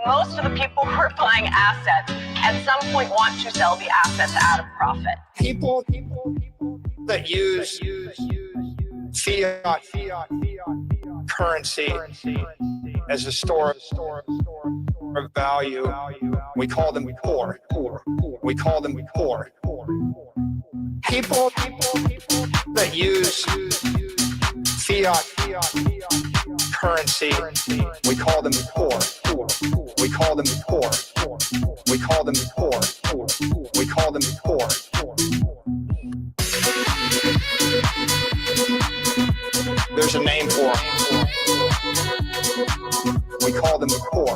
most of the people who are buying assets at some point want to sell the assets at a profit. People that use fiat currency as a store of value, we call them poor. We call them poor. People that use fiat currency, we call them poor. We call them poor. We call them poor. We call them poor. There's a name for them. We call them poor.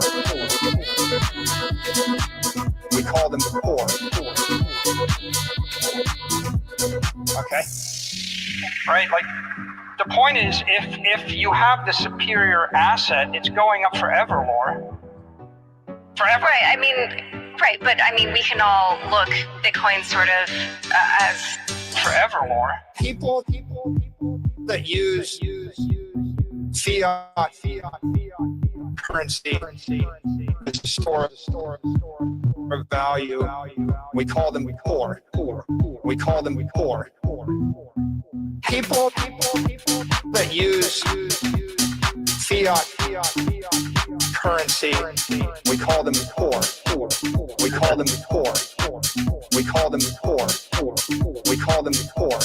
We call them poor. Okay. Right, like the point is, if you have the superior asset, it's going up forever more. Forever. Right, but we can all look Bitcoin sort of as forever more. People that use fiat currency as a store of value, we call them poor. We call them poor. People that use fiat currency, we call them poor. We call them poor. We call them poor. We call them poor.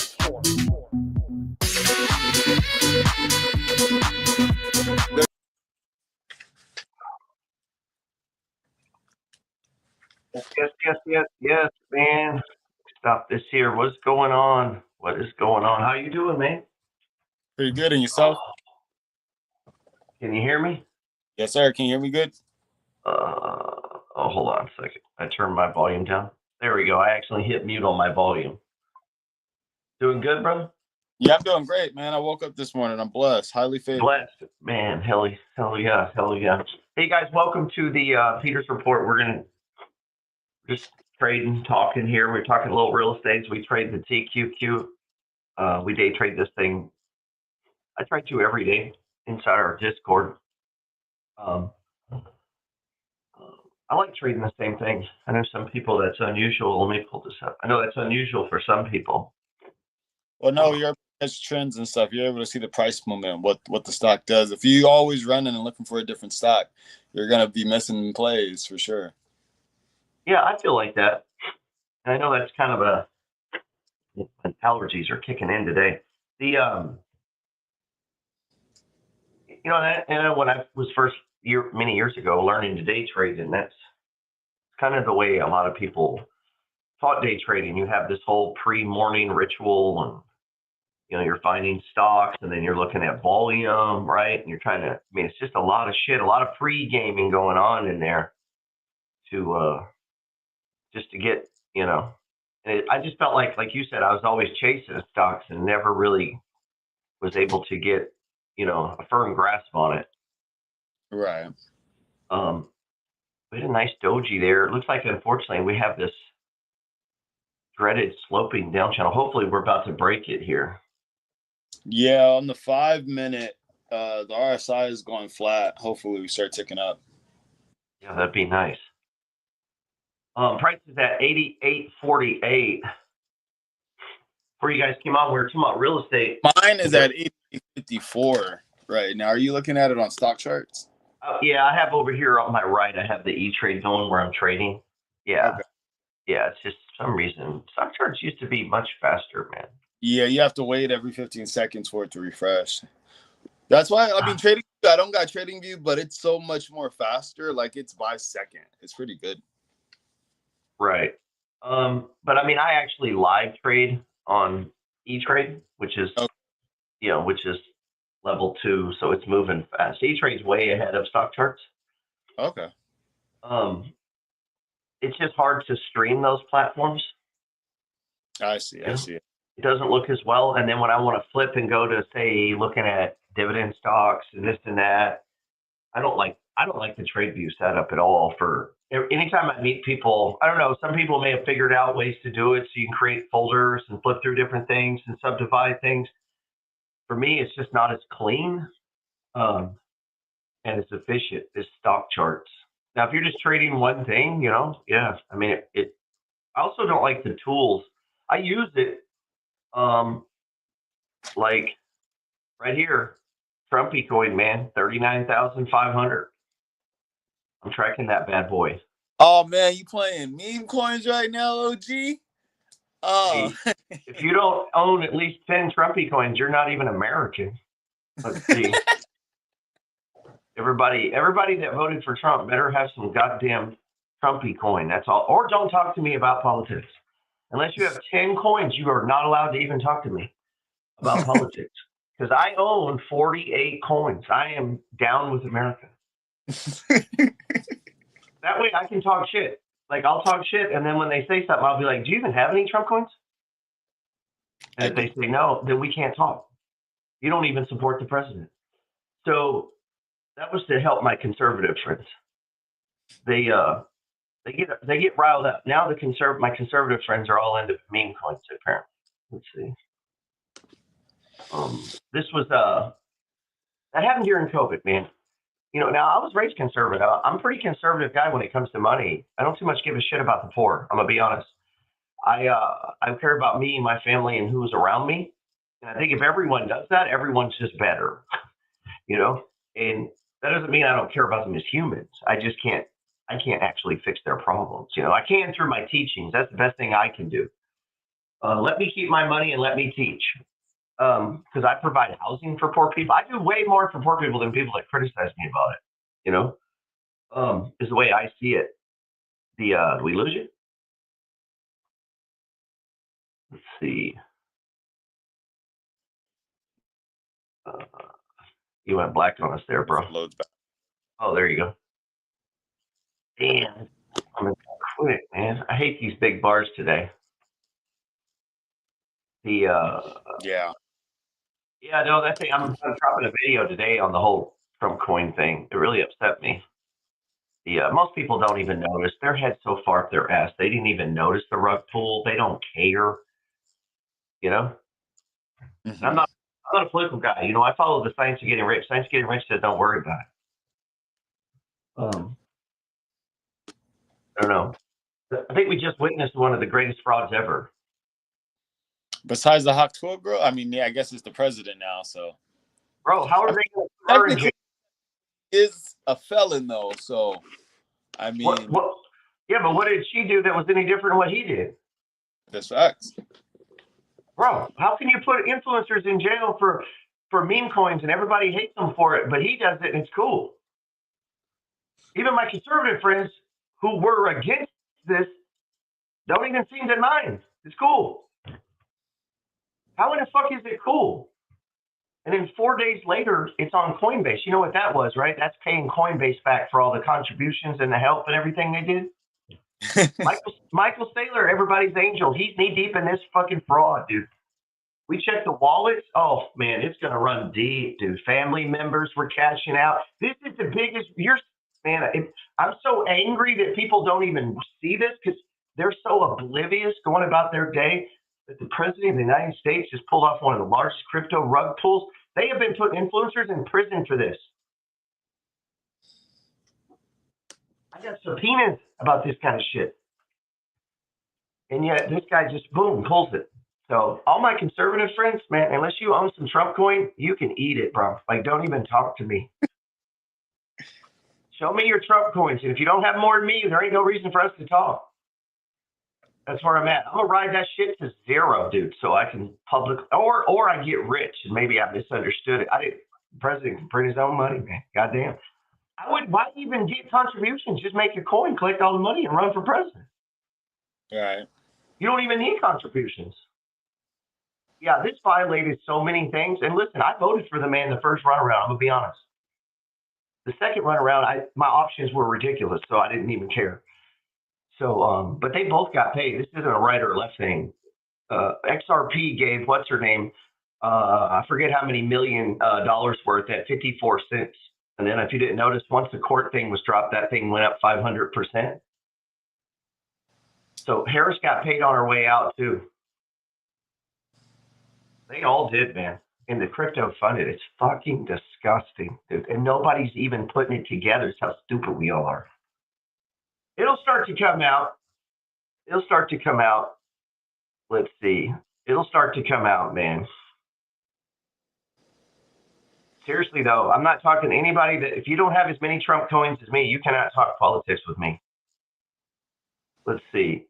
Yes, man. Stop this here. What's going on? What is going on? How you doing, man? Pretty good. And yourself? Can you hear me? Yes, sir. Can you hear me good? Hold on a second. I turned my volume down. There we go. I actually hit mute on my volume. Doing good, brother? Yeah, I'm doing great, man. I woke up this morning. I'm blessed. Highly favored. Blessed. Man, hell yeah. Hey, guys, welcome to the Peters Report. We're going to just trading, talking here. We're talking a little real estate. We trade the TQQ. We day trade this thing. I try to every day inside our Discord. I like trading the same thing. I know some people that's unusual. Let me pull this up. I know that's unusual for some people. Well, no, you're able to catch trends and stuff. You're able to see the price momentum, what the stock does. If you always running and looking for a different stock, you're going to be missing plays for sure. Yeah, I feel like that. And I know that's kind of allergies are kicking in today. And when I was many years ago learning to day trade, and that's kind of the way a lot of people taught day trading. You have this whole pre-morning ritual, and you're finding stocks, and then you're looking at volume, right? And you're trying to. It's just a lot of shit, a lot of pre-gaming going on in there to just to get, And I just felt like you said, I was always chasing stocks and never really was able to get, a firm grasp on it. Right. We had a nice doji there. It looks like, unfortunately, we have this dreaded sloping down channel. Hopefully, we're about to break it here. Yeah, on the 5-minute, the RSI is going flat. Hopefully, we start ticking up. Yeah, that'd be nice. Price is at 88.48. Before you guys came on, we were talking about real estate. Mine is at 88.54 right now. Are you looking at it on stock charts? Yeah, I have over here on my right, I have the E-Trade going where I'm trading. Yeah. Okay. Yeah, it's just some reason. Stock charts used to be much faster, man. Yeah, you have to wait every 15 seconds for it to refresh. That's why, trading, I don't got trading view, but it's so much more faster. Like, it's by second. It's pretty good. Right. But I actually live trade on E-Trade, which is, which is level 2. So it's moving fast. E-Trade's way ahead of stock charts. Okay. It's just hard to stream those platforms. I see. It doesn't look as well. And then when I want to flip and go to, say, looking at dividend stocks and this and that, I don't like the trade view setup at all. For anytime I meet people, I don't know, some people may have figured out ways to do it so you can create folders and flip through different things and subdivide things. For me, it's just not as clean and as efficient as stock charts. Now, if you're just trading one thing, yeah. I mean, I also don't like the tools. I use it, like right here, Trumpy coin, man, 39,500. I'm tracking that bad boy. Oh man, you playing meme coins right now, OG? Oh, Hey, if you don't own at least 10 Trumpy coins, you're not even American. Let's see. Everybody that voted for Trump better have some goddamn Trumpy coin. That's all. Or don't talk to me about politics. Unless you have 10 coins, you are not allowed to even talk to me about politics. Because I own 48 coins. I am down with America. That way I can talk shit. Like, I'll talk shit, and then when they say something, I'll be like, do you even have any Trump coins? And if they say no, then we can't talk. You don't even support the president. So that was to help my conservative friends. They get riled up. Now my conservative friends are all into meme coins, apparently. Let's see. This was that happened during COVID, man. Now I was raised conservative. I'm a pretty conservative guy when it comes to money. I don't too much give a shit about the poor. I'm gonna be honest. I care about me, my family, and who's around me. And I think if everyone does that, everyone's just better. And that doesn't mean I don't care about them as humans. I can't actually fix their problems. I can through my teachings. That's the best thing I can do. Let me keep my money and let me teach. Because I provide housing for poor people. I do way more for poor people than people that criticize me about it. Is the way I see it. Did we lose you? Let's see. You went black on us there, bro. Oh, there you go. Damn, I'm gonna quit, man. I hate these big bars today. yeah. Yeah, no, that thing. I'm dropping a video today on the whole Trump coin thing. It really upset me. Most people don't even notice. Their head's so far up their ass. They didn't even notice the rug pull. They don't care. Mm-hmm. I'm not a political guy. I follow the science of getting rich. Science of getting rich says don't worry about it. I don't know. I think we just witnessed one of the greatest frauds ever. Besides the Hawk 12 girl, I mean, yeah, I guess it's the president now. So, bro, how are they going to technically is a felon though? So, I mean, what? Yeah, but what did she do that was any different than what he did? That's facts. Bro, how can you put influencers in jail for meme coins and everybody hates them for it, but he does it and it's cool? Even my conservative friends who were against this don't even seem to mind. It's cool. How in the fuck is it cool? And then 4 days later, it's on Coinbase. You know what that was, right? That's paying Coinbase back for all the contributions and the help and everything they did. Michael Saylor, everybody's angel. He's knee deep in this fucking fraud, dude. We checked the wallets. Oh man, it's gonna run deep, dude. Family members were cashing out. This is the biggest. I'm so angry that people don't even see this because they're so oblivious going about their day that the president of the United States just pulled off one of the largest crypto rug pulls. They have been putting influencers in prison for this. I got subpoenas about this kind of shit. And yet this guy just, boom, pulls it. So all my conservative friends, man, unless you own some Trump coin, you can eat it, bro. Like, don't even talk to me. Show me your Trump coins. And if you don't have more than me, there ain't no reason for us to talk. That's where I'm at. I'm going to ride that shit to zero, dude, so I can or I get rich, and maybe I misunderstood it. The president can print his own money, man. Goddamn. Why even get contributions? Just make a coin, collect all the money, and run for president. Right. You don't even need contributions. Yeah, this violated so many things. And listen, I voted for the man the first run around. I'm going to be honest. The second run around, my options were ridiculous, so I didn't even care. So, but they both got paid. This isn't a right or left thing. XRP gave, what's her name? I forget how many $1 million worth at 54 cents. And then if you didn't notice, once the court thing was dropped, that thing went up 500%. So Harris got paid on her way out too. They all did, man. And the crypto funded, it's fucking disgusting, dude. And nobody's even putting it together. It's how stupid we all are. It'll start to come out. It'll start to come out. Let's see. It'll start to come out, man. Seriously, though, I'm not talking to anybody that, if you don't have as many Trump coins as me, you cannot talk politics with me. Let's see.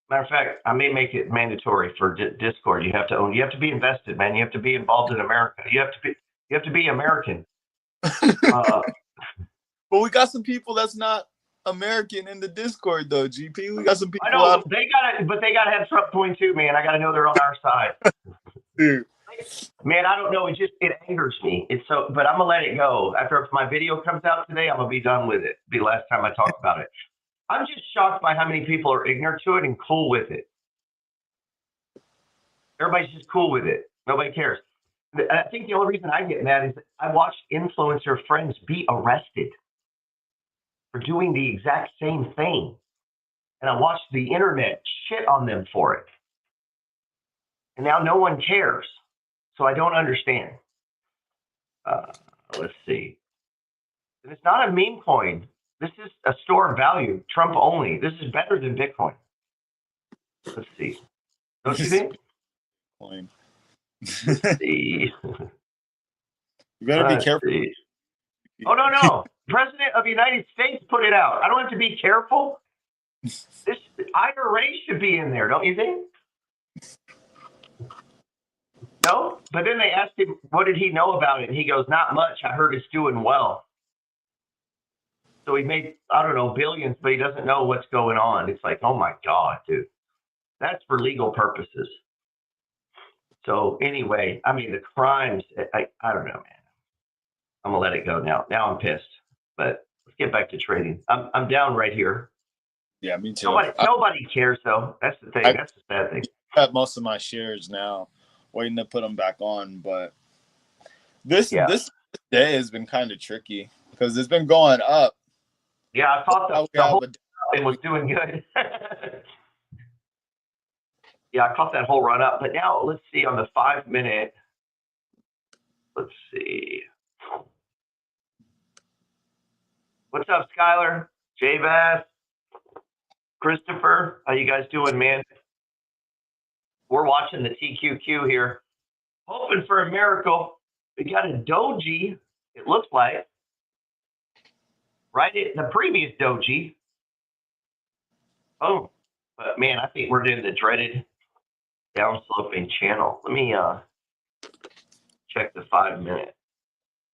Matter of fact, I may make it mandatory for Discord. You have to be invested, man. You have to be involved in America. You have to be American. But we got some people that's not American in the Discord, though, GP. We got some people I know out. they gotta have Trump coin too, man. I gotta know they're on our side. Dude. Man, I don't know. It angers me. But I'm gonna let it go. After my video comes out today, I'm gonna be done with it. Be the last time I talk about it. I'm just shocked by how many people are ignorant to it and cool with it. Everybody's just cool with it. Nobody cares. I think the only reason I get mad is I watched influencer friends be arrested for doing the exact same thing. And I watched the internet shit on them for it. And now no one cares. So I don't understand. Let's see. And it's not a meme coin. This is a store of value, Trump only. This is better than Bitcoin. Let's see. Don't you think? Let's see. You better be careful. See. Oh, no. President of the United States put it out. I don't have to be careful. This IRA should be in there, don't you think? No? But then they asked him, what did he know about it? And he goes, not much. I heard it's doing well. So he made, I don't know, billions, but he doesn't know what's going on. It's like, oh my God, dude. That's for legal purposes. So anyway, I mean, the crimes, I don't know, man. I'm going to let it go now. Now I'm pissed. But let's get back to trading. I'm down right here. Yeah, me too. Nobody cares, though. That's the thing. That's the sad thing. I have most of my shares now, waiting to put them back on. But this day has been kind of tricky because it's been going up. Yeah, I thought the whole thing was doing good. Yeah, I caught that whole run up. But now let's see on the 5 minute. Let's see. What's up, Skylar? J Bass? Christopher? How you guys doing, man? We're watching the TQQ here. Hoping for a miracle. We got a doji, it looks like. Right at the previous doji. Oh, but man, I think we're doing the dreaded downsloping channel. Let me check the 5 minute.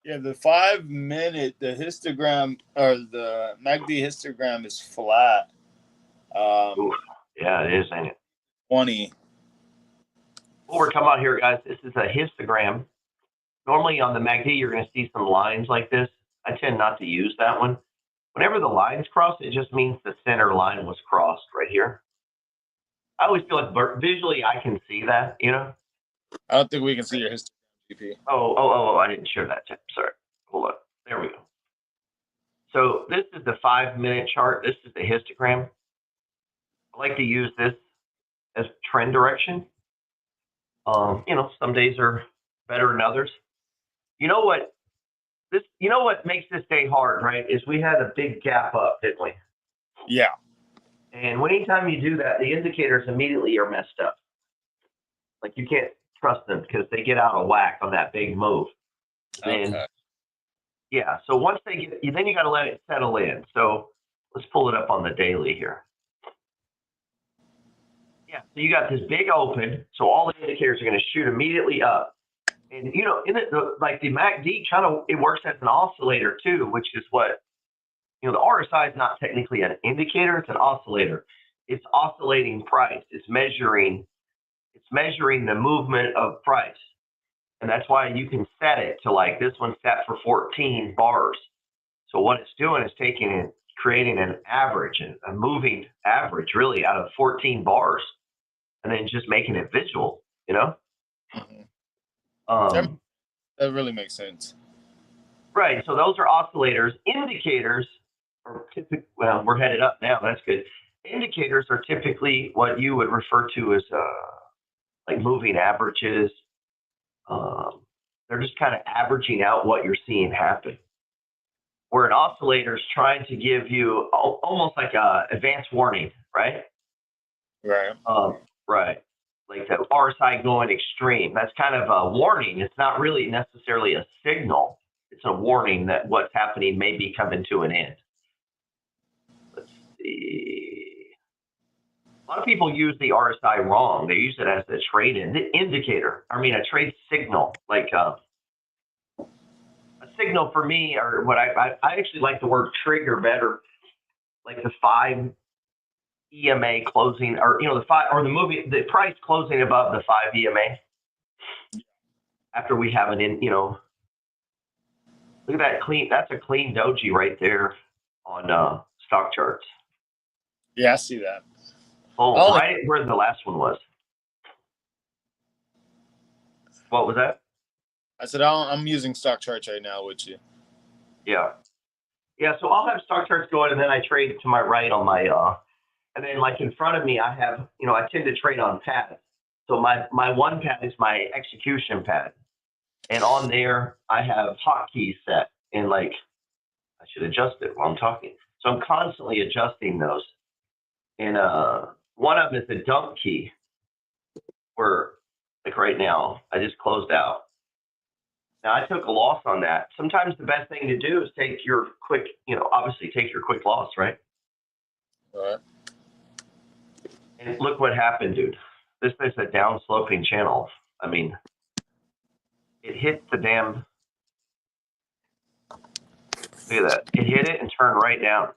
Yeah, the 5 minute, the histogram or the MACD histogram is flat. Oof. Yeah, it is, ain't it? 20. What we're talking about here, guys, this is a histogram. Normally on the MACD, you're going to see some lines like this. I tend not to use that one. Whenever the lines cross, it just means the center line was crossed right here. I always feel like visually I can see that, you know? I don't think we can see your histogram, GP. Oh, I didn't share that. Sorry. Hold on. There we go. So this is the 5 minute chart. This is the histogram. I like to use this as trend direction. Some days are better than others. You know what makes this day hard, right? Is we had a big gap up, didn't we? Yeah. And anytime you do that, the indicators immediately are messed up. Like you can't trust them because they get out of whack on that big move. And Okay. yeah, so once they get, then you got to let it settle in. So let's pull it up on the daily here. Yeah, so you got this big open, so all the indicators are going to shoot immediately up. And, like the MACD it works as an oscillator too, which is what, the RSI is not technically an indicator, it's an oscillator. It's oscillating price. It's measuring the movement of price. And that's why you can set it to like this one's set for 14 bars. So what it's doing is creating an average, a moving average really out of 14 bars, and then just making it visual, Mm-hmm. That really makes sense. Right. So those are oscillators. Indicators are typically, well, we're headed up now. That's good. Indicators are typically what you would refer to as like moving averages. They're just kind of averaging out what you're seeing happen. where an oscillator is trying to give you almost like a advanced warning, right? Right. Right. Like the RSI going extreme. That's kind of a warning. It's not really necessarily a signal. It's a warning that what's happening may be coming to an end. Let's see. A lot of people use the RSI wrong. They use it as a trade indicator. I mean, a trade signal, like a signal for me, or what I actually like the word trigger better, like the 5 EMA closing, or the 5, or the price closing above the 5 EMA after we have it in, look at that clean. That's a clean doji right there on stock charts. Yeah, I see that. Oh, right where the last one was. What was that? I said I'm using stock charts right now with you. Yeah. So I'll have stock charts going, and then I trade to my right on my and then like in front of me I have, I tend to trade on pads. So my one pad is my execution pad, and on there I have hotkeys set, and like I should adjust it while I'm talking. So I'm constantly adjusting those, and one of them is a dump key, where like right now I just closed out. Now I took a loss on that. Sometimes the best thing to do is take your quick, obviously take your quick loss, right? All right. And look what happened, dude. This is a down sloping channel. I mean, it hit the damn, look at that. It hit it and turned right down.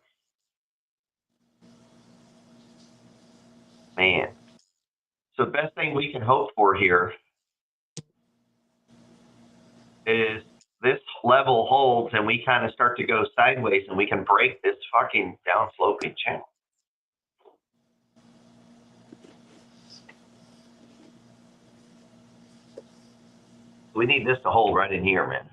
Man. So the best thing we can hope for here is this level holds and we kind of start to go sideways and we can break this fucking down sloping channel. We need this to hold right in here, man.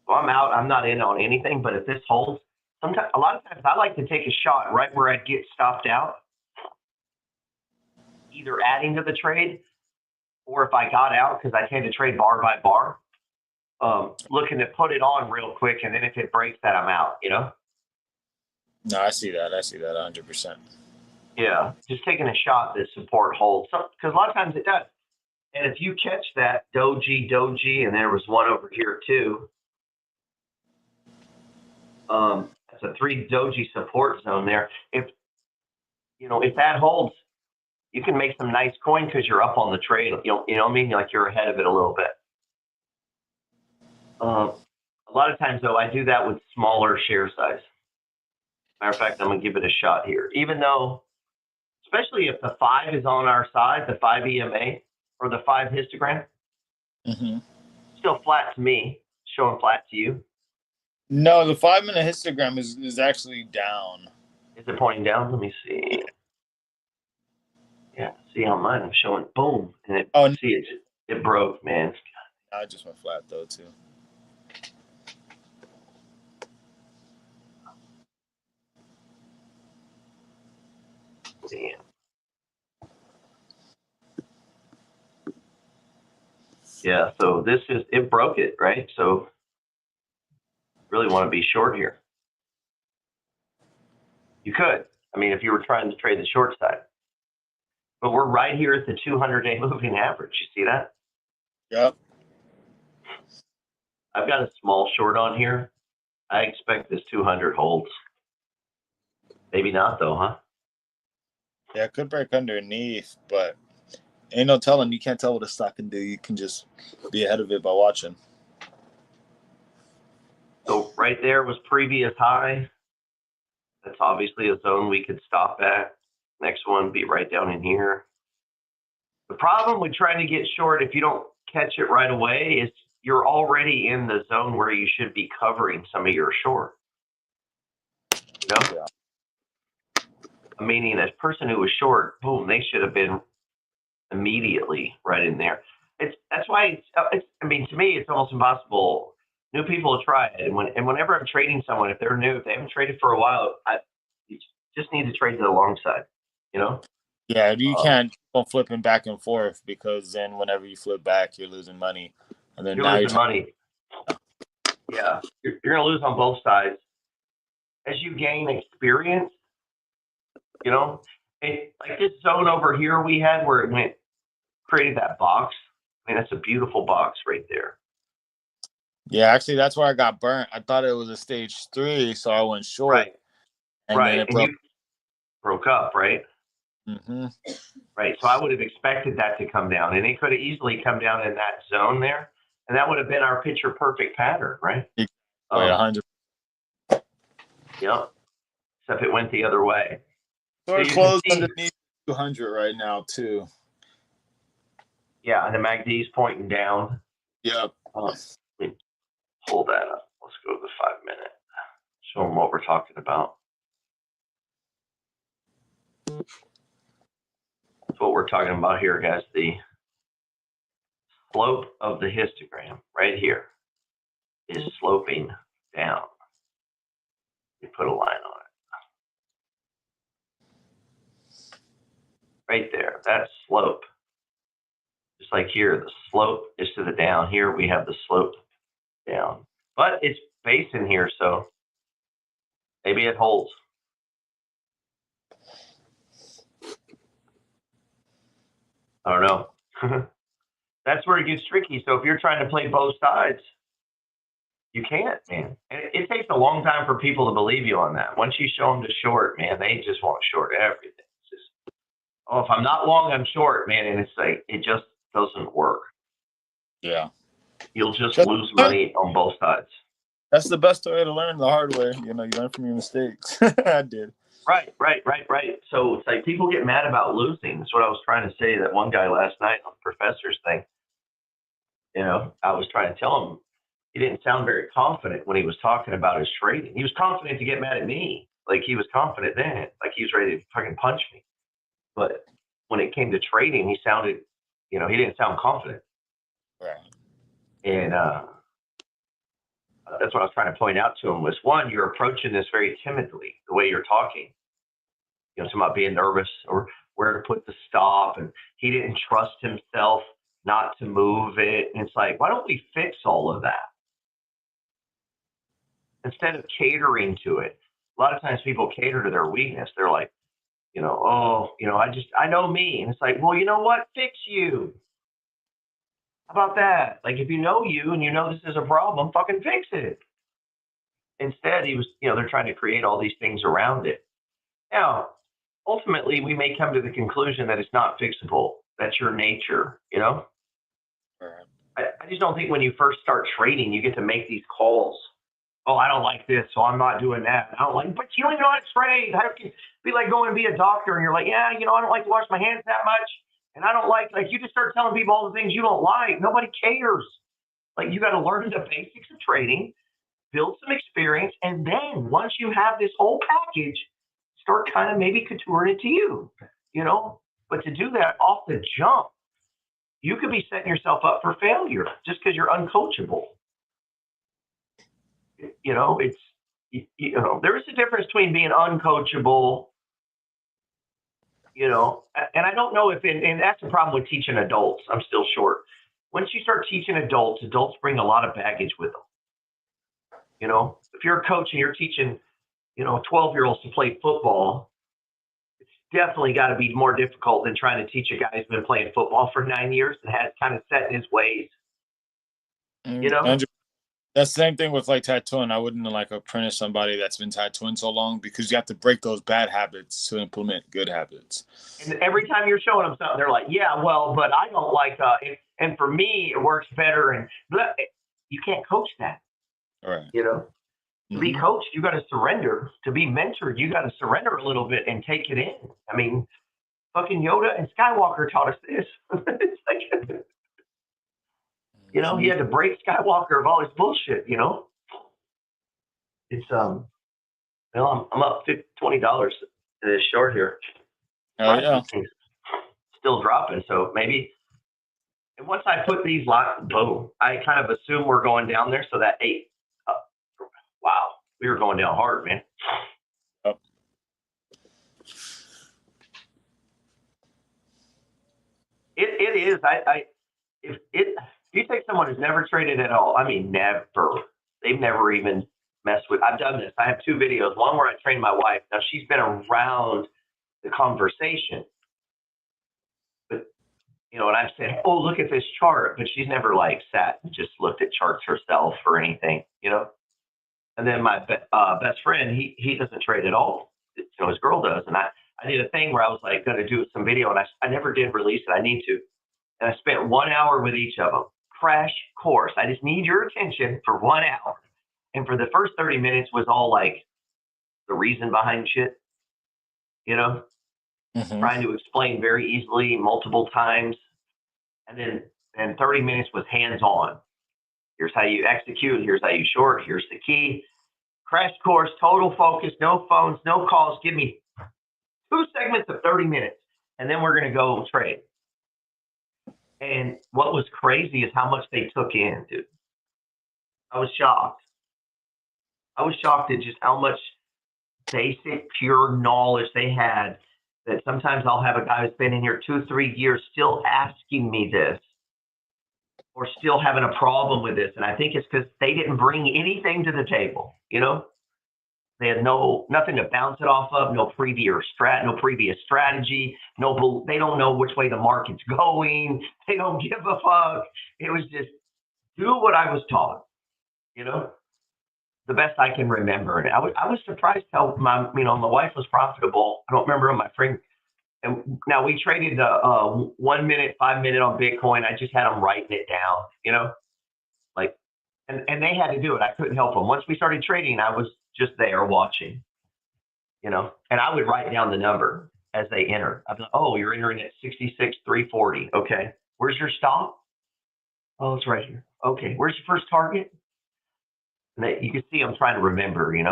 So I'm out. I'm not in on anything, but if this holds, a lot of times I like to take a shot right where I'd get stopped out, either adding to the trade, or if I got out, because I tend to trade bar by bar, looking to put it on real quick, and then if it breaks that, I'm out, No, I see that 100%. Yeah, just taking a shot that support holds, because a lot of times it does. And if you catch that doji, and there was one over here too, that's a 3 doji support zone there. If that holds, you can make some nice coin because you're up on the trade. You know what I mean? Like you're ahead of it a little bit. A lot of times though, I do that with smaller share size. Matter of fact, I'm gonna give it a shot here. Even though, especially if the 5 is on our side, the 5 EMA or the 5 histogram, still flat to me, showing flat to you. No, the 5-minute histogram is actually down. Is it pointing down? Let me see. Yeah, see on mine, I'm showing boom, and it broke, man. I just went flat though too. Damn. Yeah, so it broke it, right? So really want to be short here. You could. I mean, if you were trying to trade the short side. But we're right here at the 200-day moving average. You see that? Yep. I've got a small short on here. I expect this 200 holds. Maybe not though, huh? Yeah, it could break underneath, but ain't no telling. You can't tell what a stock can do. You can just be ahead of it by watching. So right there was previous high. That's obviously a zone we could stop at. Next one be right down in here. The problem with trying to get short, if you don't catch it right away, is you're already in the zone where you should be covering some of your short. Yeah. Meaning, a person who was short, boom, they should have been immediately right in there. That's why to me, it's almost impossible. New people try it, and whenever I'm trading someone, if they're new, if they haven't traded for a while, you just need to trade to the long side, Yeah, you can't go flipping back and forth, because then whenever you flip back, you're losing money, and then you're losing money. Yeah, you're going to lose on both sides. As you gain experience, you know, like this zone over here we had where it went, created that box. I mean, that's a beautiful box right there. Yeah, actually, that's where I got burnt. I thought it was a stage 3, so I went short. Right. And then it And broke. you broke up, right? Mm-hmm. Right. So I would have expected that to come down, and it could have easily come down in that zone there, and that would have been our picture perfect pattern, right? Wait, 100. Yep. Except it went the other way. So it you can closed see, underneath 200 right now too. yeah, and the MACD's pointing down. Yep. Let me pull that up. Let's go to the 5-minute. Show them what we're talking about. That's what we're talking about here, guys. The slope of the histogram right here is sloping down. You put a line on it. Right there, that slope. Just like here, the slope is to the down. Here we have the slope down. But it's basing here, so maybe it holds. I don't know. That's where it gets tricky. So if you're trying to play both sides, you can't, man. And it takes a long time for people to believe you on that. Once you show them to short, man, they just want to short everything. It's just, oh, if I'm not long, I'm short, man. And it's like, it just doesn't work. Yeah. You'll just lose money on both sides. That's the best way to learn, the hard way. You know, you learn from your mistakes. I did. Right. So it's like people get mad about losing. That's what I was trying to say. That one guy last night on the professor's thing, you know, I was trying to tell him he didn't sound very confident when he was talking about his trading. He was confident to get mad at me. Like he was confident then, like he was ready to fucking punch me. But when it came to trading, he sounded, you know, he didn't sound confident. Right. And that's what I was trying to point out to him was, one, you're approaching this very timidly, the way you're talking. You know, something about being nervous or where to put the stop. And he didn't trust himself not to move it. And it's like, why don't we fix all of that? Instead of catering to it. A lot of times people cater to their weakness. They're like, you know, oh, you know, I know me. And it's like, well, you know what? Fix you. How about that? Like, if you know you and you know this is a problem, fucking fix it. Instead, he was, you know, they're trying to create all these things around it. Now, ultimately, we may come to the conclusion that it's not fixable. That's your nature, you know? Right. I just don't think when you first start trading, you get to make these calls. Oh, I don't like this, so I'm not doing that. I don't like, but you don't even know how to trade. How can be like going to be a doctor and you're like, yeah, you know, I don't like to wash my hands that much. And I don't like you just start telling people all the things you don't like. Nobody cares. Like, you got to learn the basics of trading, build some experience, and then once you have this whole package, start kind of maybe contouring it to you, you know? But to do that off the jump, you could be setting yourself up for failure just because you're uncoachable. You know, it's, you know, there is a difference between being uncoachable, you know, and I don't know if, and that's the problem with teaching adults. I'm still short. Once you start teaching adults bring a lot of baggage with them. You know, if you're a coach and you're teaching, you know, 12-year-olds to play football, it's definitely got to be more difficult than trying to teach a guy who's been playing football for 9 years and has kind of set in his ways. You know? Andrew, that's the same thing with like tattooing. I wouldn't like apprentice somebody that's been tattooing so long because you have to break those bad habits to implement good habits. And every time you're showing them something, they're like, yeah, well, but I don't like, and for me, it works better. And blah. You can't coach that. Right. You know? To be coached, you got to surrender. To be mentored, you got to surrender a little bit and take it in. I mean, fucking Yoda and Skywalker taught us this. It's like, you know, he had to break Skywalker of all his bullshit, you know? It's, well, I'm up $20 in this short here. Oh, yeah. Still dropping. So maybe, and once I put these lots, boom, I kind of assume we're going down there. So that 8, wow, we were going down hard, man. Oh. It is. If you take someone who's never traded at all, I mean, never, they've never even messed with. I've done this. I have 2 videos. One where I trained my wife. Now she's been around the conversation, but and I've said, "Oh, look at this chart," but she's never like sat and just looked at charts herself or anything. And then my best friend, he doesn't trade at all. His girl does, and I did a thing where I was like going to do some video, and I never did release it. I need to, and I spent 1 hour with each of them. Crash course. I just need your attention for 1 hour, and for the first 30 minutes was all like the reason behind shit, trying to explain very easily multiple times, and then 30 minutes was hands on. Here's how you execute. Here's how you short. Here's the key. Crash course, total focus, no phones, no calls. Give me 2 segments of 30 minutes, and then we're going to go trade. And what was crazy is how much they took in, dude. I was shocked. I was shocked at just how much basic, pure knowledge they had, that sometimes I'll have a guy who's been in here 2-3 years still asking me this, or still having a problem with this. And I think it's because they didn't bring anything to the table, They had nothing to bounce it off of, no previous strategy, they don't know which way the market's going. They don't give a fuck. It was just do what I was taught, the best I can remember. And I was surprised how my wife was profitable. I don't remember my friend. And now we traded 1 minute, 5 minute on Bitcoin. I just had them writing it down, and they had to do it. I couldn't help them. Once we started trading, I was just there watching, and I would write down the number as they enter. I'd be like, oh, you're entering at 66,340. Okay. Where's your stop? Oh, it's right here. Okay. Where's your first target? And you can see I'm trying to remember, It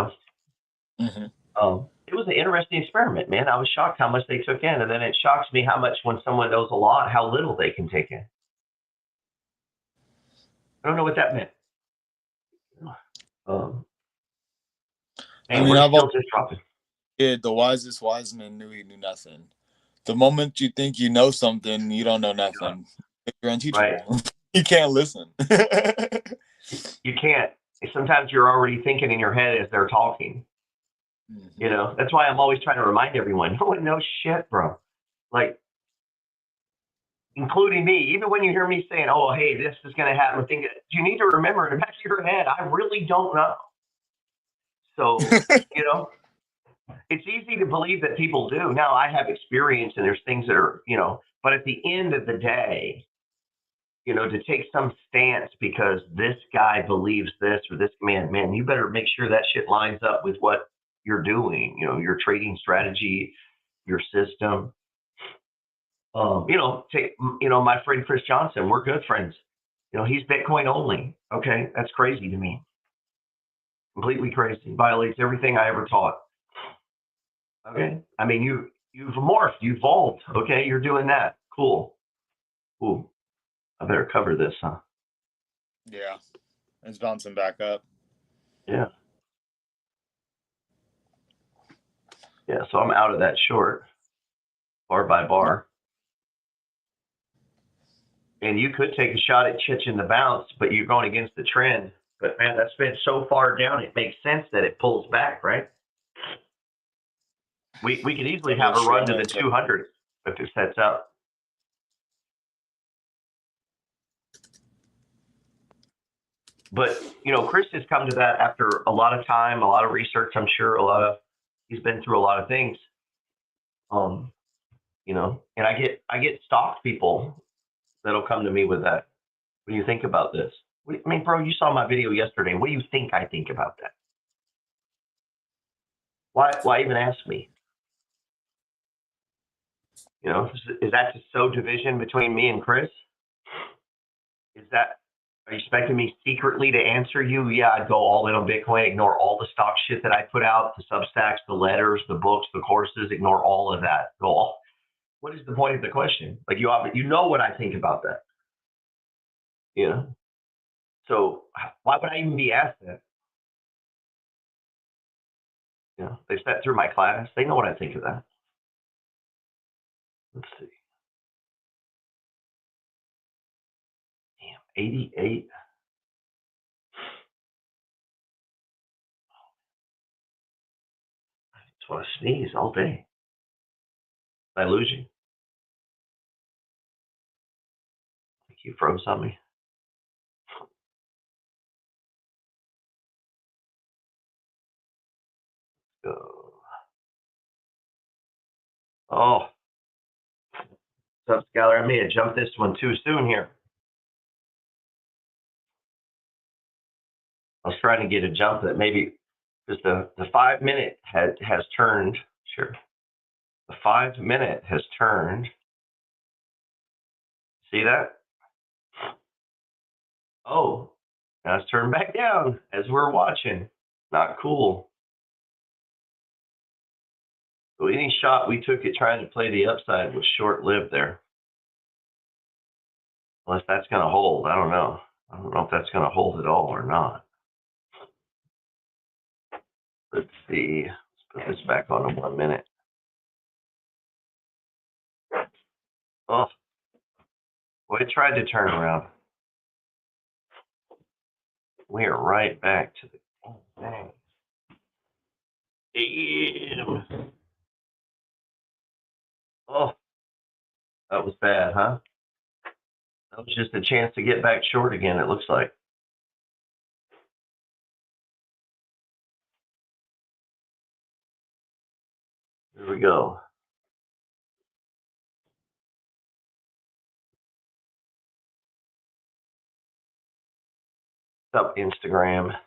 was an interesting experiment, man. I was shocked how much they took in. And then it shocks me how much, when someone knows a lot, how little they can take in. I don't know what that meant. And we're still just dropping. Yeah, the wisest wise man knew he knew nothing. The moment you think you know something, you don't know nothing. You're unteachable. Right. You can't listen. You can't. Sometimes you're already thinking in your head as they're talking. Mm-hmm. That's why I'm always trying to remind everyone, no one knows shit, bro. Like, including me. Even when you hear me saying, oh, hey, this is going to happen, you need to remember in the back of your head, I really don't know. So, it's easy to believe that people do. Now, I have experience, and there's things that are, but at the end of the day, to take some stance because this guy believes this, or this man, you better make sure that shit lines up with what you're doing, your trading strategy, your system. Take, my friend Chris Johnson, we're good friends. He's Bitcoin only. Okay. That's crazy to me. Completely crazy. Violates everything I ever taught. Okay. I mean, you've morphed, you've evolved. Okay. You're doing that. Cool. Ooh, I better cover this, huh? Yeah. It's bouncing back up. Yeah. Yeah. So I'm out of that short, bar by bar. And you could take a shot at Chitchin the bounce, but you're going against the trend. But man, that's been so far down, it makes sense that it pulls back, right? We could easily have a run to the 200 if it sets up. But, Chris has come to that after a lot of time, a lot of research, I'm sure, he's been through a lot of things. And I get stock people that'll come to me with that. What do you think about this? I mean, bro, you saw my video yesterday. What do you think I think about that? Why even ask me? Is that to sow division between me and Chris? Are you expecting me secretly to answer you? Yeah, I'd go all in on Bitcoin, ignore all the stock shit that I put out, the Substacks, the letters, the books, the courses, ignore all of that. What is the point of the question? Like, you know what I think about that. So why would I even be asked that? They sat through my class. They know what I think of that. Let's see. Damn, 88. Just want to sneeze all day. Did I lose you? I think you froze on me. Go. Oh, what's up, Skylar? I may have jumped this one too soon here. I was trying to get a jump that maybe because the 5 minute has turned. Sure. The 5 minute has turned. See that? Oh, now it's turned back down as we're watching. Not cool. So any shot we took at trying to play the upside was short-lived there. Unless that's going to hold. I don't know. I don't know if that's going to hold at all or not. Let's see. Let's put this back on in 1 minute. Oh, well, it tried to turn around. We are right back to the thing. Damn. Oh, that was bad, huh? That was just a chance to get back short again, it looks like. Here we go. What's up, Instagram? Let's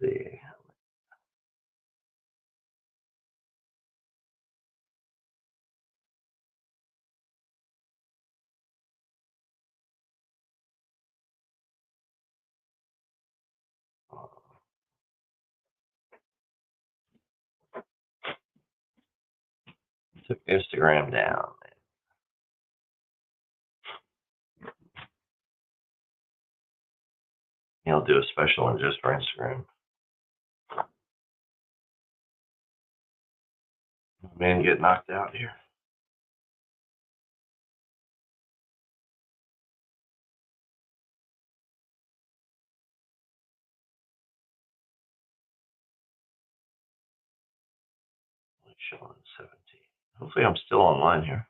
see. Took Instagram down. He'll do a special one just for Instagram. Man, get knocked out here. Showing 17. Hopefully I'm still online here.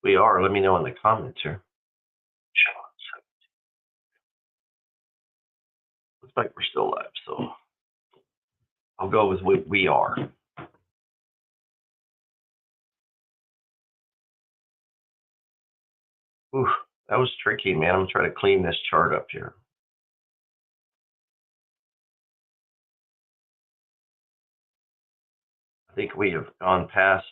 We are. Let me know in the comments here. Showing 17. Looks like we're still live, so I'll go with we are. Ooh, that was tricky, man. I'm gonna try to clean this chart up here. I think we have gone past.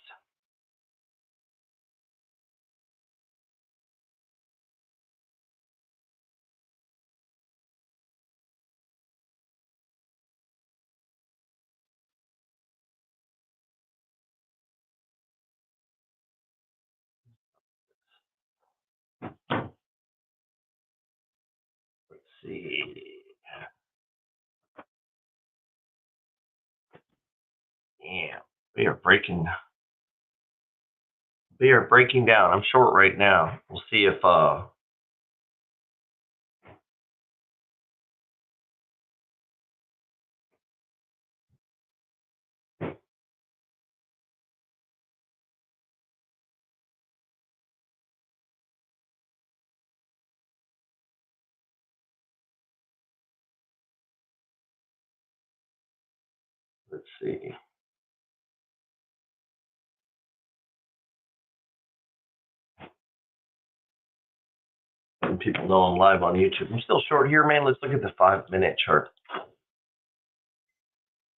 Let's see. Yeah, we are breaking down. I'm short right now. We'll see if let's see. Letting people know I'm live on YouTube. I'm still short here, man. Let's look at the 5 minute chart.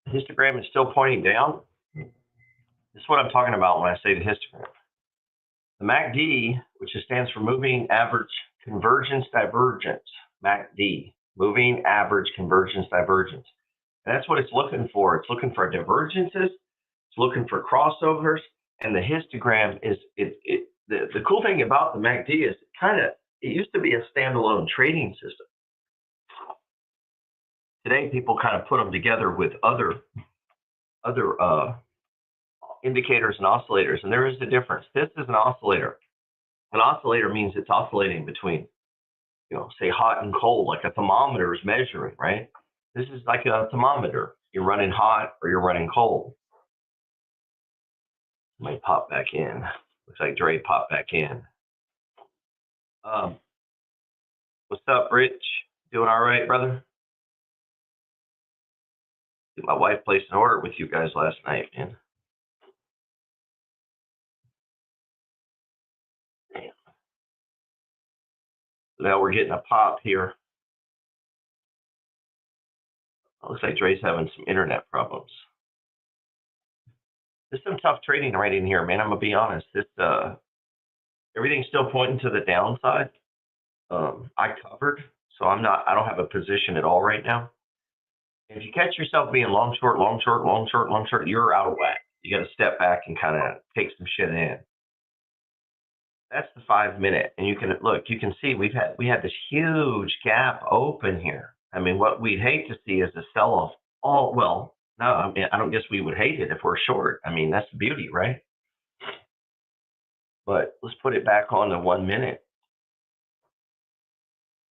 The histogram is still pointing down. This is what I'm talking about when I say the histogram. The MACD, which stands for Moving Average Convergence Divergence, MACD, Moving Average Convergence Divergence. And that's what it's looking for. It's looking for divergences. It's looking for crossovers. And the histogram is, the cool thing about the MACD is it used to be a standalone trading system. Today, people kind of put them together with other indicators and oscillators, and there is a difference. This is an oscillator. An oscillator means it's oscillating between say hot and cold, like a thermometer is measuring, right? This is like a thermometer. You're running hot or you're running cold. Might pop back in. Looks like Dre popped back in. What's up, Rich? Doing all right, brother? My wife placed an order with you guys last night, man. Damn. Now we're getting a pop here. Looks like Dre's having some internet problems. There's some tough trading right in here, man. I'm gonna be honest. This everything's still pointing to the downside. I covered, so I don't have a position at all right now. If you catch yourself being long short, you're out of whack. You got to step back and kind of take some shit in. That's the 5 minute, and you can look. You can see we had this huge gap open here. I mean, what we'd hate to see is a sell off. No, I mean, I don't guess we would hate it if we're short. I mean, that's the beauty, right? But let's put it back on the 1 minute.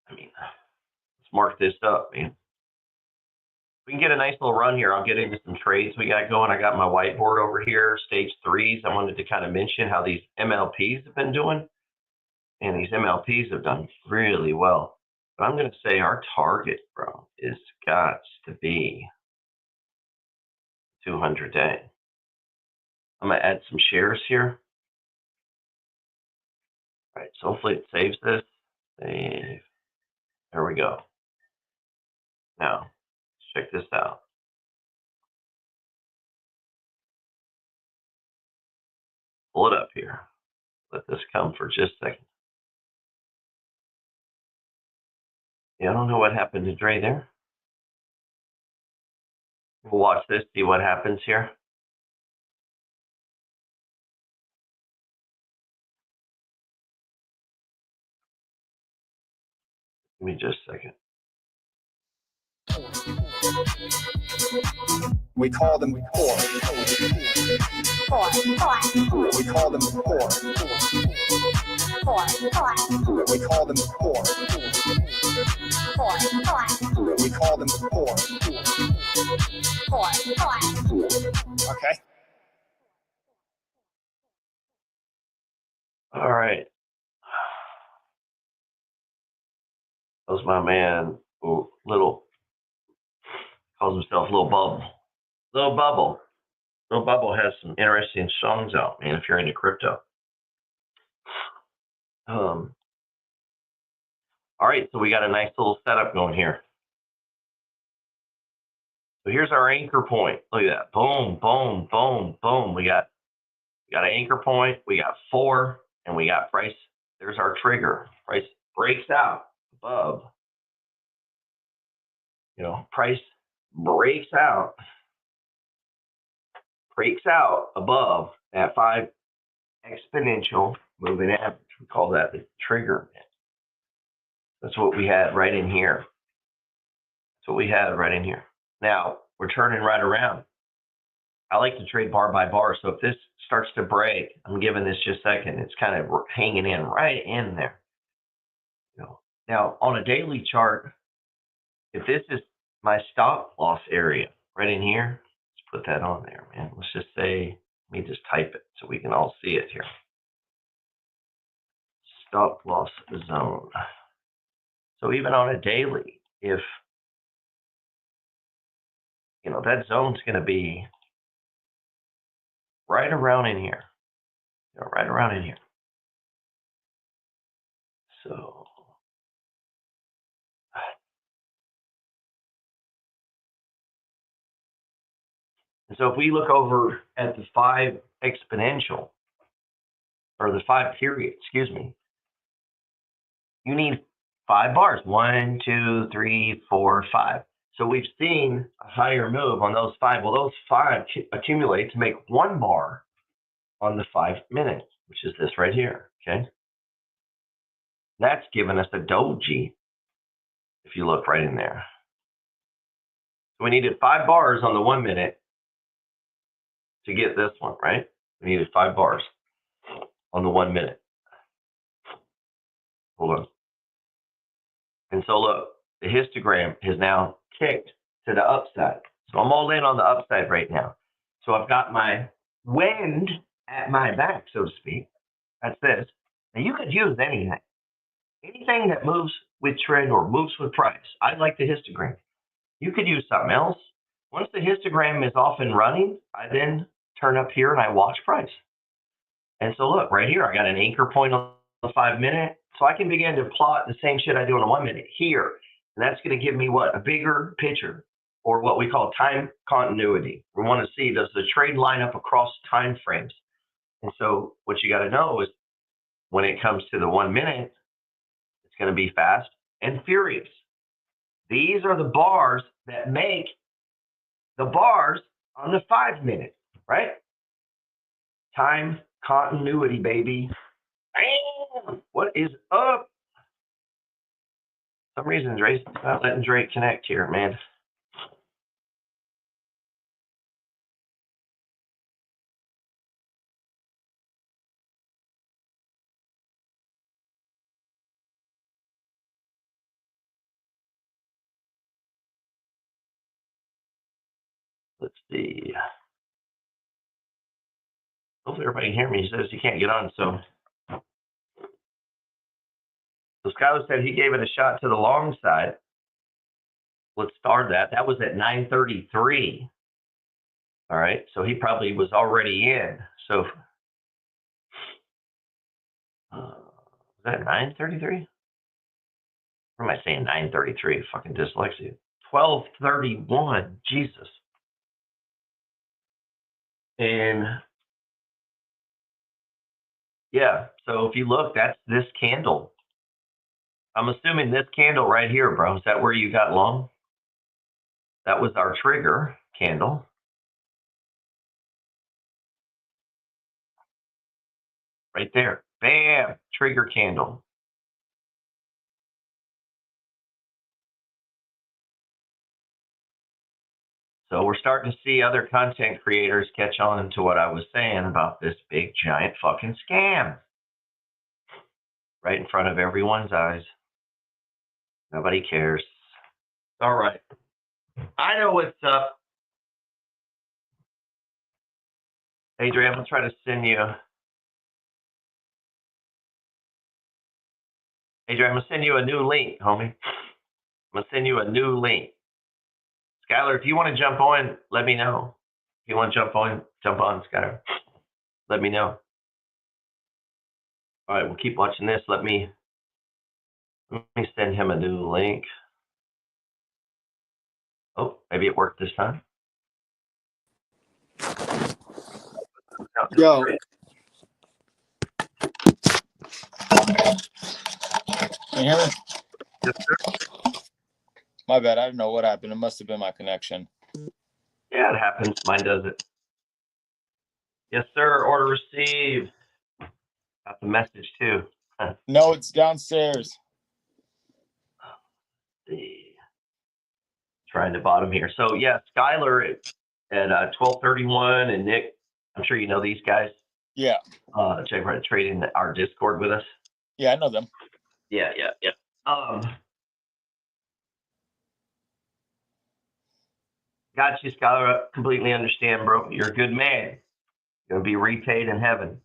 I mean, let's mark this up, man. We can get a nice little run here. I'll get into some trades we got going. I got my whiteboard over here, stage 3s. I wanted to kind of mention how these MLPs have been doing. And these MLPs have done really well. But I'm going to say our target, bro, is got to be 200 day. I'm going to add some shares here. All right, so hopefully it saves this. Save. There we go. Now, check this out. Pull it up here. Let this come for just a second. Yeah, I don't know what happened to Dre there. We'll watch this, see what happens here. Give me just a second. We call them poor. We call them poor. We call them poor. We call them poor. Okay. All right. That was my man, calls himself Little Bubble. Little Bubble. Little Bubble has some interesting songs out, man, if you're into crypto. All right, so we got a nice little setup going here. So here's our anchor point. Look at that. Boom, boom, boom, boom. We got an anchor point. We got 4, and we got price. There's our trigger. Price breaks out above. Price breaks out above that 5 exponential moving average. We call that the trigger. That's what we had right in here. Now, we're turning right around. I like to trade bar by bar. So if this starts to break, I'm giving this just a second. It's kind of hanging in right in there. Now, on a daily chart, if this is my stop loss area right in here, let's put that on there, man. Let's just say, let me just type it so we can all see it here. Stop loss zone. So even on a daily, if that zone's going to be right around in here, right around in here. So if we look over at the 5 exponential, or the 5 period, you need 5 bars. 1, 2, 3, 4, 5. So we've seen a higher move on those 5. Well, those 5 accumulate to make 1 bar on the 5 minute, which is this right here. Okay. That's given us a doji, if you look right in there. So we needed 5 bars on the 1 minute to get this one, right? We needed 5 bars on the 1 minute. Hold on. And so look, the histogram has now kicked to the upside. So I'm all in on the upside right now. So I've got my wind at my back, so to speak. That's this. Now you could use anything. Anything that moves with trend or moves with price. I like the histogram. You could use something else. Once the histogram is off and running, I then turn up here and I watch price. And so look, right here, I got an anchor point on the 5 minute. So I can begin to plot the same shit I do on the 1 minute here. And that's going to give me what? A bigger picture, or what we call time continuity. We want to see, does the trade line up across time frames? And so what you got to know is when it comes to the 1 minute, it's going to be fast and furious. These are the bars that make the bars on the 5 minute, right? Time continuity, baby. Bam! What is up? For some reason, Drake's not letting Drake connect here, man. Let's see. Hopefully everybody can hear me. He says he can't get on, so Skyler said he gave it a shot to the long side. Let's start that. That was at 9:33. All right, so he probably was already in. So was that 9:33? Or am I saying 9:33? Fucking dyslexia. 12:31. Jesus. And yeah, so if you look, that's this candle. I'm assuming this candle right here, bro. Is that where you got long? That was our trigger candle. Right there. Bam! Trigger candle. So we're starting to see other content creators catch on to what I was saying about this big, giant fucking scam. Right in front of everyone's eyes. Nobody cares. All right. I know what's up. Adrian, I'm going to try to send you. Adrian, I'm going to send you a new link, homie. I'm going to send you a new link. Skylar, if you want to jump on, let me know. If you want to jump on, Skylar. Let me know. All right, we'll keep watching this. Let me send him a new link. Oh, maybe it worked this time. Yo. Can you hear me? Yes, sir. My bad. I don't know what happened. It must have been my connection. Yeah, it happens. Mine does it. Yes, sir. Order received. Got the message too. No, it's downstairs. Trying to bottom here. So yeah, Skylar at 12:31, and Nick. I'm sure you know these guys. Yeah. Check for trading our Discord with us. Yeah, I know them. Yeah. Got you, Skylar. Completely understand, bro. You're a good man. You're gonna be repaid in heaven.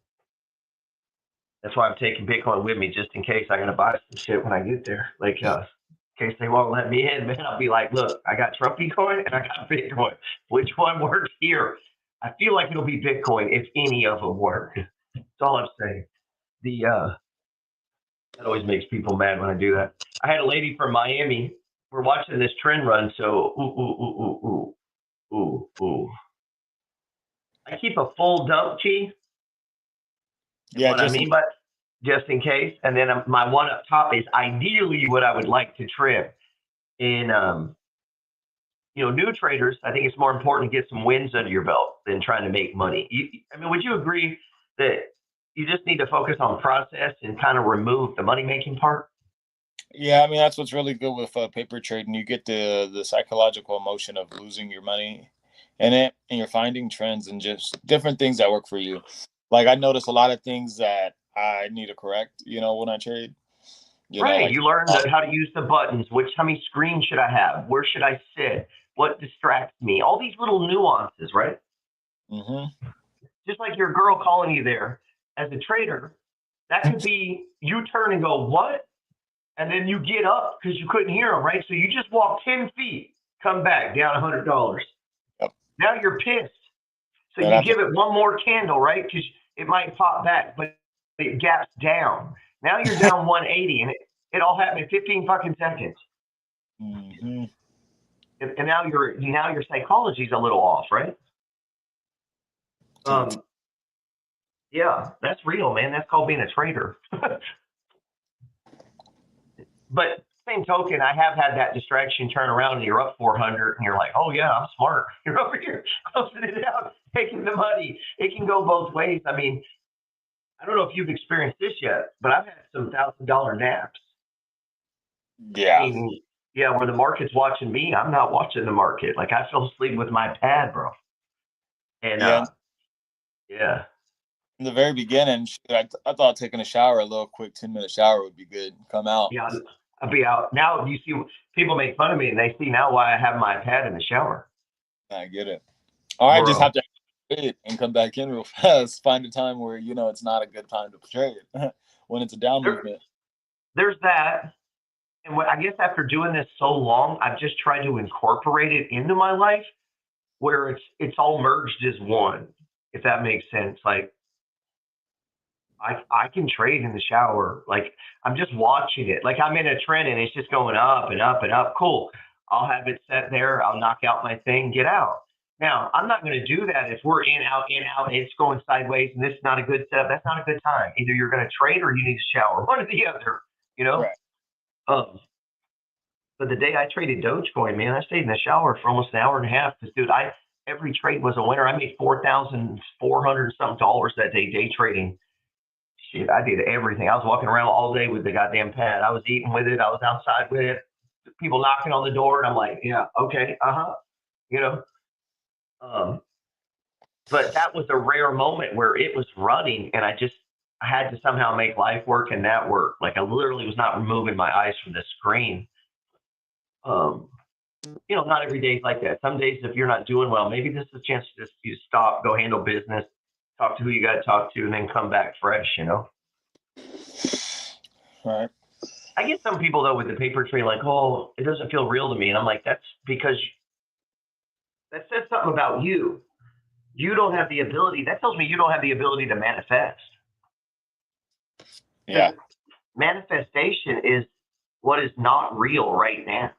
That's why I'm taking Bitcoin with me, just in case I'm gonna buy some shit when I get there. Like, in case they won't let me in, man, I'll be like, look, I got Trumpy coin and I got Bitcoin. Which one works here? I feel like it'll be Bitcoin if any of them work. That's all I'm saying. That always makes people mad when I do that. I had a lady from Miami. We're watching this trend run, so ooh. I keep a full dump key. Yeah, what I mean by just in case. And then my one up top is ideally what I would like to trim. In new traders, I think it's more important to get some wins under your belt than trying to make money. Would you agree that you just need to focus on process and kind of remove the money-making part? Yeah, I mean, that's what's really good with paper trading. You get the psychological emotion of losing your money in it, and you're finding trends and just different things that work for you. Like, I notice a lot of things that I need to correct, when I trade. You know, Right. like You learn how to use the buttons. How many screens should I have? Where should I sit? What distracts me? All these little nuances, right? mm-hmm. Just like your girl calling you there as a trader, that could be you turn and go, what? And then you get up because you couldn't hear them, right? So you just walk 10 feet, come back down $100. Yep. Now you're pissed. So And you after, give it one more candle, right? Because it might pop back, but it gaps down. Now you're down 180, and it all happened in 15 fucking seconds. mm-hmm. And now your psychology's a little off, right? Yeah, that's real, man. That's called being a trader. But same token, I have had that distraction turn around and you're up 400 and you're like, oh yeah, I'm smart. You're over here closing it out, taking the money. It can go both ways. I mean, I don't know if you've experienced this yet, but I've had some $1,000 naps. Yeah. I mean, yeah, where the market's watching me, I'm not watching the market. Like I fell asleep with my pad, bro. And yeah. In the very beginning, I thought taking a shower, a little quick 10-minute shower would be good. Come out. Yeah, I'll be out. Now you see people make fun of me and they see now why I have my pad in the shower. I get it. Or I just have to trade and come back in real fast. Find a time where, you know, it's not a good time to trade when it's a down movement. There's that. And I guess after doing this so long, I've just tried to incorporate it into my life where it's all merged as one, if that makes sense. Like I can trade in the shower. Like I'm just watching it. Like I'm in a trend and it's just going up and up and up. Cool. I'll have it set there. I'll knock out my thing, get out. Now, I'm not going to do that if we're in, out, and it's going sideways and this is not a good setup. That's not a good time. Either you're going to trade or you need to shower. One or the other, you know? Right. But the day I traded Dogecoin, man, I stayed in the shower for almost an hour and a half because, dude, every trade was a winner. I made $4,400 something that day trading. Shit, I did everything. I was walking around all day with the goddamn pad. I was eating with it. I was outside with it. People knocking on the door, and I'm like, yeah, okay, you know. But that was a rare moment where it was running, and I had to somehow make life work and that work. Like I literally was not removing my eyes from the screen. You know, not every day is like that. Some days, if you're not doing well, maybe this is a chance to just you stop, go handle business, talk to who you got to talk to, and then come back fresh, you know? Right. I get some people, though, with the paper trade, like, oh, it doesn't feel real to me. And I'm like, that's because that says something about you. You don't have the ability. That tells me you don't have the ability to manifest. Yeah. Manifestation is what is not real right now.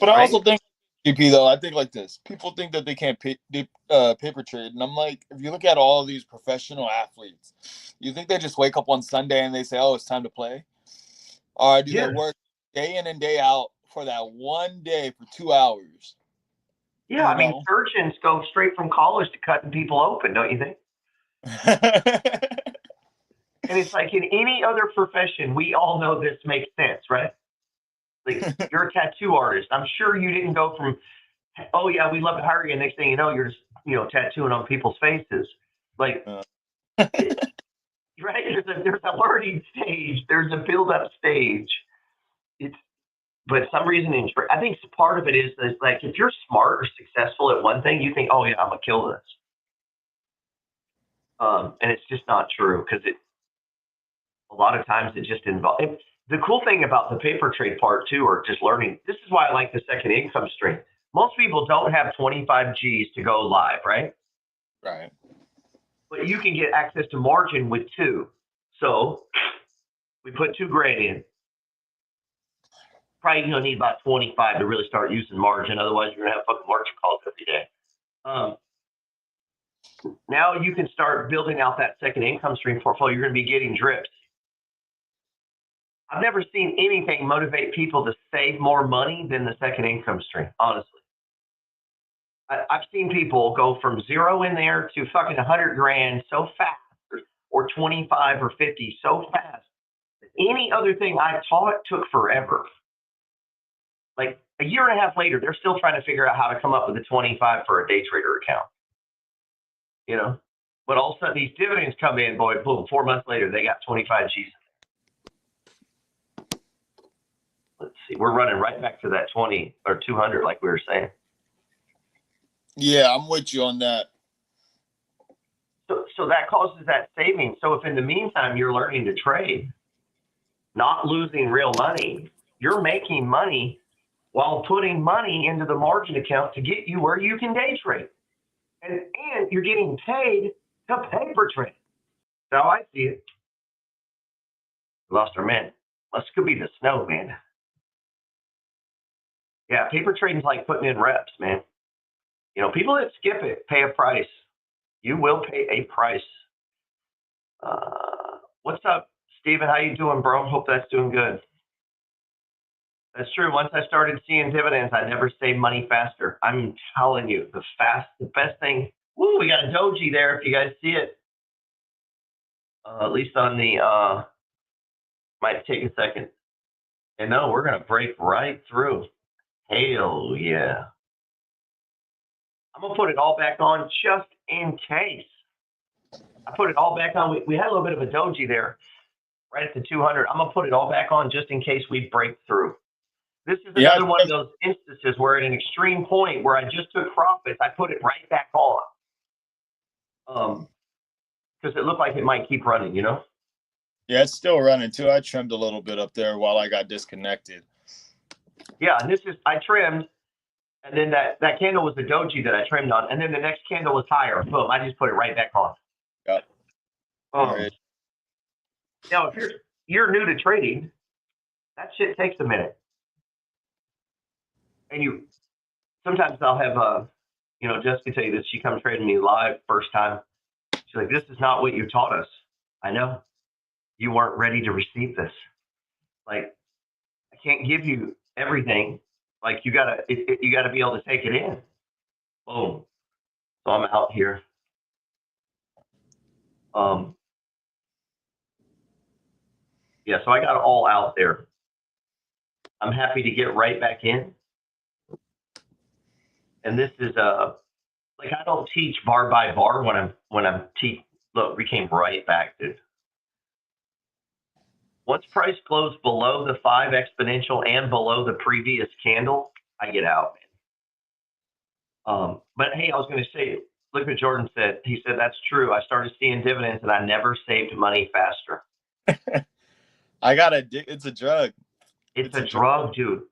But I also think, GP, though, I think like this. People think that they can't paper trade. And I'm like, if you look at all of these professional athletes, you think they just wake up on Sunday and they say, oh, it's time to play? Or do they work day in and day out for that one day for 2 hours? Yeah, I mean, surgeons go straight from college to cutting people open, don't you think? And it's like in any other profession, we all know this makes sense, right? Like you're a tattoo artist. I'm sure you didn't go from, oh yeah, we love to hire you. And next thing you know, you're just, you know, tattooing on people's faces. Like, right? There's a learning stage. There's a build-up stage. But some reason, I think part of it is that, like, if you're smart or successful at one thing, you think, oh yeah, I'm gonna kill this. And it's just not true because a lot of times it just involves. The cool thing about the paper trade part too, or just learning, this is why I like the second income stream. Most people don't have 25 G's to go live, right? Right. But you can get access to margin with 2. So we put $2,000 in. Probably gonna need about 25 to really start using margin. Otherwise, you're gonna have fucking margin calls every day. Now you can start building out that second income stream portfolio. You're gonna be getting drips. I've never seen anything motivate people to save more money than the second income stream, honestly. I've seen people go from 0 in there to fucking $100,000 so fast, or 25 or 50 so fast. Any other thing I taught took forever. Like a year and a half later, they're still trying to figure out how to come up with a 25 for a day trader account. You know, but all of a sudden these dividends come in, boy, boom, 4 months later, they got 25 G's. See, we're running right back to that 20 or 200, like we were saying. Yeah, I'm with you on that. So that causes that savings. So if in the meantime you're learning to trade, not losing real money, you're making money while putting money into the margin account to get you where you can day trade. And you're getting paid to paper trade. That's how I see it. Lost our man. This could be the snow, man. Yeah, paper trading's like putting in reps, man. You know, people that skip it pay a price. You will pay a price. What's up, Steven? How you doing, bro? Hope that's doing good. That's true. Once I started seeing dividends, I never saved money faster. I'm telling you, the best thing. Woo, we got a doji there if you guys see it. At least on the, might take a second. And no, we're going to break right through. Hell yeah. I'm going to put it all back on just in case. I put it all back on. We had a little bit of a doji there, right at the 200. I'm going to put it all back on just in case we break through. This is another one of those instances where at an extreme point where I just took profits, I put it right back on. Because it looked like it might keep running, you know? Yeah, it's still running too. I trimmed a little bit up there while I got disconnected. Yeah, and I trimmed, and then that candle was the doji that I trimmed on, and then the next candle was higher. Boom, I just put it right back on. Yeah. Right. Now, if you're new to trading, that shit takes a minute. And sometimes I'll have, Jessica tell you this. She comes trading me live first time. She's like, this is not what you taught us. I know. You weren't ready to receive this. Like, I can't give you everything. Like, you gotta be able to take it in. Boom. So I'm out here. Yeah, so I got it all out there. I'm happy to get right back in. And this is like I don't teach bar by bar when I'm look, we came right back, dude. Once price closed below the 5 exponential and below the previous candle, I get out, man. But hey, I was going to say, look what Jordan said. He said, that's true. I started seeing dividends and I never saved money faster. It's a drug. It's a drug, dude.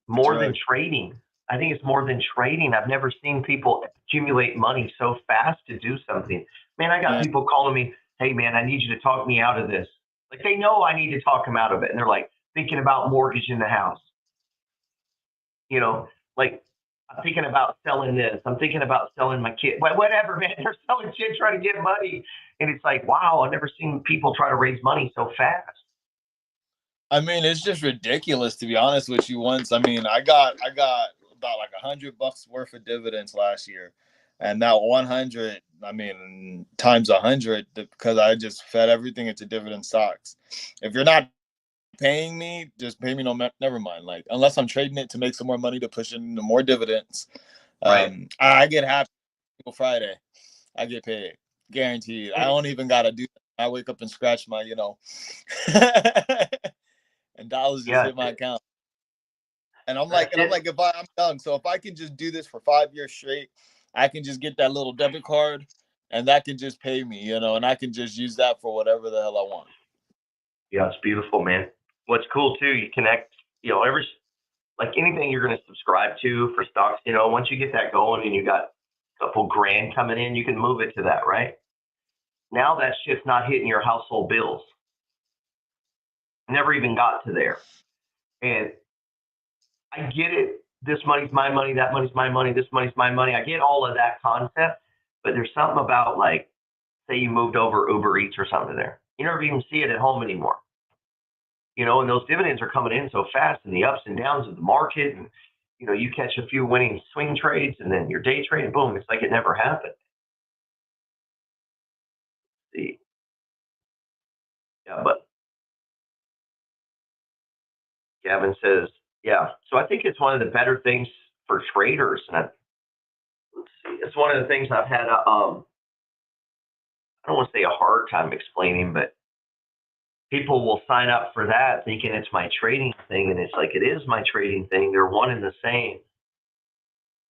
More than trading. I think it's more than trading. I've never seen people accumulate money so fast to do something. Man, I got people calling me, hey, man, I need you to talk me out of this. Like, they know I need to talk them out of it. And they're like, thinking about mortgaging the house. You know, like, I'm thinking about selling this. I'm thinking about selling my kid. Whatever, man. They're selling shit trying to get money. And it's like, wow, I've never seen people try to raise money so fast. I mean, it's just ridiculous, to be honest with you. I got about like $100 worth of dividends last year. And that 100, times 100, because I just fed everything into dividend stocks. If you're not paying me, just pay me never mind. Like, unless I'm trading it to make some more money to push into more dividends. Right. I get happy Friday. I get paid. Guaranteed. I don't even got to do that. I wake up and scratch my, and dollars just hit my account. And I'm like, I'm young, so if I can just do this for 5 years straight, I can just get that little debit card, and that can just pay me, and I can just use that for whatever the hell I want. Yeah, it's beautiful, man. What's cool too, you connect, like anything you're going to subscribe to for stocks, once you get that going and you got a couple grand coming in, you can move it to that, right? Now that shit's not hitting your household bills. Never even got to there. And I get it. This money's my money. That money's my money. This money's my money. I get all of that concept, but there's something about, like, say you moved over Uber Eats or something there. You never even see it at home anymore. And those dividends are coming in so fast, and the ups and downs of the market, and you catch a few winning swing trades, and then your day trade, and boom, it's like it never happened. Let's see. Yeah, but Gavin says, yeah. So I think it's one of the better things for traders. And let's see, it's one of the things I've had I don't want to say a hard time explaining, but people will sign up for that thinking it's my trading thing, and it's like, it is my trading thing. They're one and the same,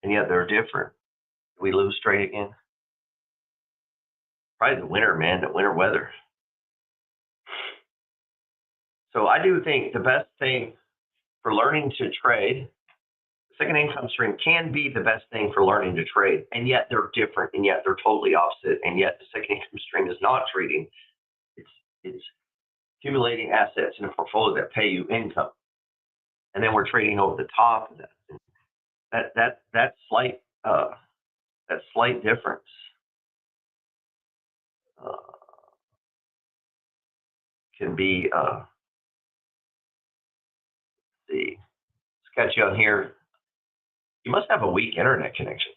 and yet they're different. We lose trade again. Probably the winter, man, the winter weather. So I do think the best thing for learning to trade, second income stream can be the best thing for learning to trade, and yet they're different, and yet they're totally opposite, and yet the second income stream is not trading. It's accumulating assets in a portfolio that pay you income, and then we're trading over the top of that. That slight difference can be the sketchy on here. You must have a weak internet connection.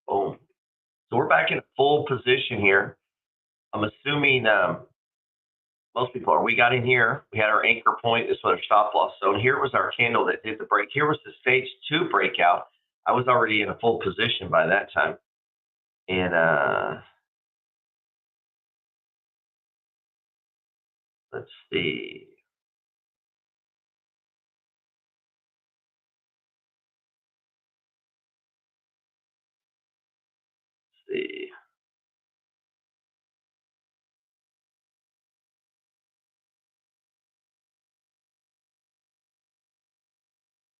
Boom. So we're back in full position here. I'm assuming most people are. We got in here. We had our anchor point. This was our stop loss zone. Here was our candle that did the break. Here was the stage 2 breakout. I was already in a full position by that time. And let's see.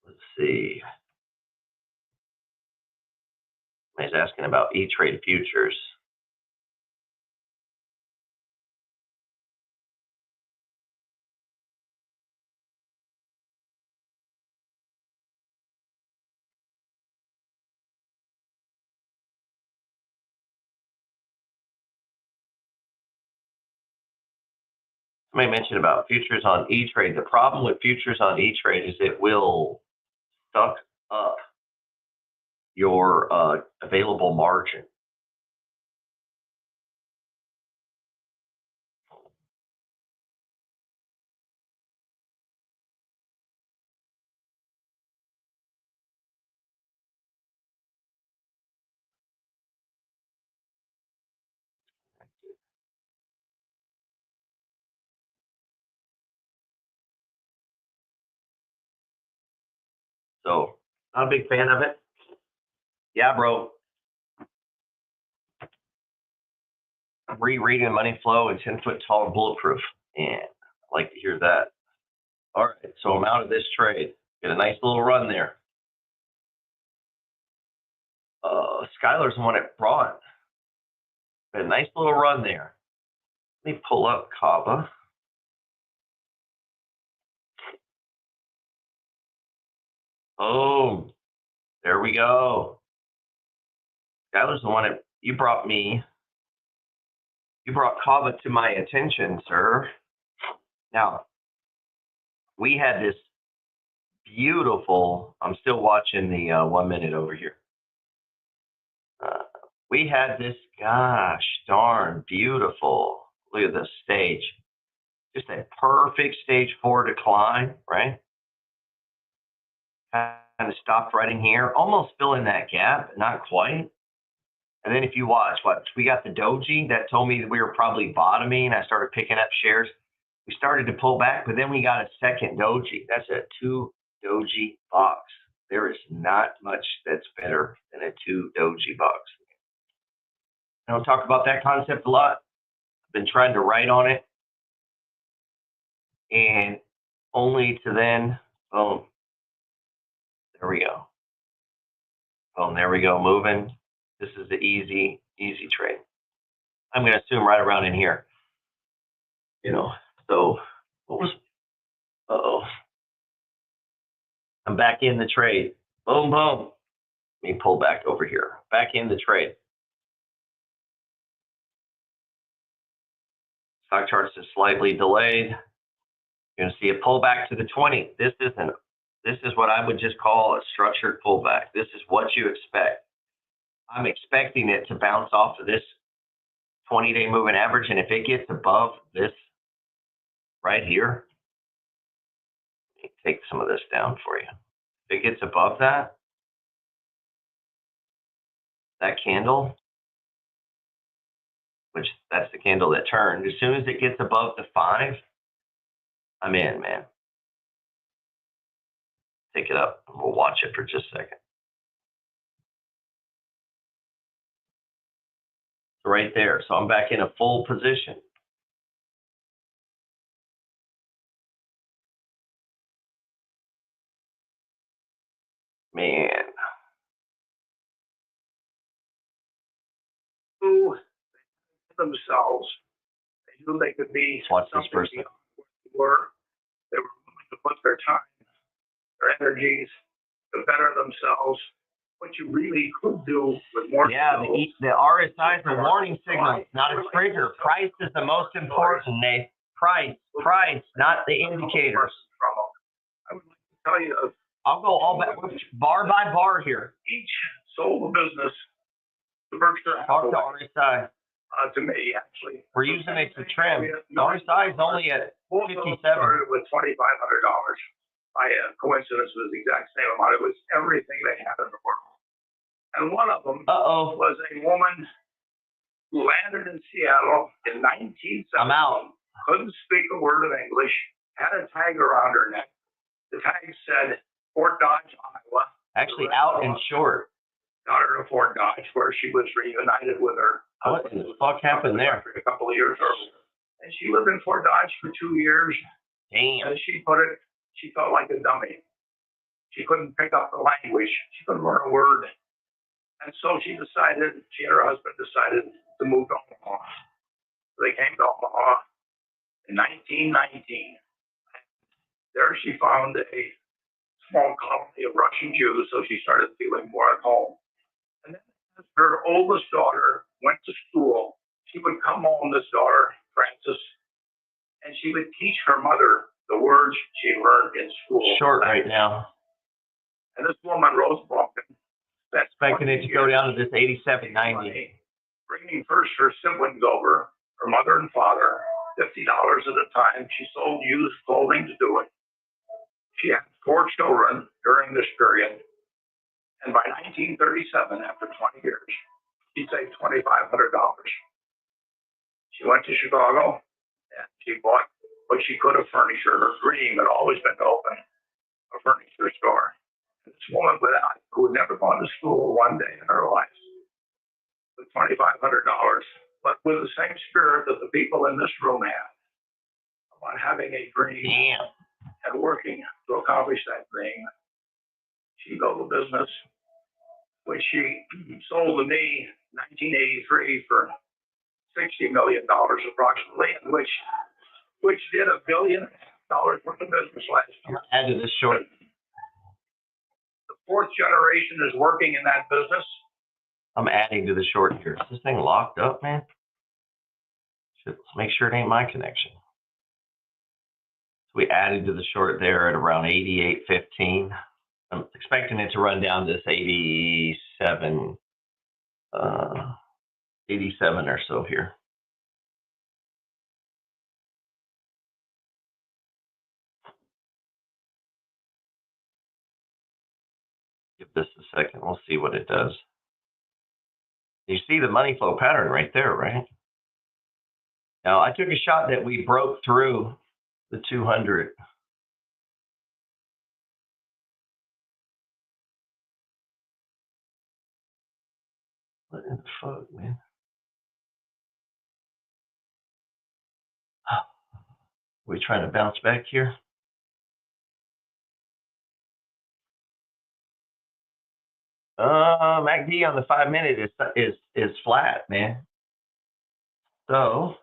Let's see. He's asking about E-Trade futures. Somebody mentioned about futures on E-Trade. The problem with futures on E-Trade is it will suck up your available margin. So, not a big fan of it. Yeah, bro. I'm rereading Money Flow and 10-foot tall and bulletproof. And I like to hear that. All right, so I'm out of this trade. Get a nice little run there. Skylar's the one that brought. Got a nice little run there. Let me pull up Kava. Oh, there we go. Skylar's the one that you brought Kava to my attention, sir. Now, we had this beautiful, I'm still watching the 1 minute over here. We had this, gosh darn beautiful, look at this stage. Just a perfect stage 4 decline, right? Kind of stopped right in here, almost filling that gap, but not quite. And then if you watch, we got the doji that told me that we were probably bottoming. I started picking up shares. We started to pull back, but then we got a second doji. That's a 2 doji box. There is not much that's better than a 2 doji box. I don't talk about that concept a lot. I've been trying to write on it, and only to then, boom, there we go. Boom, there we go, moving. This is the easy trade. I'm going to assume right around in here. So what was, I'm back in the trade. Boom, boom. Let me pull back over here. Back in the trade. Stock charts is slightly delayed. You're going to see a pullback to the 20. This is what I would just call a structured pullback. This is what you expect. I'm expecting it to bounce off of this 20-day moving average, and if it gets above this right here, let me take some of this down for you. If it gets above that candle, which that's the candle that turned. As soon as it gets above the 5, I'm in, man. Take it up. We'll watch it for just a second. Right there. So I'm back in a full position. Man. Who themselves, they knew they could be Watch this something person. beyond what they were. They were willing to put their time, their energies to better themselves. What you really could do with more skills. The RSI is a warning signal, not a trigger. Price is the most important, Nate. Price, not the indicators. I would like to tell you, I'll go all bar by bar here. each sold a business to Berkshire Talk to Hathaway, RSI. to me, actually. We're using it to trim. The RSI is only at Both of them 57. started with $2,500. By coincidence, it was the exact same amount. It was everything they had in the world. And one of them was a woman who landed in Seattle in 1970. I'm out. Couldn't speak a word of English. Had a tag around her neck. The tag said Fort Dodge, Iowa. Actually out and short. Got her to Fort Dodge, where she was reunited with her What husband. the fuck happened there? A couple of years earlier. And she lived in Fort Dodge for 2 years. Damn. As she put it, she felt like a dummy. She couldn't pick up the language. She couldn't learn a word. And so she and her husband decided to move to Omaha. So they came to Omaha in 1919. There she found a small colony of Russian Jews, so she started feeling more at home. And then as her oldest daughter went to school, she would come home, this daughter, Frances, and she would teach her mother the words she learned in school. Short right now. And this woman, Rose Balkan, Expecting it to go down to this 87.90. Bringing first her siblings over, her mother and father, $50 at a time. She sold used clothing to do it. She had 4 children during this period. And by 1937, after 20 years, she saved $2,500. She went to Chicago and she bought what she could of furniture. Her dream had always been to open a furniture store. This woman who had never gone to school one day in her life with $2,500, but with the same spirit that the people in this room had about having a dream and working to accomplish that dream. She built a business which she sold to me in 1983 for $60 million approximately, and which did $1 billion worth of business last year. Add to this short. The 4th generation is working in that business. I'm adding to the short here. Is this thing locked up, man? Let's make sure it ain't my connection. So we added to the short there at around 88.15. I'm expecting it to run down to this 87 or so here. Give this a second. We'll see what it does. You see the money flow pattern right there, right? Now, I took a shot that we broke through the 200. What in the fuck, man? We trying to bounce back here? MACD on the 5-minute is flat, man. So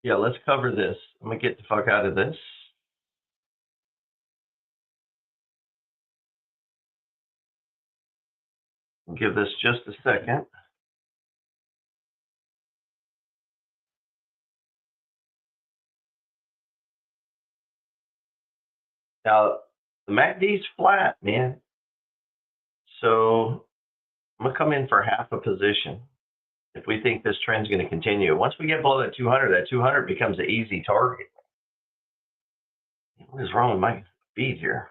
yeah, let's cover this. I'm gonna get the fuck out of this. Give this just a second. Now, the MACD's flat, man. So I'm going to come in for half a position if we think this trend's going to continue. Once we get below that 200 becomes an easy target. What is wrong with my feed here?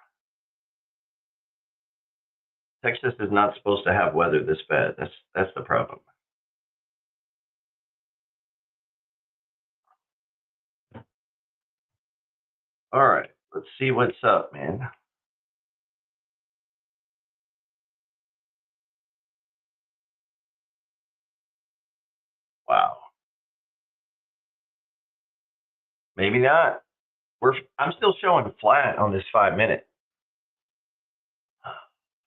Texas is not supposed to have weather this bad. That's the problem. All right, let's see what's up, man. Wow. Maybe not. I'm still showing flat on this 5 minute.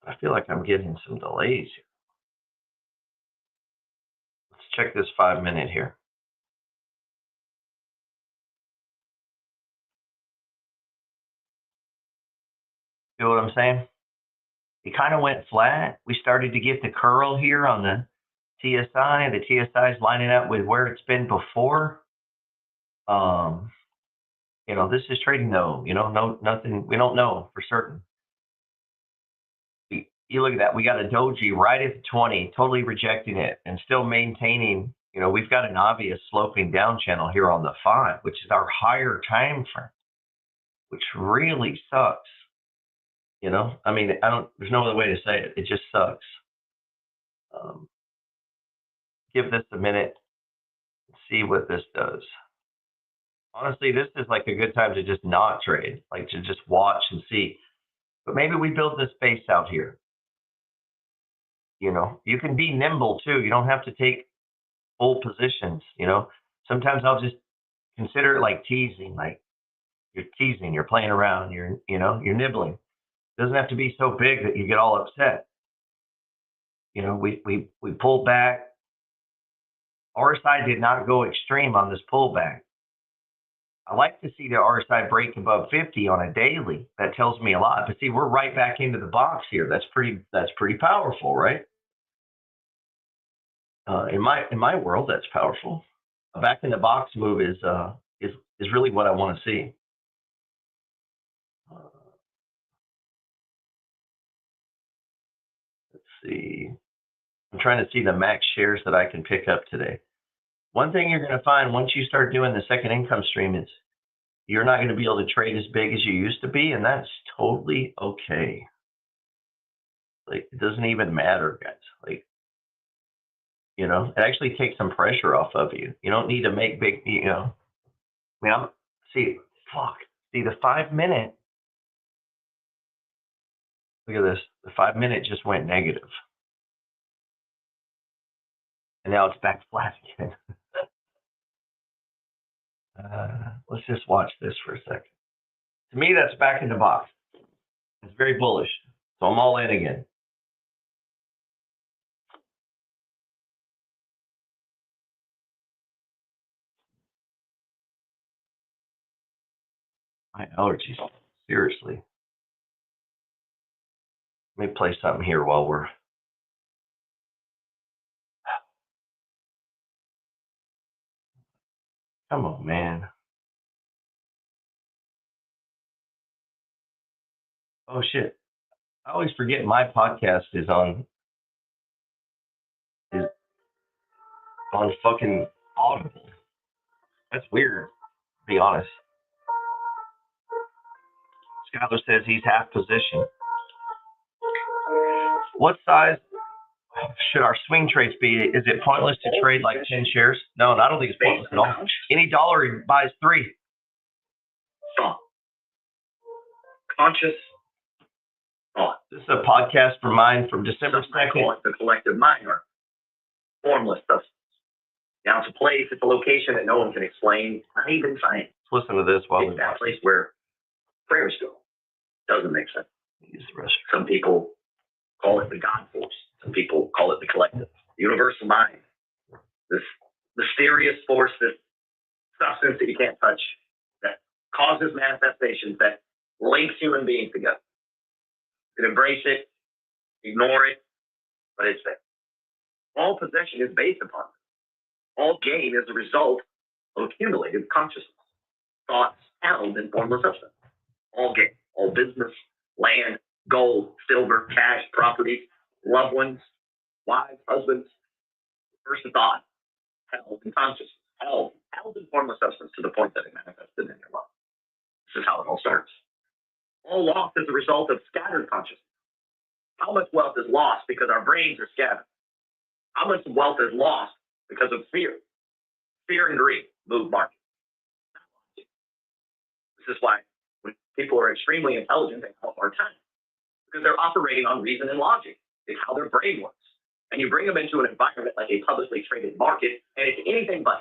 I feel like I'm getting some delays here. Let's check this 5 minute here. You know what I'm saying? It kind of went flat. We started to get the curl here on the TSI. The TSI is lining up with where it's been before. This is trading though. Nothing. We don't know for certain. You look at that. We got a doji right at the 20, totally rejecting it, and still maintaining. We've got an obvious sloping down channel here on the 5, which is our higher time frame, which really sucks. There's no other way to say it. It just sucks. Give this a minute and see what this does. Honestly, this is like a good time to just not trade, like to just watch and see. But maybe we build this base out here. You can be nimble too. You don't have to take full positions. Sometimes I'll just consider it like teasing, like you're teasing, you're playing around, you're nibbling. It doesn't have to be so big that you get all upset. We pulled back. RSI did not go extreme on this pullback. I like to see the RSI break above 50 on a daily. That tells me a lot. But see, we're right back into the box here. That's pretty powerful, right? In my world, that's powerful. A back in the box move is really what I want to see. Let's see. I'm trying to see the max shares that I can pick up today. One thing you're going to find once you start doing the second income stream is you're not going to be able to trade as big as you used to be, and that's totally okay. Like, it doesn't even matter, guys. Like, it actually takes some pressure off of you. You don't need to make big, the 5 minute. Look at this. The 5 minute just went negative. And now it's back flat again. Let's just watch this for a second. To me, that's back in the box. It's very bullish. So I'm all in again. My allergies, seriously. Let me play something here while we're. Come on, man. Oh, shit. I always forget my podcast is on fucking Audible. That's weird, to be honest. Skyler says he's half position. What size should our swing trades be? Is it pointless to trade like 10 shares? No, I don't think it's pointless at all. Any dollar he buys 3. Thought. Conscious thought. This is a podcast from mine from December 2nd. The collective mind, or formless substance. Now it's a place, it's a location that no one can explain, not even science. Let's listen to this while It's that place where prayers go. Doesn't make sense. Some people call it the God force. Some people call it the collective, the universal mind. This mysterious force, this substance that you can't touch, that causes manifestations, that links human beings together. You can embrace it, ignore it, but it's there. All possession is based upon it. All gain is a result of accumulated consciousness, thoughts held in formless substance. All gain, all business, land, gold, silver, cash, property, loved ones, wives, husbands, first thought, held in consciousness, held in formless substance to the point that it manifested in your love. This is how it all starts. All loss is a result of scattered consciousness, How much wealth is lost because our brains are scattered? How much wealth is lost because of fear? Fear and greed move markets. This is why when people are extremely intelligent, they have a hard time because they're operating on reason and logic. It's how their brain works. And you bring them into an environment like a publicly traded market, and it's anything but.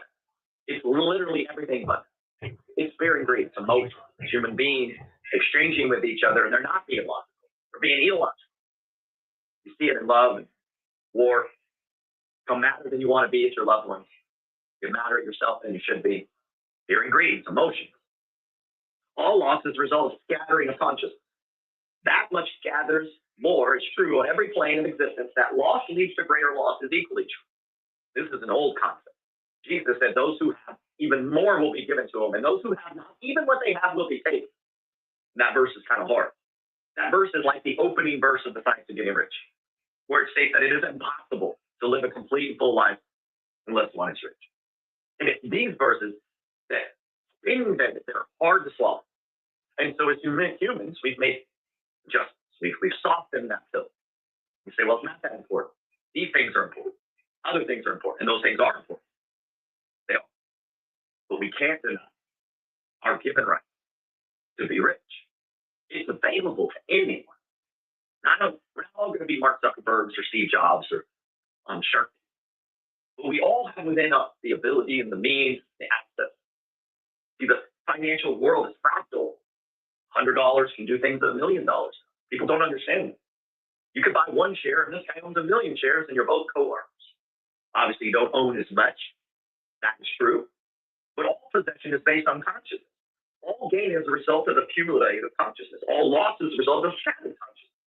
It's literally everything but. It's fear and greed. It's emotion. It's human beings exchanging with each other, and they're not being logical. They're being illogical. You see it in love and war. Become madder than you want to be at your loved ones. You're madder at yourself than you should be. Fear and greed. It's emotion. All loss is a result of scattering of consciousness. That much gathers more is true on every plane of existence. That loss leads to greater loss is equally true. This is an old concept. Jesus said those who have even more will be given to them, and those who have not, even what they have will be taken. And that verse is kind of hard. That verse is like the opening verse of the Science of Getting Rich, where it states that it is impossible to live a complete and full life unless one is rich. And it's these verses that they're hard to swallow. And so as humans, we've made adjustments. We've softened that pill. We say, well, it's not that important. These things are important. Other things are important. And those things are important. They are. But we can't deny our given right to be rich. It's available to anyone. We're not all going to be Mark Zuckerbergs or Steve Jobs or Shark. But we all have within us the ability and the means, the access. See, the financial world is fractal. $100 can do things at $1 million. People don't understand it. You could buy one share, and this guy owns 1 million shares, and you're both co-owners. Obviously, you don't own as much. That is true. But all possession is based on consciousness. All gain is a result of the cumulative consciousness. All loss is a result of scattered consciousness.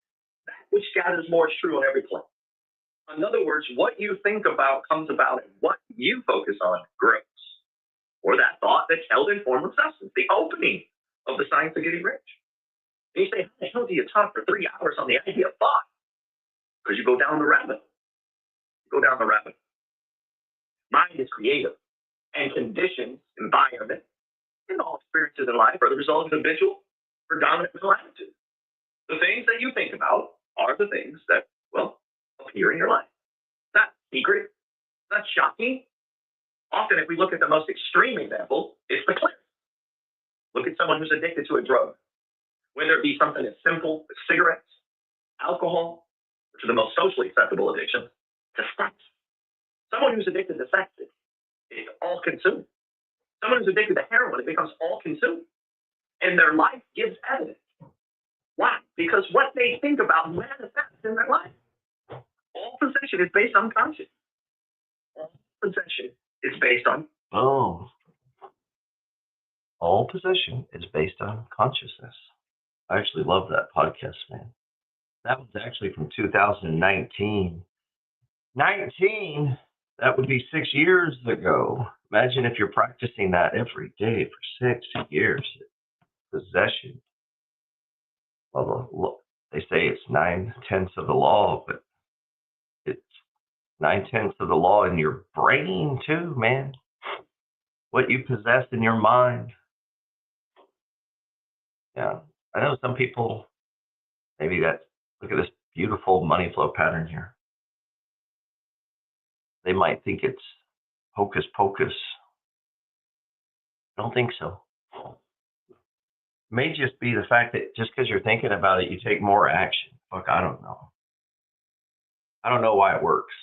That which gathers more is true on every plane. In other words, what you think about comes about, and what you focus on grows. Or that thought that's held in form of substance, the opening of the Science of Getting Rich. And you say, how the hell do you talk for 3 hours on the idea of thought? Because you go down the rabbit. Mind is creative, and conditions, environment, and all experiences in life are the result of habitual, predominant mental attitude. The things that you think about are the things that, well, appear in your life. It's not secret. It's not shocking. Often, if we look at the most extreme example, it's the clear. Look at someone who's addicted to a drug, whether it be something as simple as cigarettes, alcohol, which are the most socially acceptable addictions, to sex. Someone who's addicted to sex is all-consuming. Someone who's addicted to heroin, it becomes all-consuming. And their life gives evidence. Why? Because what they think about manifests in their life. All possession is based on consciousness. All possession is based on. Oh. All possession is based on consciousness. I actually love that podcast, man. That was actually from 2019. 19? That would be 6 years ago. Imagine if you're practicing that every day for 6 years. Possession. Well, they say it's 9/10 of the law, but it's 9/10 of the law in your brain too, man. What you possess in your mind. Yeah, I know some people, maybe look at this beautiful money flow pattern here. They might think it's hocus pocus. I don't think so. It may just be the fact that just because you're thinking about it, you take more action. Fuck, I don't know. I don't know why it works.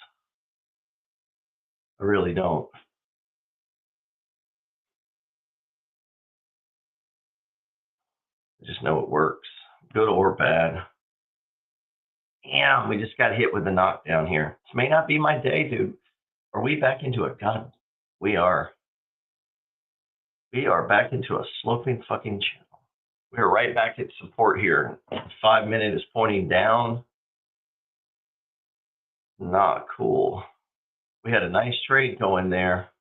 I really don't. I just know it works, good or bad. Damn, we just got hit with the knockdown here. This may not be my day, dude. Are we back into a gun? We are. We are back into a sloping fucking channel. We're right back at support here. 5 minute is pointing down. Not cool. We had a nice trade going there.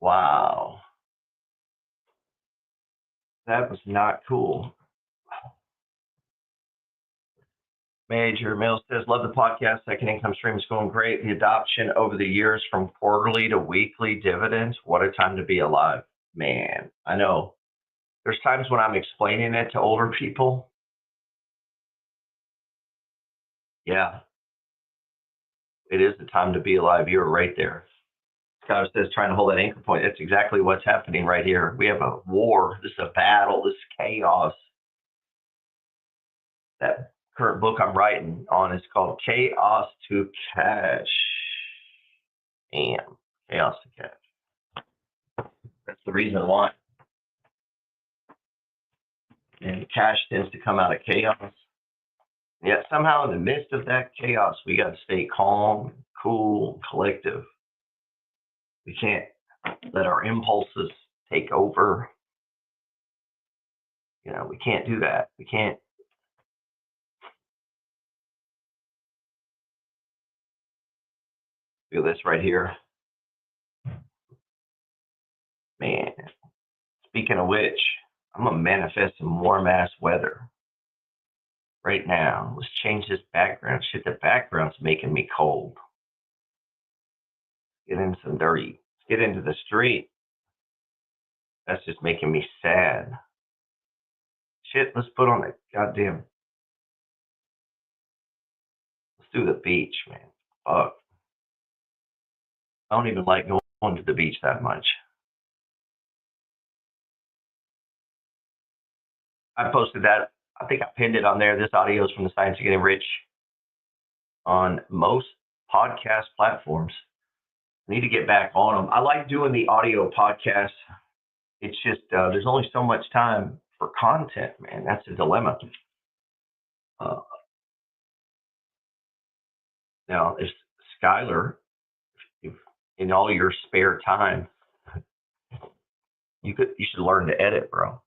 Wow. That was not cool. Major Mills says, love the podcast. Second income stream is going great. The adoption over the years from quarterly to weekly dividends. What a time to be alive. Man, I know. there's times when I'm explaining it to older people. Yeah, it is the time to be alive. You're right there. Scott says trying to hold that anchor point. That's exactly what's happening right here. We have a war. This is a battle. This is chaos. That current book I'm writing on is called Chaos to Cash. Damn, chaos to cash. That's the reason why. And cash tends to come out of chaos. Yet somehow in the midst of that chaos, we got to stay calm, cool, collective. We can't let our impulses take over. You know, we can't do that. We can't. Feel this right here. Man, speaking of which, I'm going to manifest some warm ass weather right now. Let's change this background. Shit, the background's making me cold. Get in some dirty. Get into the street. That's just making me sad. Shit, let's put on the goddamn. Let's do the beach, man. Fuck. I don't even like going to the beach that much. I posted that. I think I pinned it on there. This audio is from the Science of Getting Rich on most podcast platforms. I need to get back on them. I like doing the audio podcast. It's just there's only so much time for content, man. That's a dilemma. Now, if Skylar, if in all your spare time, you should learn to edit, bro.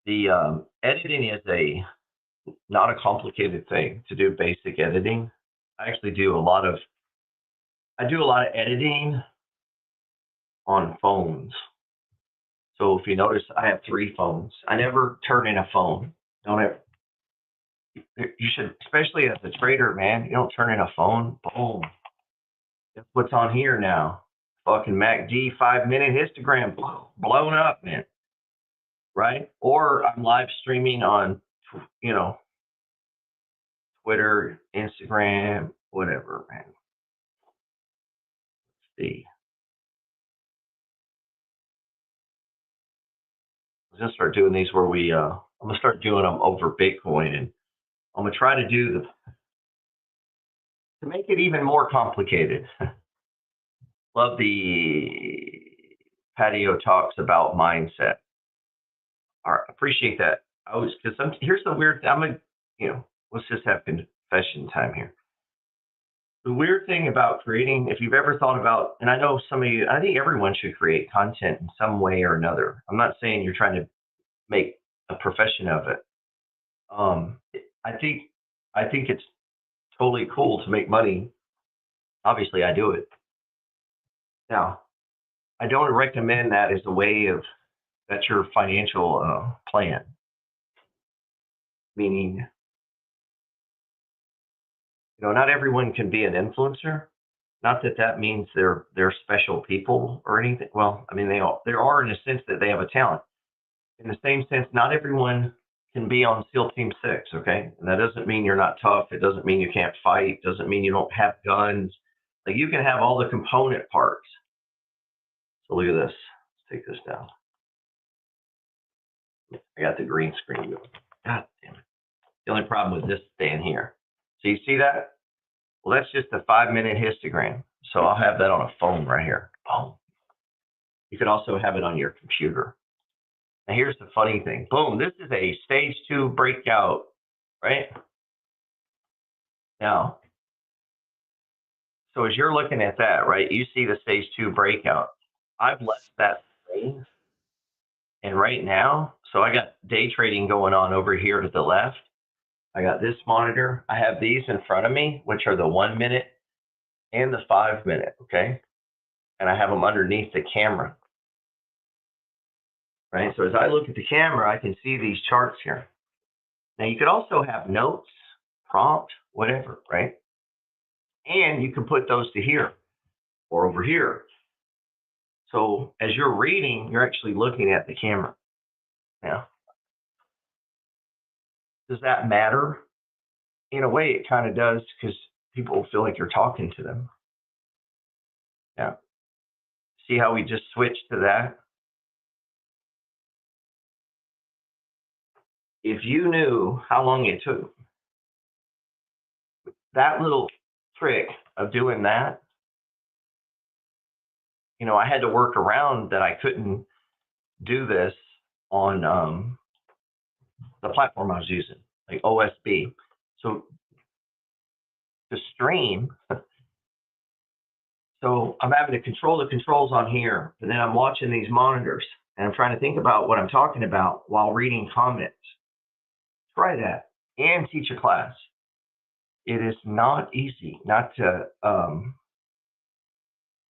The editing is not a complicated thing to do. Basic editing. I actually do a lot of editing on phones. So if you notice, I have 3 phones. I never turn in a phone. Don't ever. You should, especially as a trader, man. You don't turn in a phone. Boom. That's what's on here now. Fucking MACD 5-minute histogram blown up, man. Right? Or I'm live streaming on, Twitter, Instagram, whatever, man. Let's see. I'm gonna start doing these where I'm gonna start doing them over Bitcoin, and I'm gonna try to to make it even more complicated. Love the patio talks about mindset. All right, appreciate that. Here's the weird. Let's just have confession time here. The weird thing about creating, if you've ever thought about, and I know some of you, I think everyone should create content in some way or another. I'm not saying you're trying to make a profession of it. I think it's totally cool to make money. Obviously, I do it. Now, I don't recommend that as a way of that's your financial plan. Meaning, not everyone can be an influencer. Not that means they're special people or anything. Well, I mean, they are in a sense that they have a talent. In the same sense, not everyone can be on SEAL Team 6, okay? And that doesn't mean you're not tough. It doesn't mean you can't fight. It doesn't mean you don't have guns. Like, you can have all the component parts. So look at this. Let's take this down. I got the green screen going. God damn it. The only problem with this staying here. So you see that? Well, that's just a 5-minute histogram. So I'll have that on a phone right here. Boom. You could also have it on your computer. Now here's the funny thing. Boom, this is a stage 2 breakout, right? Now, so as you're looking at that, right, you see the stage 2 breakout. I've left that screen. And right now, so I got day trading going on over here to the left. I got this monitor. I have these in front of me, which are the 1-minute and the 5-minute, okay? And I have them underneath the camera. Right, so as I look at the camera, I can see these charts here. Now you could also have notes, prompt, whatever, right? And you can put those to here or over here. So as you're reading, you're actually looking at the camera. Now, does that matter? In a way, it kind of does, because people feel like you're talking to them. Yeah. See how we just switched to that? If you knew how long it took, that little trick of doing that, you know, I had to work around that. I couldn't do this on the platform I was using, like OSB. So to stream, so I'm having to control the controls on here, and then I'm watching these monitors, and I'm trying to think about what I'm talking about while reading comments. Try that and teach a class. It is not easy. Not to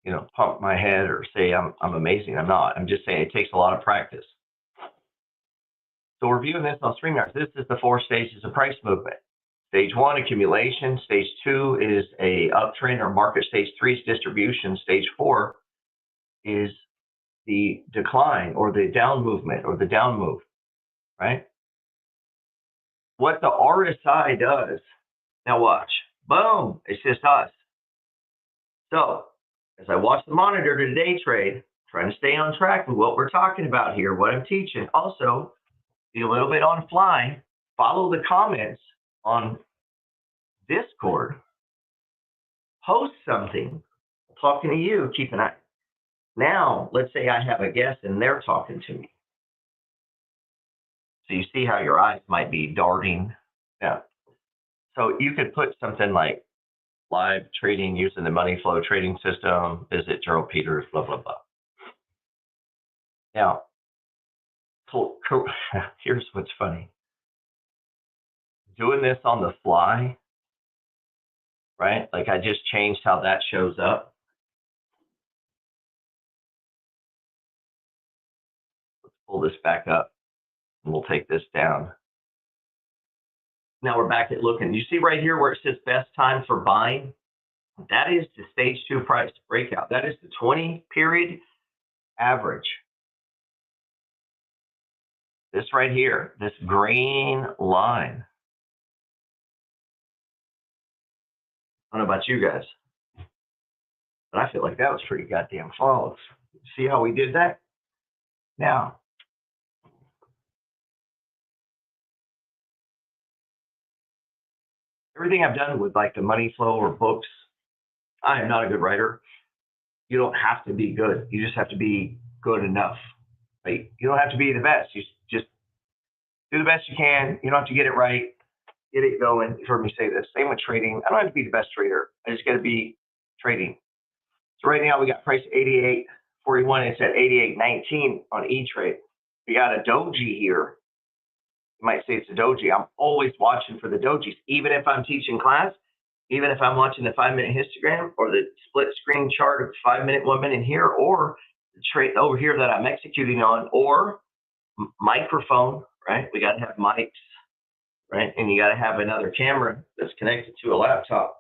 you know, pump my head or say I'm amazing. I'm not. I'm just saying it takes a lot of practice. So we're viewing this on StreamYard. This is the 4 stages of price movement. Stage 1, accumulation. Stage 2 is a uptrend or market. Stage 3 is distribution. Stage 4 is the decline or the down movement or the down move, right? What the RSI does, now watch, boom, it's just us. So as I watch the monitor to day trade, trying to stay on track with what we're talking about here, what I'm teaching. Also, be a little bit on fly, follow the comments on Discord, post something, talking to you, keep an eye. Now, let's say I have a guest and they're talking to me. So you see how your eyes might be darting. Yeah. So you could put something like live trading using the money flow trading system, visit Gerald Peters, blah, blah, blah. Now, here's what's funny. Doing this on the fly, right? Like I just changed how that shows up. Let's pull this back up and we'll take this down. Now we're back at looking. You see right here where it says best time for buying? That is the stage 2 price breakout. That is the 20 period average. This right here, this green line. I don't know about you guys, but I feel like that was pretty goddamn flawless. See how we did that? Now, everything I've done with like the money flow or books, I am not a good writer. You don't have to be good. You just have to be good enough. Right? You don't have to be the best. You just do the best you can. You don't have to get it right. Get it going. You've heard me say this. Same with trading. I don't have to be the best trader. I just got to be trading. So right now we got price 88.41. It's at 88.19 on E-Trade. We got a doji here. You might say it's a doji. I'm always watching for the dojis, even if I'm teaching class, even if I'm watching the 5-minute histogram or the split screen chart of the 5-minute, 1 minute here, or the trade over here that I'm executing on, or microphone, right? We got to have mics, right? And you got to have another camera that's connected to a laptop.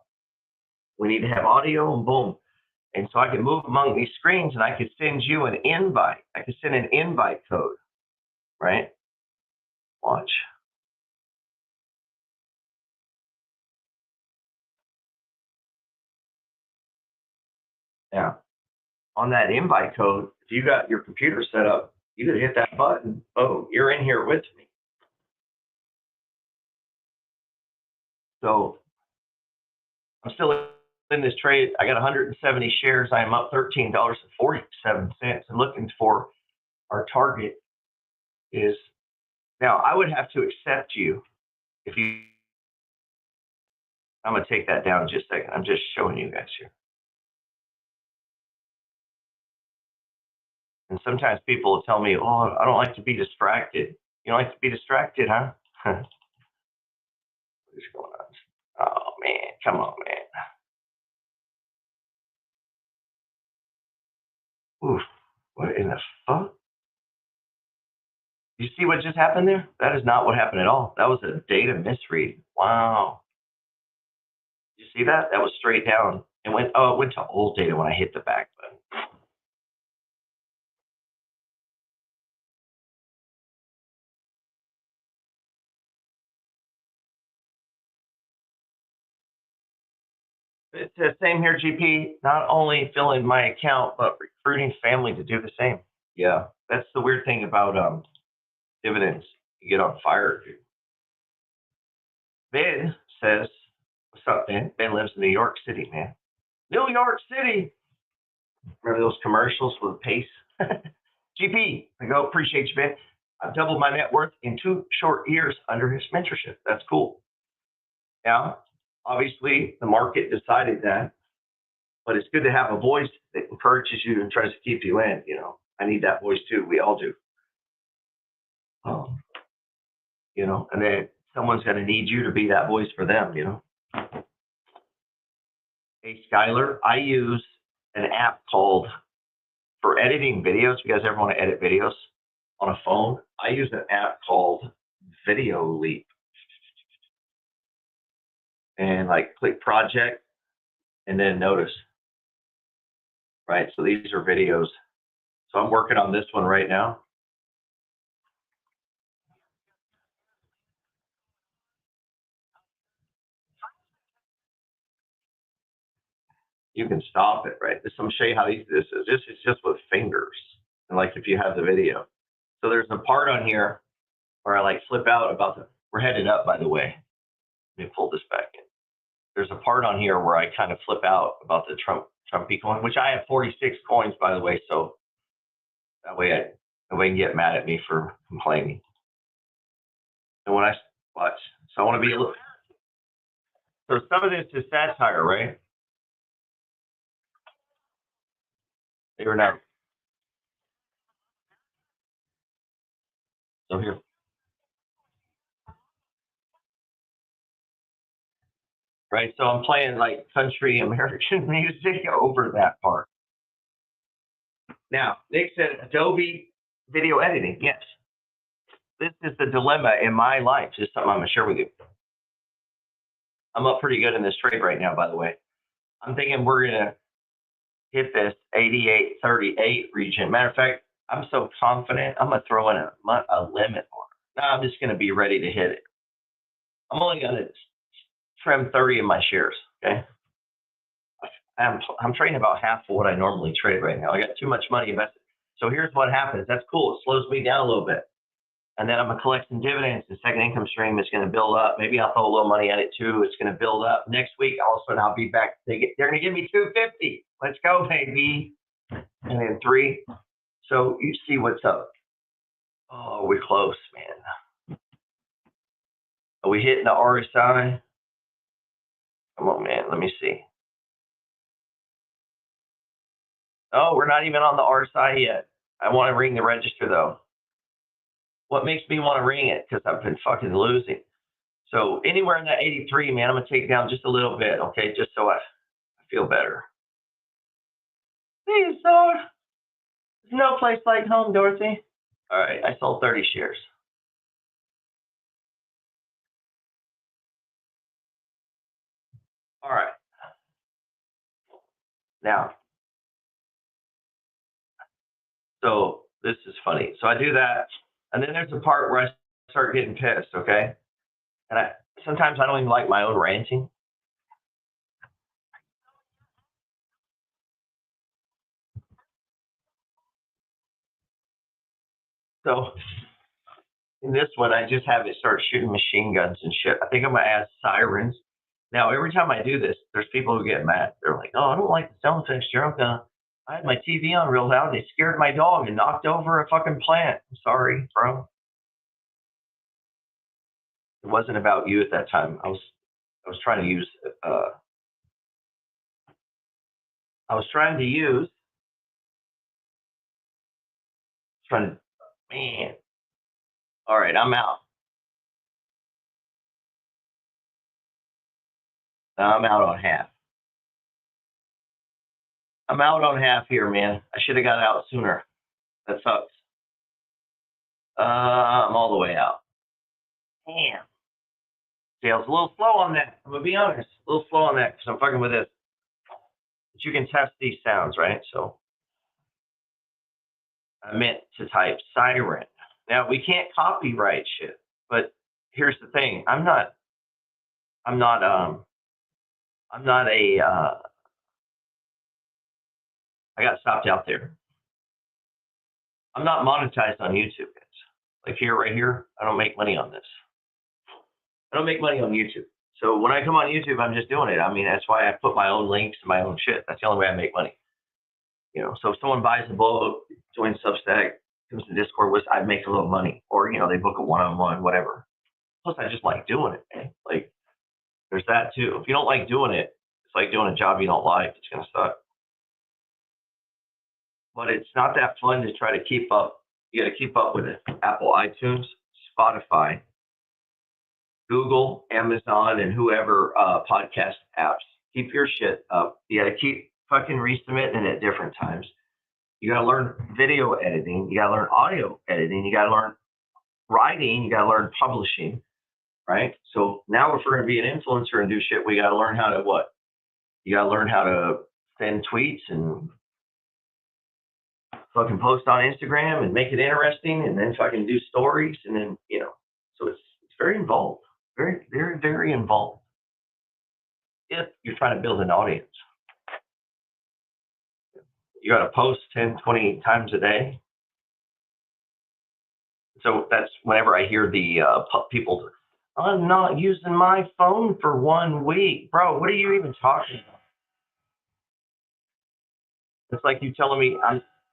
We need to have audio, and boom. And so I can move among these screens and I could send you an invite. I could send an invite code, right? Watch. Now, on that invite code, if you got your computer set up, you could hit that button. Oh, you're in here with me. So I'm still in this trade. I got 170 shares. I am up $13.47 and looking for our target is, now I would have to accept you if you, I'm going to take that down in just a second. I'm just showing you guys here. And sometimes people will tell me, oh, I don't like to be distracted. You don't like to be distracted, huh? What is going on? Oh, man. Come on, man. Oof. What in the fuck? You see what just happened there? That is not what happened at all. That was a data misread. Wow. You see that? That was straight down. It went, oh, it went to old data when I hit the back button. It's the same here, GP. Not only filling my account, but recruiting family to do the same. Yeah, that's the weird thing about dividends. You get on fire, dude. Ben says, "What's up, Ben?" Ben lives in New York City, man. New York City. Remember those commercials with Pace? GP, I go, appreciate you, Ben. I've doubled my net worth in 2 short years under his mentorship. That's cool. Now, obviously, the market decided that, but it's good to have a voice that encourages you and tries to keep you in. You know, I need that voice too. We all do. You know, and then someone's going to need you to be that voice for them. You know. Hey, Skylar, I use an app called for editing videos. If you guys ever want to edit videos on a phone, I use an app called Video Leap. And like click project and then notice. Right, so these are videos. So I'm working on this one right now. You can stop it, right? I'm gonna show you how easy this is. This is just with fingers. And like if you have the video. So there's a part on here where I like flip out about we're headed up, by the way. Let me pull this back in. There's a part on here where I kind of flip out about the Trumpy coin, which I have 46 coins, by the way. So that way nobody can get mad at me for complaining. And when I watch, so I want to be a little, so some of this is satire, right? They were not. So here. Right, so I'm playing like country American music over that part. Now, Nick said Adobe video editing. Yes. This is the dilemma in my life. This is something I'm going to share with you. I'm up pretty good in this trade right now, by the way. I'm thinking we're going to hit this 88.38 region. Matter of fact, I'm so confident, I'm going to throw in a limit order. Now I'm just going to be ready to hit it. I'm only going to trim 30 of my shares, okay? I'm trading about half of what I normally trade right now. I got too much money invested. So here's what happens. That's cool. It slows me down a little bit. And then I'm going to collect some dividends. The second income stream is going to build up. Maybe I'll throw a little money at it too. It's going to build up. Next week, all of a sudden, I'll be back. They're going to give me 250. Let's go, baby. And then 3. So you see what's up. Oh, we're close, man. Are we hitting the RSI? Come on, man. Let me see. Oh, we're not even on the RSI yet. I want to ring the register, though. What makes me want to ring it? Because I've been fucking losing. So anywhere in that 83, man, I'm going to take down just a little bit, okay? Just so I feel better. Please, Lord. There's no place like home, Dorothy. All right, I sold 30 shares. All right. Now, so this is funny. So I do that, and then there's a part where I start getting pissed, okay? And sometimes I don't even like my own ranting. So in this one, I just have it start shooting machine guns and shit. I think I'm gonna add sirens. Now, every time I do this, there's people who get mad. They're like, "Oh, I don't like the sound effects, Gerald. I had my TV on real loud. They scared my dog and knocked over a fucking plant." I'm sorry, bro. It wasn't about you at that time. I was trying to use man. All right, I'm out. I'm out on half. I'm out on half here, man. I should have got out sooner. That sucks. I'm all the way out. Damn. See, I was a little slow on that. I'm gonna be honest, a little slow on that because I'm fucking with this. But you can test these sounds, right? So I meant to type siren. Now we can't copyright shit, but here's the thing. I'm not I'm not I got stopped out there. I'm not monetized on YouTube, guys. Like here, right here, I don't make money on this. I don't make money on YouTube. So when I come on YouTube, I'm just doing it. I mean, that's why I put my own links to my own shit. That's the only way I make money. You know, so if someone buys a book, joins Substack, comes to Discord with, I make a little money. Or, you know, they book a one-on-one, whatever. Plus, I just like doing it, man. Like, there's that too. If you don't like doing it, it's like doing a job you don't like. It's going to suck. But it's not that fun to try to keep up. You got to keep up with it. Apple, iTunes, Spotify, Google, Amazon, and whoever podcast apps. Keep your shit up. You got to keep fucking resubmitting it at different times. You got to learn video editing. You got to learn audio editing. You got to learn writing. You got to learn publishing, right? So now if we're going to be an influencer and do shit, we got to learn how to what? You got to learn how to send tweets and fucking post on Instagram and make it interesting, and then fucking do stories, and then, you know, so it's very involved, very, very, very involved if you're trying to build an audience. You got to post 10, 20 times a day. So that's whenever I hear the people, I'm not using my phone for 1 week. Bro, what are you even talking about? It's like you telling me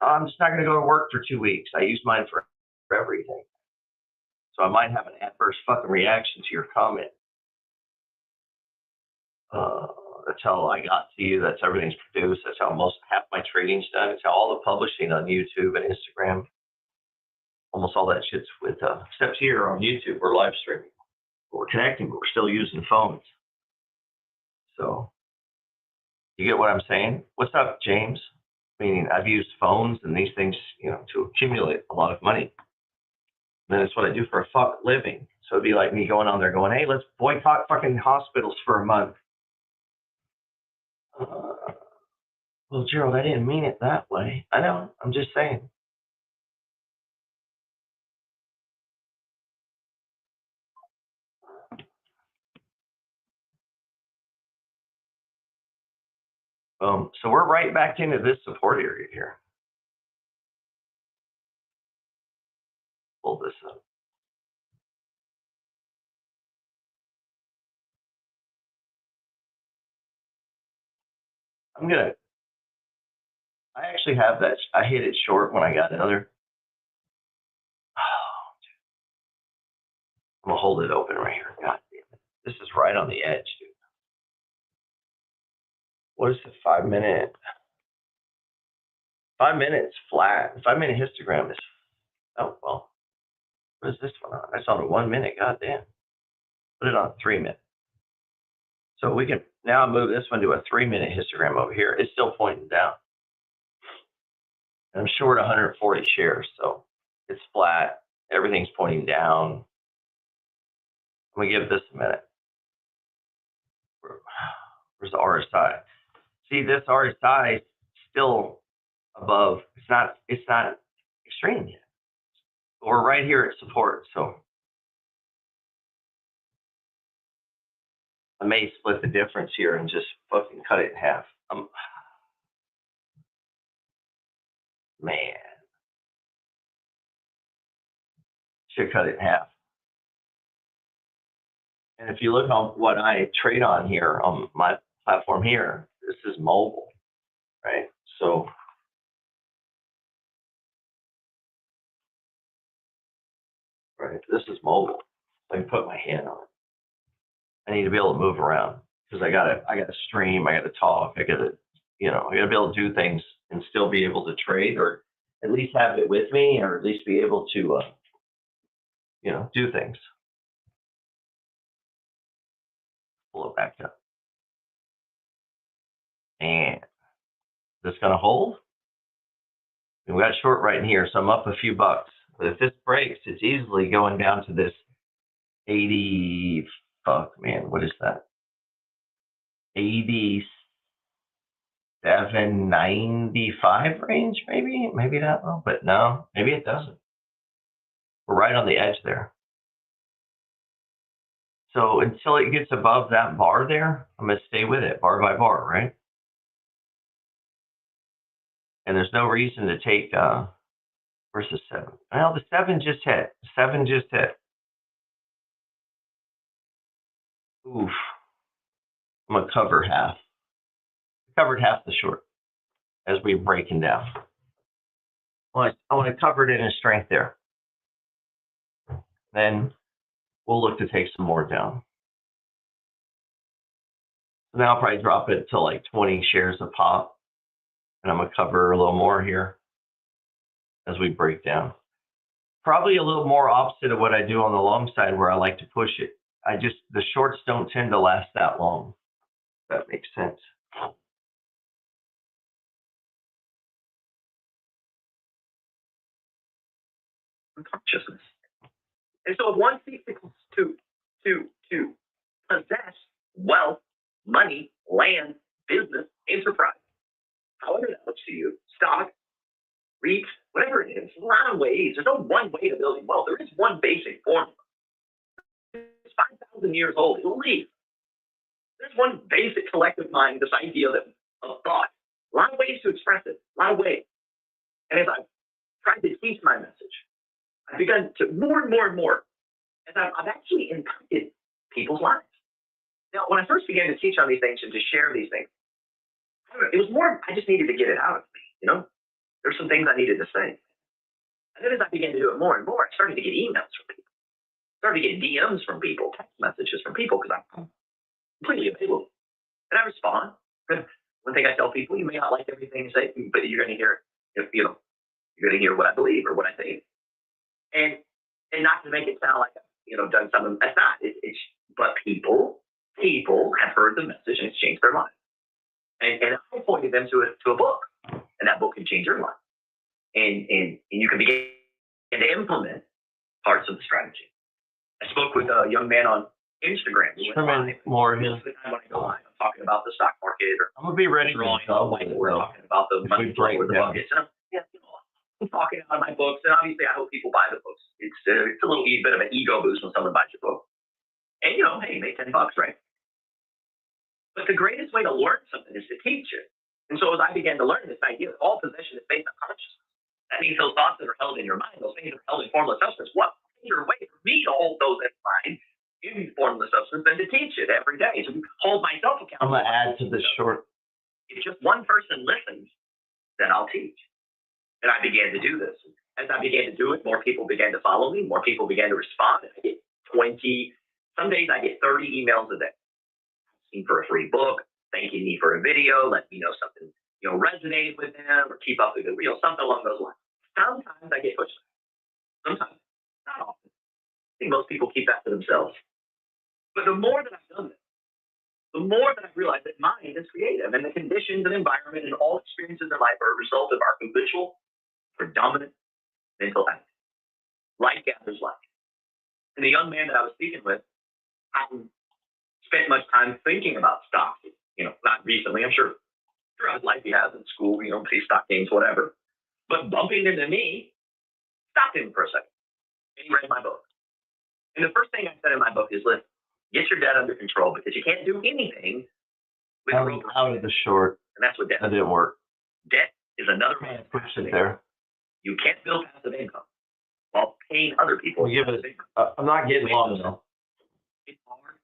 I'm just not going to go to work for 2 weeks. I use mine for everything. So I might have an adverse fucking reaction to your comment. That's how I got to you. That's everything's produced. That's how half my trading's done. It's how all the publishing on YouTube and Instagram, almost all that shit's with, except here on YouTube, we're live streaming. We're connecting, but we're still using phones. So you get what I'm saying? What's up, James? Meaning I've used phones and these things, you know, to accumulate a lot of money. And that's what I do for a living. So it'd be like me going on there going, hey, let's boycott fucking hospitals for a month. Well, Gerald, I didn't mean it that way. I know. I'm just saying. So we're right back into this support area here. Pull this up. I actually have that. I hit it short when I got another. Oh, I'm gonna hold it open right here. God damn it. This is right on the edge, dude. What is the 5 minute? 5 minutes flat. 5 minute histogram is, oh, well, what is this one on? That's on a 1 minute. God damn. Put it on 3 minute. So we can now move this one to a 3 minute histogram over here. It's still pointing down. And I'm short 140 shares, so it's flat. Everything's pointing down. I'm gonna give this a minute. Where's the RSI? See, this RSI is still above. It's not extreme yet. We're right here at support, so I may split the difference here and just fucking cut it in half. Man, should cut it in half. And if you look on what I trade on here on my platform here, this is mobile, right? So right, this is mobile. I can put my hand on it. I need to be able to move around because I gotta stream, I gotta talk, I gotta be able to do things and still be able to trade, or at least have it with me, or at least be able to do things. Pull it back up. And this gonna hold? And we got short right in here, so I'm up a few bucks. But if this breaks, it's easily going down to this 80. Fuck, man, what is that? 87.95 range, maybe that low, but no, maybe it doesn't. We're right on the edge there. So until it gets above that bar there, I'm going to stay with it bar by bar, right? And there's no reason to take, where's the 7? Well, the 7 just hit. 7 just hit. Oof. I'm going to cover half. Covered half the short as we're breaking down. I want to cover it in a strength there. Then we'll look to take some more down. So now I'll probably drop it to like 20 shares a pop. And I'm going to cover a little more here as we break down. Probably a little more opposite of what I do on the long side where I like to push it. The shorts don't tend to last that long. If that makes sense. Consciousness. And so if one seeks to possess wealth, money, land, business, enterprise, however that looks to you, stock, REIT, whatever it is, a lot of ways. There's no one way to building wealth. There is one basic formula. It's 5,000 years old. It will leave. There's one basic collective mind, this idea of thought. A lot of ways to express it. A lot of ways. And as I've tried to teach my message, I've begun to more and more, as I've actually impacted people's lives. Now, when I first began to teach on these things and to share these things, it was more, I just needed to get it out of me, There's some things I needed to say. And then as I began to do it more and more, I started to get emails from people. Started to get DMs from people, text messages from people, because I'm completely available. And I respond. One thing I tell people, you may not like everything I say, but you're going to hear, you're going to hear what I believe or what I think. And not to make it sound like I've done something that's not. But people have heard the message and it's changed their life. And I pointed them to a book, and that book can change your life. And you can begin to implement parts of the strategy. I spoke with a young man on Instagram. More of his. When I go live, I'm talking about the stock market, or I'm gonna be ready to go. We're talking about the money flow or the buckets. And I'm talking out of my books, and obviously I hope people buy the books. It's a little bit of an ego boost when someone buys your book. And hey, you make $10, right? But the greatest way to learn something is to teach it. And so as I began to learn this idea that all possession is based on consciousness, that means those thoughts that are held in your mind, those things that are held in formless substance, what better way for me to hold those in mind in formless substance than to teach it every day, to hold myself accountable. I'm going to add to the short. If just one person listens, then I'll teach. And I began to do this. As I began to do it, more people began to follow me. More people began to respond. And I get 20. Some days I get 30 emails a day asking for a free book, thanking me for a video, letting me know something resonated with them, or keep up with it, something along those lines. Sometimes I get pushback. Sometimes, not often. I think most people keep that to themselves. But the more that I've done this, the more that I've realized that mind is creative, and the conditions and environment and all experiences in life are a result of our habitual, predominant mental attitude. Like gathers like. And the young man that I was speaking with hadn't spent much time thinking about stocks. Not recently. I'm sure throughout his life he has in school, play stock games, whatever. But bumping into me stopped him for a second. And he read my book. And the first thing I said in my book is, listen, get your debt under control, because you can't do anything with out of the short. And that's what debt That didn't work. Debt is another man's passive income. You can't build passive income while paying other people. I'm not getting long though. It's hard.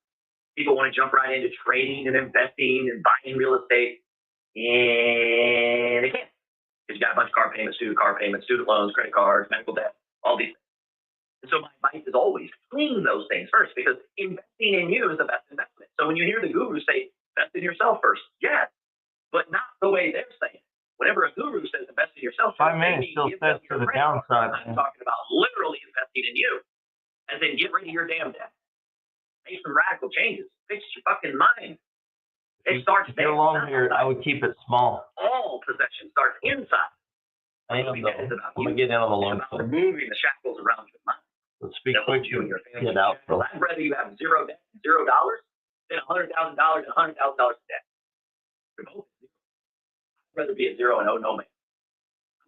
People want to jump right into trading and investing and buying real estate, and they can't, because you got a bunch of car payments, student loans, credit cards, medical debt, all these things. And so my advice is always clean those things first, because investing in you is the best investment. So when you hear the guru say, invest in yourself first, yes, but not the way they're saying. Whenever a guru says invest in yourself, I mean, it still says to the downside. I'm talking about literally investing in you, as in get rid of your damn debt. Make some radical changes. Fix your fucking mind. It starts there. Long here, I would keep it small. All possession starts inside. I am though. I'm gonna get in on the long side. Removing the shackles around your mind. Let's speak quick you and your family. Get out. I'd rather you have $0 debt, $0, than $100,000 and $100,000 in debt. You're both zero. I'd rather be a zero and owe no man.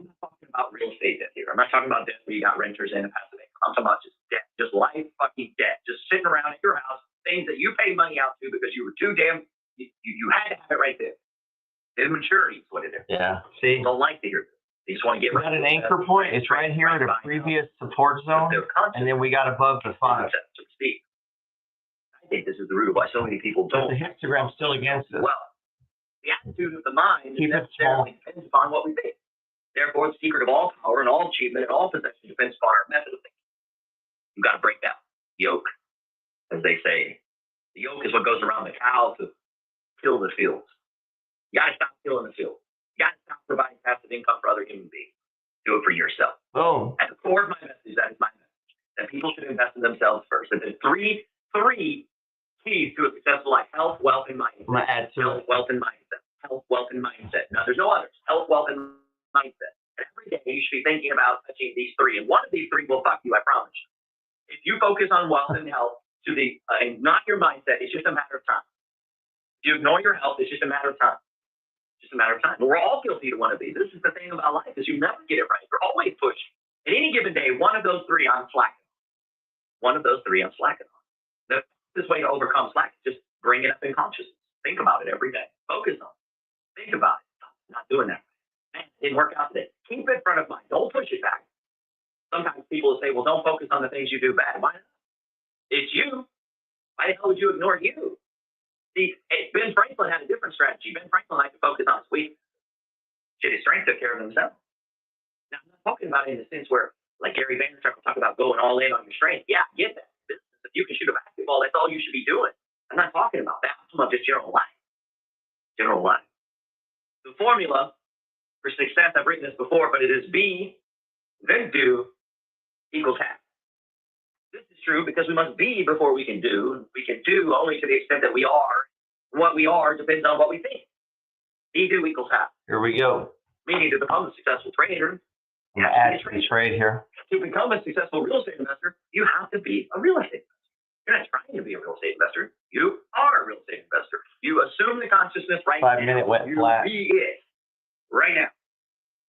I'm not talking about real estate debt here. I'm not talking about debt where you got renters in and passive income. I'm talking about just debt, just life fucking debt, just sitting around at your house things that you pay money out to because you were too damn, you had to have it right there. Immaturity is what it is. Yeah. See, People don't like to hear this. They just want to get we got an anchor point. It's right here at a previous support zone, and then we got above the 5. So to speak. I think this is the root of why so many people But don't. the histogram's still against us. Well, the attitude of the mind Keep it necessarily depends upon what we think. Therefore, the secret of all power and all achievement and all possession depends upon our method of thinking. You've got to break down yoke, as they say. The yoke is what goes around the cow to kill the fields. You got to stop killing the field. You got to stop providing passive income for other human beings. Do it for yourself. Boom. At the core of my message, that is my message, that people should invest in themselves first. And there's three keys to a successful life: health, wealth, and mindset. I'm gonna add to Health, it. wealth, and mindset. Health, wealth, and mindset. No, there's no others. Health, wealth, and mindset. And every day you should be thinking about touching these 3, and one of these 3 will fuck you, I promise you. If you focus on wealth and health and not your mindset, it's just a matter of time. If you ignore your health, it's just a matter of time. Just a matter of time. But we're all guilty to one of these. This is the thing about life, is you never get it right. You're always pushing. At any given day, one of those 3 I'm slacking. One of those 3 I'm slacking on. The fastest way to overcome slack is just bring it up in consciousness. Think about it every day. Focus on it. Think about it. Not doing that. Man, it didn't work out today. Keep it in front of mind. Don't push it back. Sometimes people will say, well, don't focus on the things you do bad. Why not? It's you. Why the hell would you ignore you? See, Ben Franklin had a different strategy. Ben Franklin liked to focus on his weakness. His strength took care of themselves. Now, I'm not talking about it in the sense where, like Gary Vaynerchuk will talk about going all in on your strength. Yeah, I get that. If you can shoot a basketball, that's all you should be doing. I'm not talking about that. I'm talking about just general life. General life. The formula for success, I've written this before, but it is be, then do, equals have. This is true because we must be before we can do. We can do only to the extent that we are. What we are depends on what we think. Be, do equals have. Here we go. Meaning to become a successful trader, I'm gonna add to the trade here. to become a successful real estate investor, you have to be a real estate investor. You're not trying to be a real estate investor. You are a real estate investor. You assume the consciousness right 5-minute now. wet You flat. be it right now.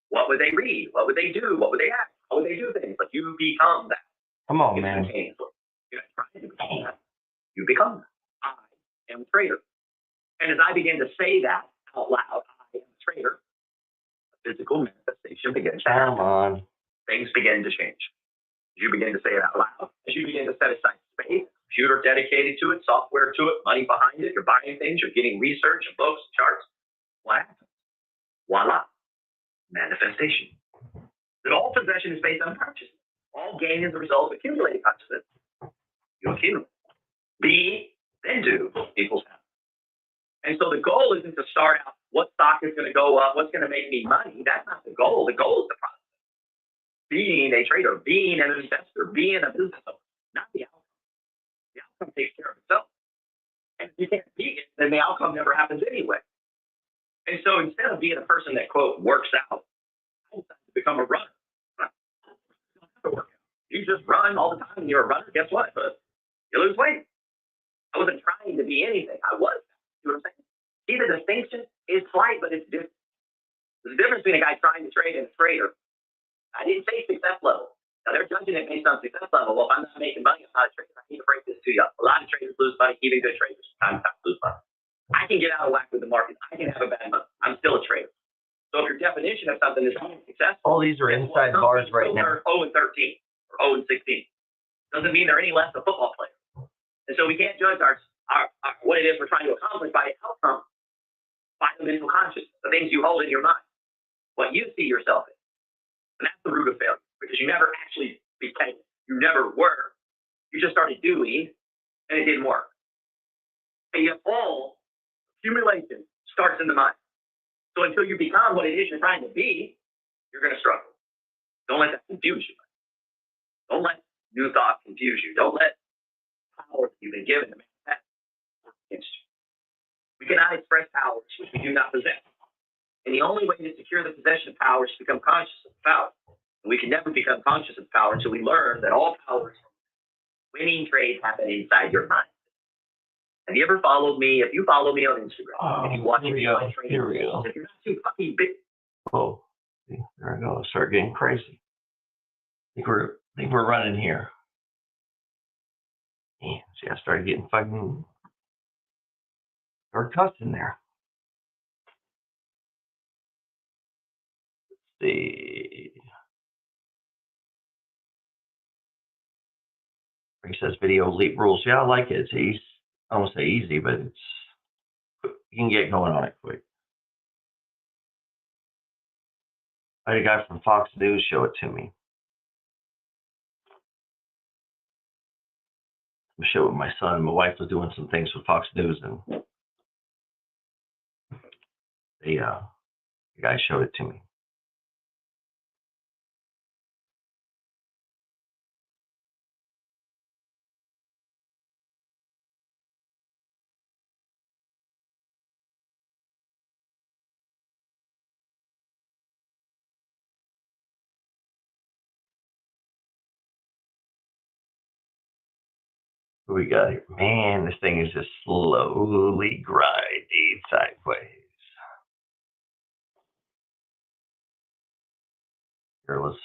What would they read? What would they do? What would they act? How would they do things? But you become that. Come on, man. Instantaneously. You're not trying to become that. You become that. I am a trader. And as I begin to say that out loud, I am a trader, a physical manifestation begins to happen. Come on. Things begin to change. As you begin to say it out loud, as you begin to set aside space, computer dedicated to it, software to it, money behind it, you're buying things, you're getting research and books, charts. What happens? Voila. Manifestation. That all possession is based on consciousness. All gain is the result of accumulating consciousness. You accumulate. Be, then do, equals have. And so the goal isn't to start out what stock is going to go up, what's going to make me money. That's not the goal. The goal is the process. Being a trader, being an investor, being a business owner, not the outcome. The outcome takes care of itself. And if you can't beat it, then the outcome never happens anyway. And so instead of being a person that, quote, works out, I decided to become a runner. You don't have to work out. You just run all the time and you're a runner. Guess what? You lose weight. I wasn't trying to be anything. I was. You know what I'm saying? See, the distinction is slight, but it's different. There's a difference between a guy trying to trade and a trader. I didn't say success level. Now, they're judging it based on success level. Well, if I'm not making money, I'm not a trader. I need to break this to you. A lot of traders lose money, even good traders sometimes lose money. I can get out of whack with the market. I can have a bad month. I'm still a trader. So if your definition of something is successful, All these are inside bars right now. 0 and 13 or 0 and 16 doesn't mean they're any less a football player. And so we can't judge our what it is we're trying to accomplish by the outcome, by the mental consciousness, the things you hold in your mind, what you see yourself in. And that's the root of failure, because you never actually became, you never were. You just started doing, and it didn't work. And yet all accumulation starts in the mind. So until you become what it is you're trying to be, you're going to struggle. Don't let that confuse you. Don't let new thought confuse you. Don't let power that you've been given to manifest work against you. We cannot express powers which we do not possess. And the only way to secure the possession of power is to become conscious of power. And we can never become conscious of power until we learn that all powers, winning trades happen inside your mind. Have you ever followed me? If you follow me on Instagram, and you watch me on training, Here we go. if you're not too fucking big, Oh, see, there I go. Start getting crazy. I think we're running here. Man, see, I started getting fucking or cussing there. Let's see. He says video leap rules. Yeah, I like it. It's easy. I won't say easy, but it's you can get going on it quick. I had a guy from Fox News show it to me. I showed it with my son. My wife was doing some things with Fox News, and the guy showed it to me. What we got here? Man, this thing is just slowly grinding sideways. Here, let's.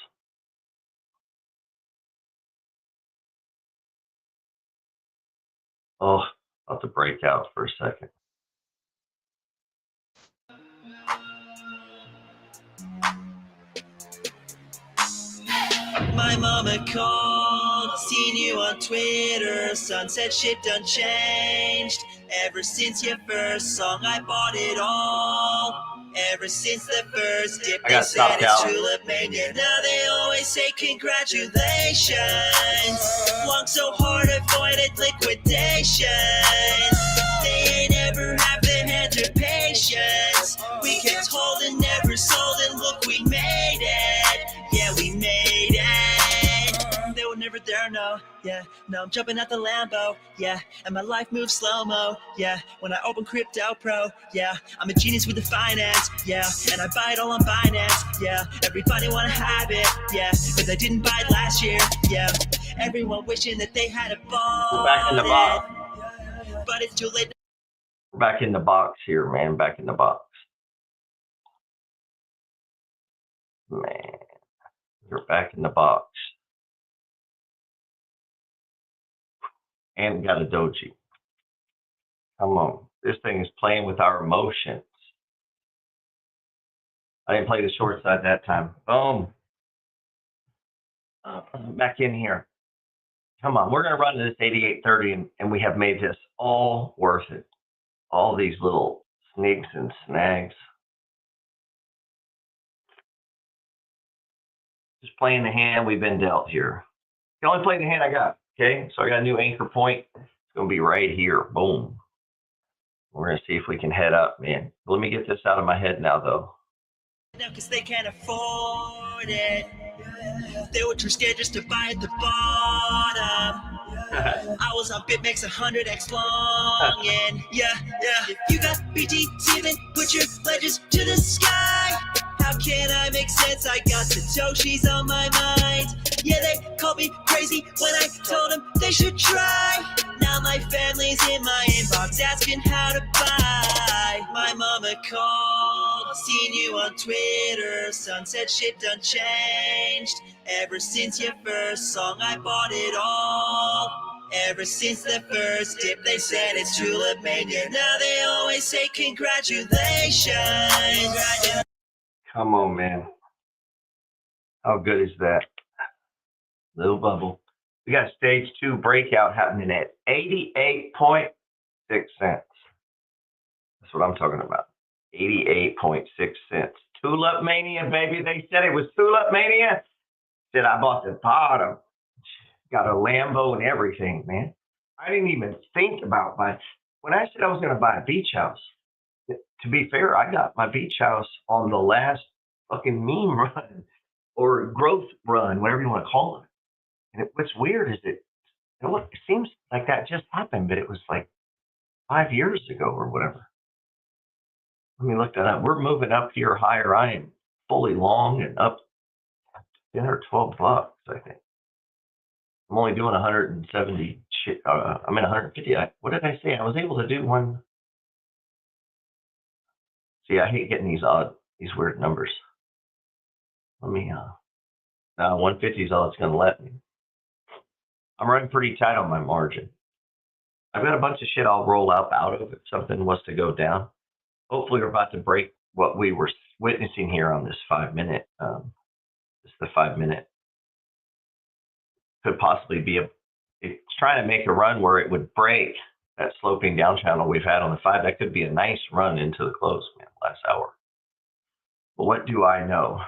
Oh, I'll have to break out for a second. My mama called, seen you on Twitter. Son said shit done changed. Ever since your first song, I bought it all. Ever since the first dip, they said it's Tulip Mania. Now they always say congratulations. Long so hard, avoided liquidation. They ain't ever have the hands or patience. We kept holding, never sold, and look, we made it. Yeah, we made it. They were never there, no. Yeah, now I'm jumping out the Lambo. Yeah, and my life moves slow-mo. Yeah, when I open Crypto Pro. Yeah, I'm a genius with the finance. Yeah, and I buy it all on Binance. Yeah, everybody wanna have it. Yeah, but they didn't buy it last year. Yeah, everyone wishing that they had a ball. We're back in the box. But it's too late. We're back in the box here, man. Back in the box. Man, you're back in the box. And got a doji. Come on. This thing is playing with our emotions. I didn't play the short side that time. Boom. Back in here. Come on. We're going to run to this 88.30, and we have made this all worth it. All these little sneaks and snags. Just playing the hand we've been dealt here. You can only play the hand I got. Okay, so I got a new anchor point. It's going to be right here. Boom. We're going to see if we can head up, man. Let me get this out of my head now, though. Now, because they can't afford it. They were too scared just to buy at the bottom. I was on BitMEX 100x long, and yeah. If you got BTC, then put your pledges to the sky. How can I make sense? I got Satoshis on my mind. Yeah, they called me crazy when I told them they should try. Now my family's in my inbox asking how to buy. My mama called, seen you on Twitter. Son said shit done changed. Ever since your first song, I bought it all. Ever since the first dip, they said it's Tulip Mania. Now they always say congratulations. Come on, man. How good is that? Little bubble. We got stage 2 breakout happening at 88.6 cents. That's what I'm talking about. 88.6 cents. Tulip Mania, baby. They said it was Tulip Mania. Said I bought the bottom. Got a Lambo and everything, man. I didn't even think about buying. When I said I was going to buy a beach house, to be fair, I got my beach house on the last fucking meme run or growth run, whatever you want to call it. And what's weird is that it seems like that just happened, but it was like 5 years ago or whatever. Let me look that up. We're moving up here higher. I am fully long and up 10 or 12 bucks, I think. I'm only doing 170 shit. I'm in 150. What did I say? I was able to do one. See, I hate getting these weird numbers. Let me, 150 is all it's going to let me. I'm running pretty tight on my margin. I've got a bunch of shit I'll roll up out of if something was to go down. Hopefully, we're about to break what we were witnessing here on this 5 minute. This is the 5 minute. Could possibly be it's trying to make a run where it would break that sloping down channel we've had on the 5. That could be a nice run into the close, man, last hour. But what do I know?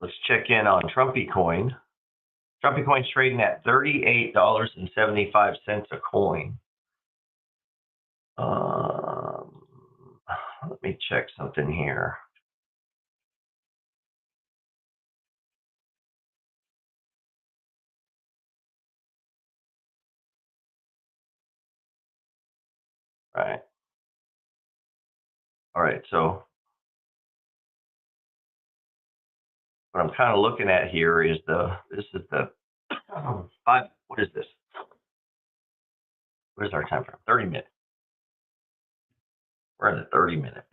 Let's check in on Trumpy Coin. Trumpy Coin's trading at $38.75 a coin. Let me check something here. All right, so what I'm kind of looking at here is this is the 5, what is this? Where's our time frame? 30 minutes. We're in the 30 minute.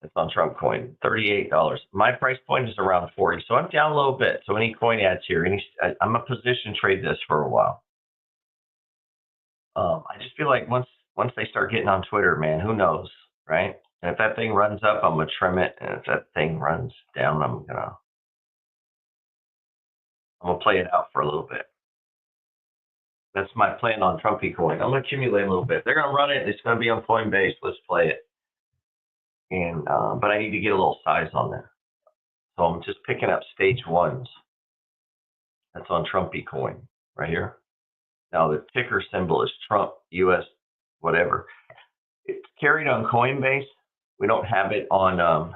It's on Trump Coin, $38. My price point is around 40, so I'm down a little bit. So any coin adds here, I'm a position trade this for a while. I just feel like once they start getting on Twitter, man, who knows, right? And if that thing runs up, I'm gonna trim it, and if that thing runs down, I'm gonna play it out for a little bit. That's my plan on Trumpy Coin. I'm gonna accumulate a little bit. They're gonna run it. It's gonna be on Coinbase. Let's play it. And but I need to get a little size on there. So I'm just picking up stage 1s. That's on Trumpy Coin right here. Now the ticker symbol is Trump US whatever. It's carried on Coinbase. We don't have it on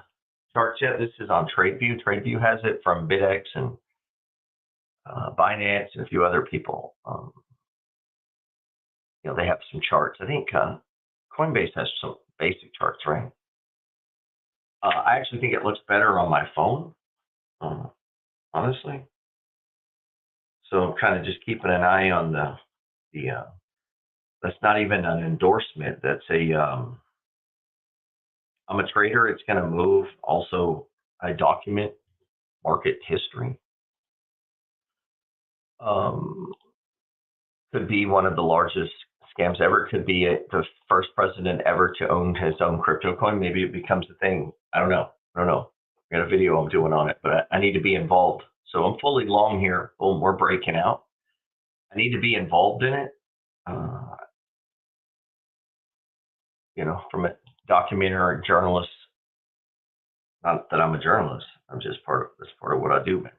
charts yet. This is on TradeView. TradeView has it from BitX and Binance and a few other people. They have some charts. I think Coinbase has some basic charts, right? I actually think it looks better on my phone, honestly. So I'm kind of just keeping an eye on the that's not even an endorsement. That's I'm a trader. It's going to move. Also, I document market history. Could be one of the largest scams ever. It could be the first president ever to own his own crypto coin. Maybe it becomes a thing. I don't know. I got a video I'm doing on it, but I need to be involved. So I'm fully long here. Boom, we're breaking out. I need to be involved in it. From a documentary journalist. Not that I'm a journalist. I'm just that's part of what I do, man.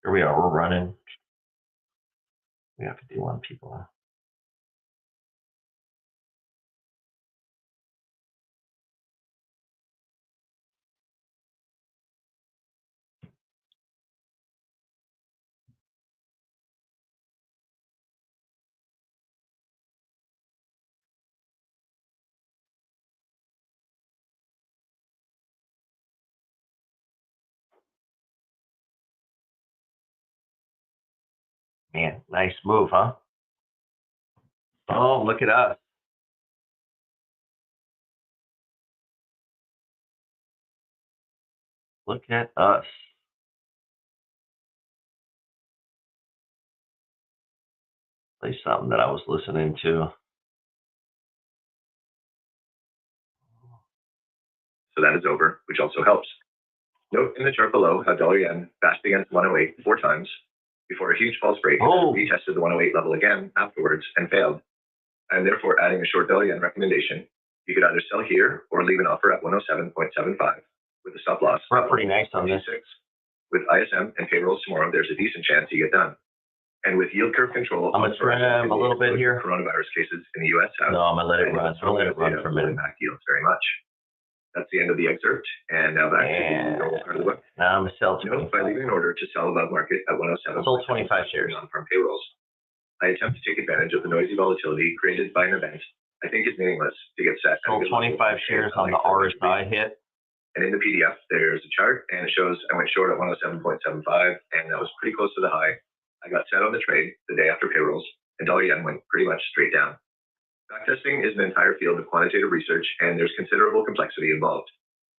Here we are. We're running. We have to do one people. Man, nice move, huh? Oh, look at us. Look at us. Play something that I was listening to. So that is over, which also helps. Note in the chart below how dollar yen bashed against 108 4 times before a huge false break and retested the 108 level again afterwards and failed. I am therefore adding a short dollar yen recommendation. You could either sell here or leave an offer at 107.75 with a stop loss. We're up pretty nice on this. With ISM and payrolls tomorrow, there's a decent chance you get done. And with yield curve control, I'm going to trim a little bit here. Coronavirus cases in the U.S. No, I'm going to let it run. I'll let it run for a minute. Back yields very much. That's the end of the excerpt. And now back to the normal part of the book. Now I'm going to sell 25. By leaving an order to sell above market at 107. Sold 25 shares. Non-farm payrolls. I attempt to take advantage of the noisy volatility created by an event I think is meaningless to get set. Sold 25 shares on the RSI hit. And in the PDF, there's a chart, and it shows I went short at 107.75, and that was pretty close to the high. I got set on the trade the day after payrolls, and dollar yen went pretty much straight down. Backtesting is an entire field of quantitative research, and there's considerable complexity involved.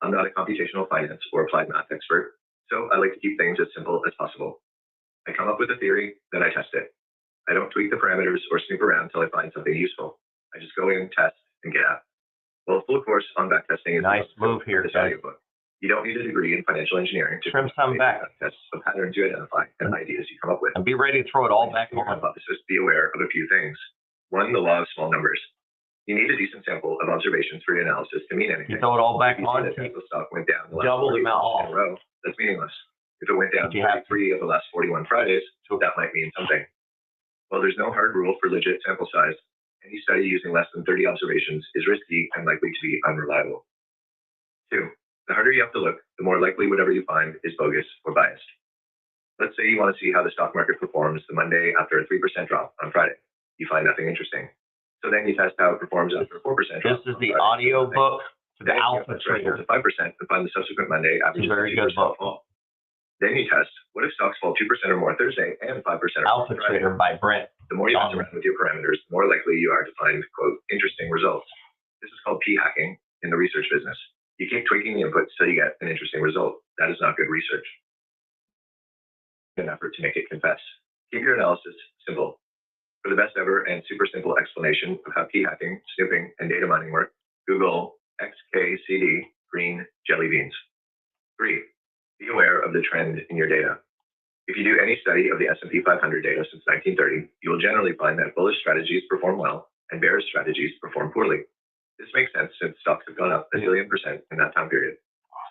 I'm not a computational finance or applied math expert, so I like to keep things as simple as possible. I come up with a theory, then I test it. I don't tweak the parameters or snoop around until I find something useful. I just go in, test, and get out. Well, a full course on backtesting is nice move here, this guys. audiobook. You don't need a degree in financial engineering to trim some back. Test the patterns you identify and ideas you come up with. And be ready to throw it all back on. Hypothesis, be aware of a few things. One, the law of small numbers. You need a decent sample of observations for your analysis to mean anything. You throw it all back on. If the stock went down the last double the 40 amount off. in a row, that's meaningless. If it went down If you have 3 of the last 41 Fridays, that might mean something. Well, there's no hard rule for legit sample size. Any study using less than 30 observations is risky and likely to be unreliable. 2, the harder you have to look, the more likely whatever you find is bogus or biased. Let's say you want to see how the stock market performs the Monday after a 3% drop on Friday. You find nothing interesting. So then you test how it performs after a 4% drop. This is the audio book to the Alpha Trader. To 5% and find the subsequent Monday average. It's a very good book. Then you test, what if stocks fall 2% or more Thursday and 5% or more Alpha Friday? Trader by Brent. The more you mess around with your parameters, the more likely you are to find, quote, interesting results. This is called p-hacking in the research business. You keep tweaking the inputs till you get an interesting result. That is not good research. An effort to make it confess. Keep your analysis simple. For the best ever and super simple explanation of how p-hacking, snooping, and data mining work, Google XKCD green jelly beans. 3, be aware of the trend in your data. If you do any study of the S&P 500 data since 1930, you will generally find that bullish strategies perform well and bearish strategies perform poorly. This makes sense since stocks have gone up a zillion % in that time period.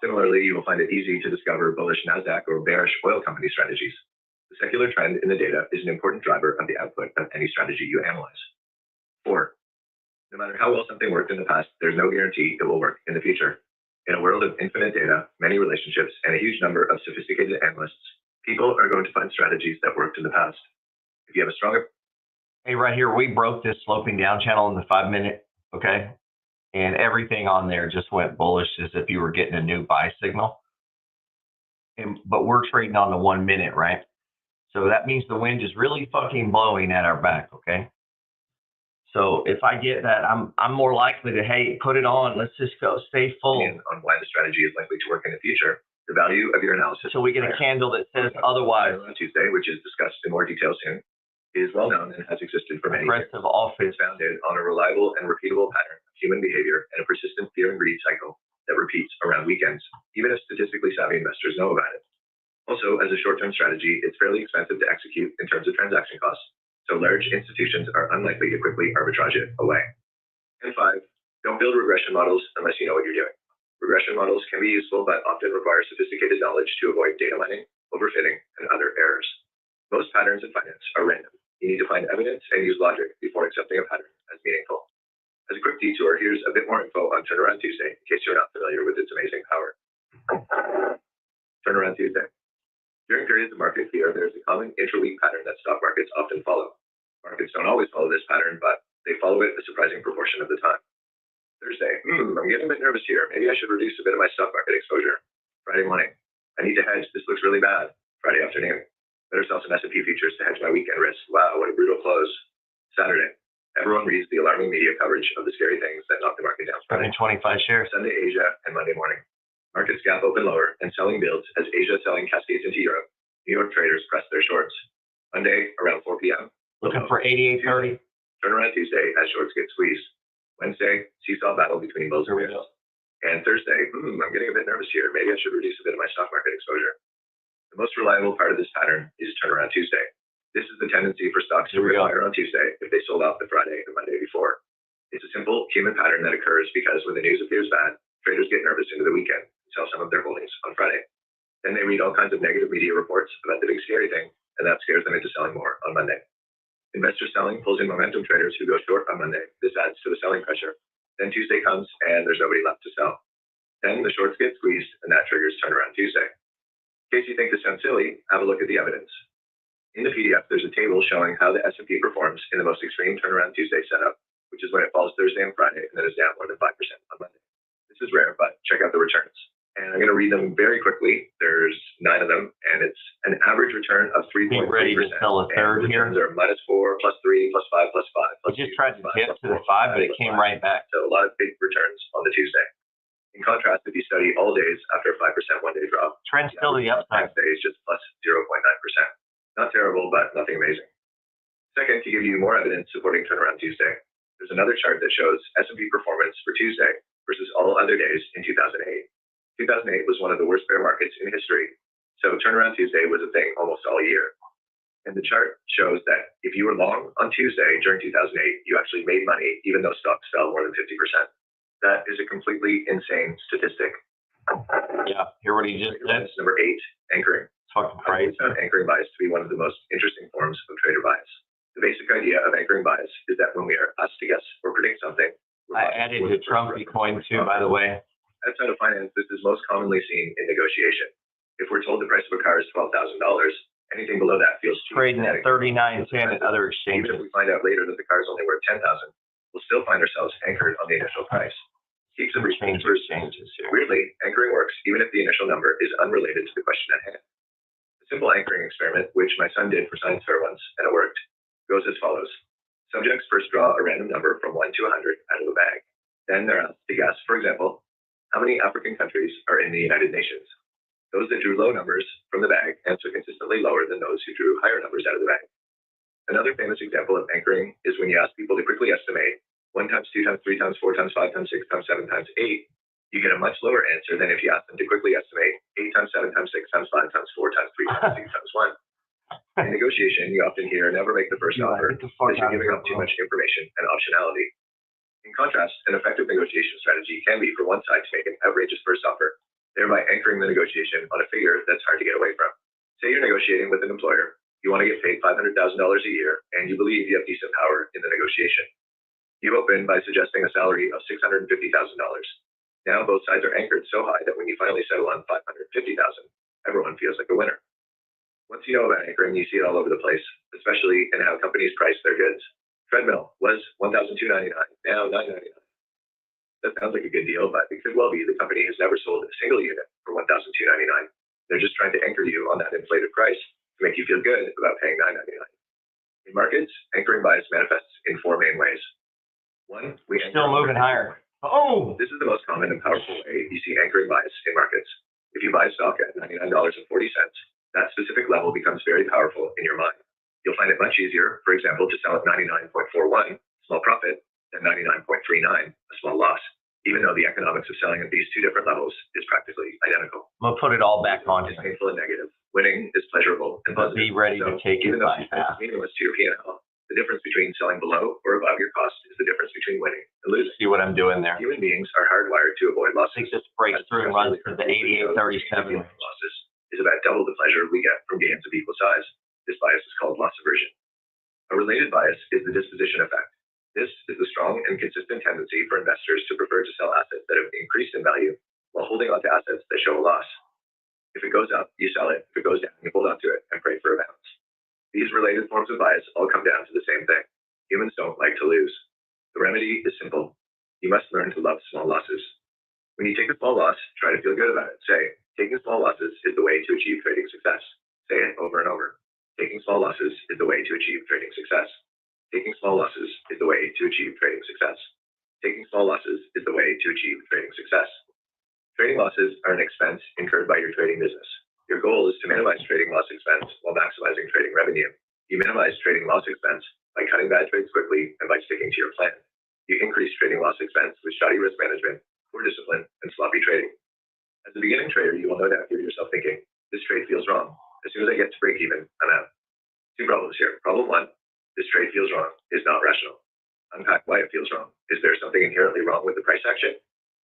Similarly, you will find it easy to discover bullish NASDAQ or bearish oil company strategies. The secular trend in the data is an important driver of the output of any strategy you analyze. 4, no matter how well something worked in the past, there's no guarantee it will work in the future. In a world of infinite data, many relationships, and a huge number of sophisticated analysts, people are going to find strategies that worked in the past. If you have a stronger... Hey, right here, we broke this sloping down channel in the 5-minute, okay? And everything on there just went bullish as if you were getting a new buy signal. But we're trading on the 1 minute, right? So that means the wind is really fucking blowing at our back, okay? So if I get that, I'm more likely to, hey, put it on. Let's just go, stay full. On why the strategy is likely to work in the future, the value of your analysis. So we get a candle that says otherwise. On Tuesday, which is discussed in more detail soon, is well known and has existed for many years. Aggressive office. It's founded on a reliable and repeatable pattern of human behavior and a persistent fear and greed cycle that repeats around weekends, even if statistically savvy investors know about it. Also, as a short-term strategy, it's fairly expensive to execute in terms of transaction costs, so large institutions are unlikely to quickly arbitrage it away. And 5, don't build regression models unless you know what you're doing. Regression models can be useful, but often require sophisticated knowledge to avoid data mining, overfitting, and other errors. Most patterns in finance are random. You need to find evidence and use logic before accepting a pattern as meaningful. As a quick detour, here's a bit more info on Turnaround Tuesday, in case you're not familiar with its amazing power. Turnaround Tuesday. During periods of market fear, there's a common intra-week pattern that stock markets often follow. Markets don't always follow this pattern, but they follow it a surprising proportion of the time. Thursday, I'm getting a bit nervous here. Maybe I should reduce a bit of my stock market exposure. Friday morning, I need to hedge. This looks really bad. Friday afternoon, better sell some S&P futures to hedge my weekend risk. Wow, what a brutal close. Saturday, everyone reads the alarming media coverage of the scary things that knock the market down. 25 shares. Sunday, Asia, and Monday morning. Markets gap open lower and selling builds as Asia selling cascades into Europe. New York traders press their shorts. Monday, around 4 p.m. Looking for 88.30. Turnaround Tuesday as shorts get squeezed. Wednesday, seesaw battle between bulls and bears. And Thursday, I'm getting a bit nervous here. Maybe I should reduce a bit of my stock market exposure. The most reliable part of this pattern is Turnaround Tuesday. This is the tendency for stocks to retire on Tuesday if they sold out the Friday and Monday before. It's a simple human pattern that occurs because when the news appears bad, traders get nervous into the weekend and sell some of their holdings on Friday. Then they read all kinds of negative media reports about the big scary thing, and that scares them into selling more on Monday. Investor selling pulls in momentum traders who go short on Monday. This adds to the selling pressure. Then Tuesday comes, and there's nobody left to sell. Then the shorts get squeezed, and that triggers Turnaround Tuesday. In case you think this sounds silly, have a look at the evidence. In the PDF, there's a table showing how the S&P performs in the most extreme Turnaround Tuesday setup, which is when it falls Thursday and Friday, and then is down more than 5% on Monday. This is rare, but check out the returns. And I'm going to read them very quickly. There's 9 of them, and it's an average return of 3.3%. Ready to sell a third here? Returns are -4, +3, +5, +5. We just tried to dip to the 5, but it came right back. So a lot of big returns on the Tuesday. In contrast, if you study all days after a 5% one-day drop, trend's still the upside. Next day is just +0.9%. Not terrible, but nothing amazing. Second, to give you more evidence supporting Turnaround Tuesday, there's another chart that shows S&P performance for Tuesday versus all other days in 2008. 2008 was one of the worst bear markets in history, so Turnaround Tuesday was a thing almost all year. And the chart shows that if you were long on Tuesday during 2008, you actually made money even though stocks fell more than 50%. That is a completely insane statistic. Yeah, hear what he just said? Number 8, anchoring. Fucking crazy. I found anchoring bias to be one of the most interesting forms of trader bias. The basic idea of anchoring bias is that when we are asked to guess or predict something, I added the Trumpy coin too, by the way. Outside of finance, this is most commonly seen in negotiation. If we're told the price of a car is $12,000, anything below that feels cheap. Trading at $39.10 at other exchanges. Even if we find out later that the car is only worth $10,000, we'll still find ourselves anchored on the initial price. Keep some exchanges here. Weirdly, anchoring works even if the initial number is unrelated to the question at hand. A simple anchoring experiment, which my son did for science fair once, and it worked, goes as follows. Subjects first draw a random number from 1 to 100 out of a bag. Then they're asked to guess, for example, how many African countries are in the United Nations? Those that drew low numbers from the bag answer consistently lower than those who drew higher numbers out of the bag. Another famous example of anchoring is when you ask people to quickly estimate 1 times 2 times 3 times 4 times 5 times 6 times 7 times 8, you get a much lower answer than if you ask them to quickly estimate 8 times 7 times 6 times 5 times 4 times 3 times 6 times 1. In negotiation, you often hear never make the first offer because you're giving up too much information and optionality. In contrast, an effective negotiation strategy can be for one side to make an outrageous first offer, thereby anchoring the negotiation on a figure that's hard to get away from. Say you're negotiating with an employer, you want to get paid $500,000 a year, and you believe you have decent power in the negotiation. You open by suggesting a salary of $650,000. Now both sides are anchored so high that when you finally settle on $550,000, everyone feels like a winner. Once you know about anchoring, you see it all over the place, especially in how companies price their goods. Treadmill was $1,299, now $999. That sounds like a good deal, but it could well be the company has never sold a single unit for $1,299. They're just trying to anchor you on that inflated price to make you feel good about paying $999. In markets, anchoring bias manifests in 4 main ways. 1, we still moving higher. Oh! This is the most common and powerful way you see anchoring bias in markets. If you buy stock at $99.40, that specific level becomes very powerful in your mind. You'll find it much easier, for example, to sell at 99.41, small profit, than 99.39, a small loss, even though the economics of selling at these 2 different levels is practically identical. I'm going to put it all back on. It's painful and negative. Winning is pleasurable and but positive. Be ready to take it by half. Meaningless to your P&L. The difference between selling below or above your cost is the difference between winning and losing. See what I'm doing there? Human beings are hardwired to avoid losses. I think this breaks through and runs to the 88.37. Losses is about double the pleasure we get from gains of equal size. This bias is called loss aversion. A related bias is the disposition effect. This is the strong and consistent tendency for investors to prefer to sell assets that have increased in value while holding on to assets that show a loss. If it goes up, you sell it. If it goes down, you hold on to it and pray for a bounce. These related forms of bias all come down to the same thing. Humans don't like to lose. The remedy is simple. You must learn to love small losses. When you take a small loss, try to feel good about it. Say, taking small losses is the way to achieve trading success. Say it over and over. Taking small losses is the way to achieve trading success. Taking small losses is the way to achieve trading success. Taking small losses is the way to achieve trading success. Trading losses are an expense incurred by your trading business. Your goal is to minimize trading loss expense while maximizing trading revenue. You minimize trading loss expense by cutting bad trades quickly and by sticking to your plan. You increase trading loss expense with shoddy risk management, poor discipline, and sloppy trading. As a beginning trader, you will no doubt hear yourself thinking, this trade feels wrong. As soon as I get to break even, I'm out. 2 problems here. Problem 1, this trade feels wrong, is not rational. Unpack why it feels wrong. Is there something inherently wrong with the price action?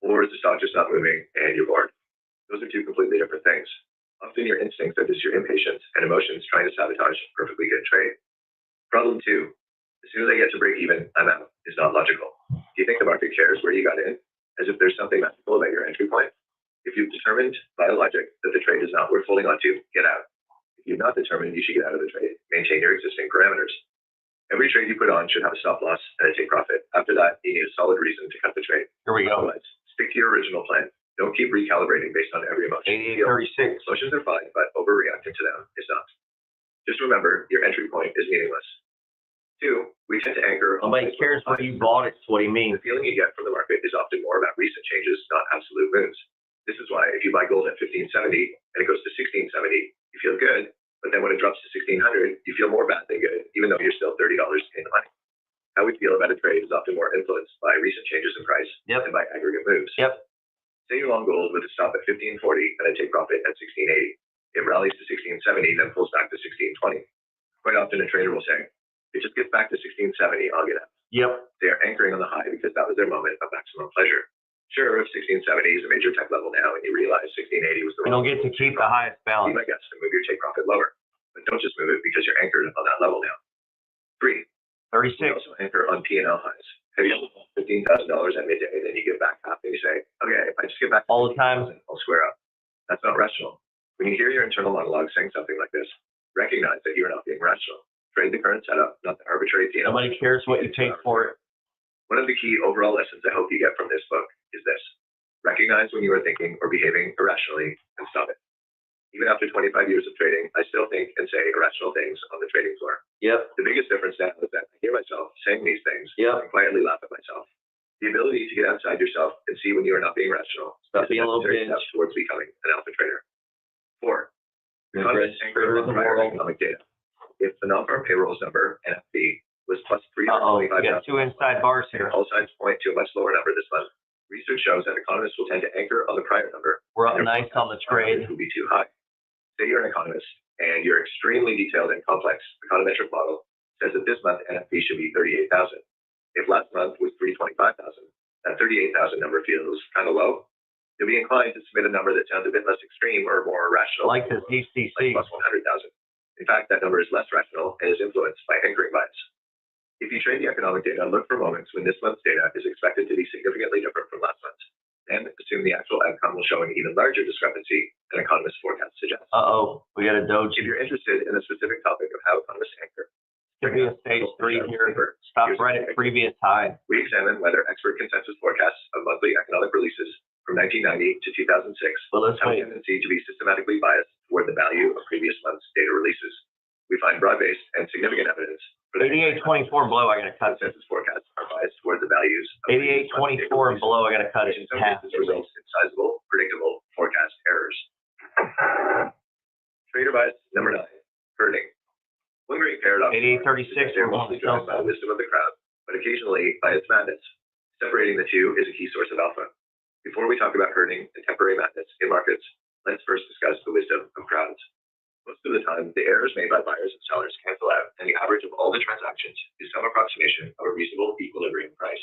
Or is the stock just not moving and you're bored? Those are 2 completely different things. Often your instincts are just your impatience and emotions trying to sabotage a perfectly good trade. Problem 2, as soon as I get to break even, I'm out, is not logical. Do you think the market cares where you got in? As if there's something magical about your entry point? If you've determined by logic that the trade is not worth holding on to, get out. If you've not determined you should get out of the trade, maintain your existing parameters. Every trade you put on should have a stop loss and a take profit. After that, you need a solid reason to cut the trade. Here we go. Otherwise, stick to your original plan. Don't keep recalibrating based on every emotion. 8836. Emotions are fine, but overreacting to them is not. Just remember, your entry point is meaningless. 2, we tend to anchor. Nobody cares what you bought, it's what he means. The feeling you get from the market is often more about recent changes, not absolute moves. This is why if you buy gold at 1570 and it goes to 1670, you feel good, but then when it drops to 1600, you feel more bad than good, even though you're still $30 in the money. How we feel about a trade is often more influenced by recent changes in price than by aggregate moves. Say you're long gold with a stop at 1540 and a take profit at 1680. It rallies to 1670, then pulls back to 1620. Quite often a trader will say, if it just gets back to 1670, I'll get out. They are anchoring on the high because that was their moment of maximum pleasure. Sure, if 1670 is a major tech level now and you realize 1680 was the You don't get to keep the highest balance. I guess to move your take profit lower, but don't just move it because you're anchored on that level now. 3, 36. You also anchor on P&L highs. Have you $15,000 at midday, then you give back half and you say, okay, if I just get back all the time, I'll square up. That's not rational. When you hear your internal monologue saying something like this, recognize that you are not being rational. Trade the current setup, not the arbitrary P&L. Nobody cares what you take for it. One of the key overall lessons I hope you get from this book is this. Recognize when you are thinking or behaving irrationally and stop it. Even after 25 years of trading, I still think and say irrational things on the trading floor. The biggest difference now is that I hear myself saying these things and quietly laugh at myself. The ability to get outside yourself and see when you are not being rational is a necessary step towards becoming an alpha trader. 4, economists anchor on prior economic data. If the non-farm payrolls number, NFP, was plus 325,000, we got 2 inside bars here. All signs point to a much lower number this month. Research shows that economists will tend to anchor on the prior number. We're up nice on the trade. It will be too high. Say you're an economist and your extremely detailed and complex econometric model says that this month NFP should be 38,000. If last month was 325,000, that 38,000 number feels kind of low. You'll be inclined to submit a number that sounds a bit less extreme or more rational. Like this ECC. Like plus 100,000. In fact, that number is less rational and is influenced by anchoring bias. If you trade the economic data, look for moments when this month's data is expected to be significantly different from last month's. Then assume the actual outcome will show an even larger discrepancy than economists' forecasts suggest. We got a doge. If you're interested in a specific topic of how economists anchor, could be a stage 3 here. Stop right at previous high. We examine whether expert consensus forecasts of monthly economic releases from 1990 to 2006 have a tendency to be systematically biased toward the value of previous month's data releases. We find broad-based and significant evidence for 8824 below, I got to cut it. Consensus forecasts are biased toward the values of 8824 and below, I got to cut it in half. This results in sizable, predictable forecast errors. Trader bias number 9, herding. One great paradox. 8836. They're mostly driven by the wisdom of the crowd, but occasionally by its madness. Separating the two is a key source of alpha. Before we talk about herding and temporary madness in markets, let's first discuss the wisdom of crowds. Most of the time, the errors made by buyers and sellers cancel out, and the average of all the transactions is some approximation of a reasonable equilibrium price.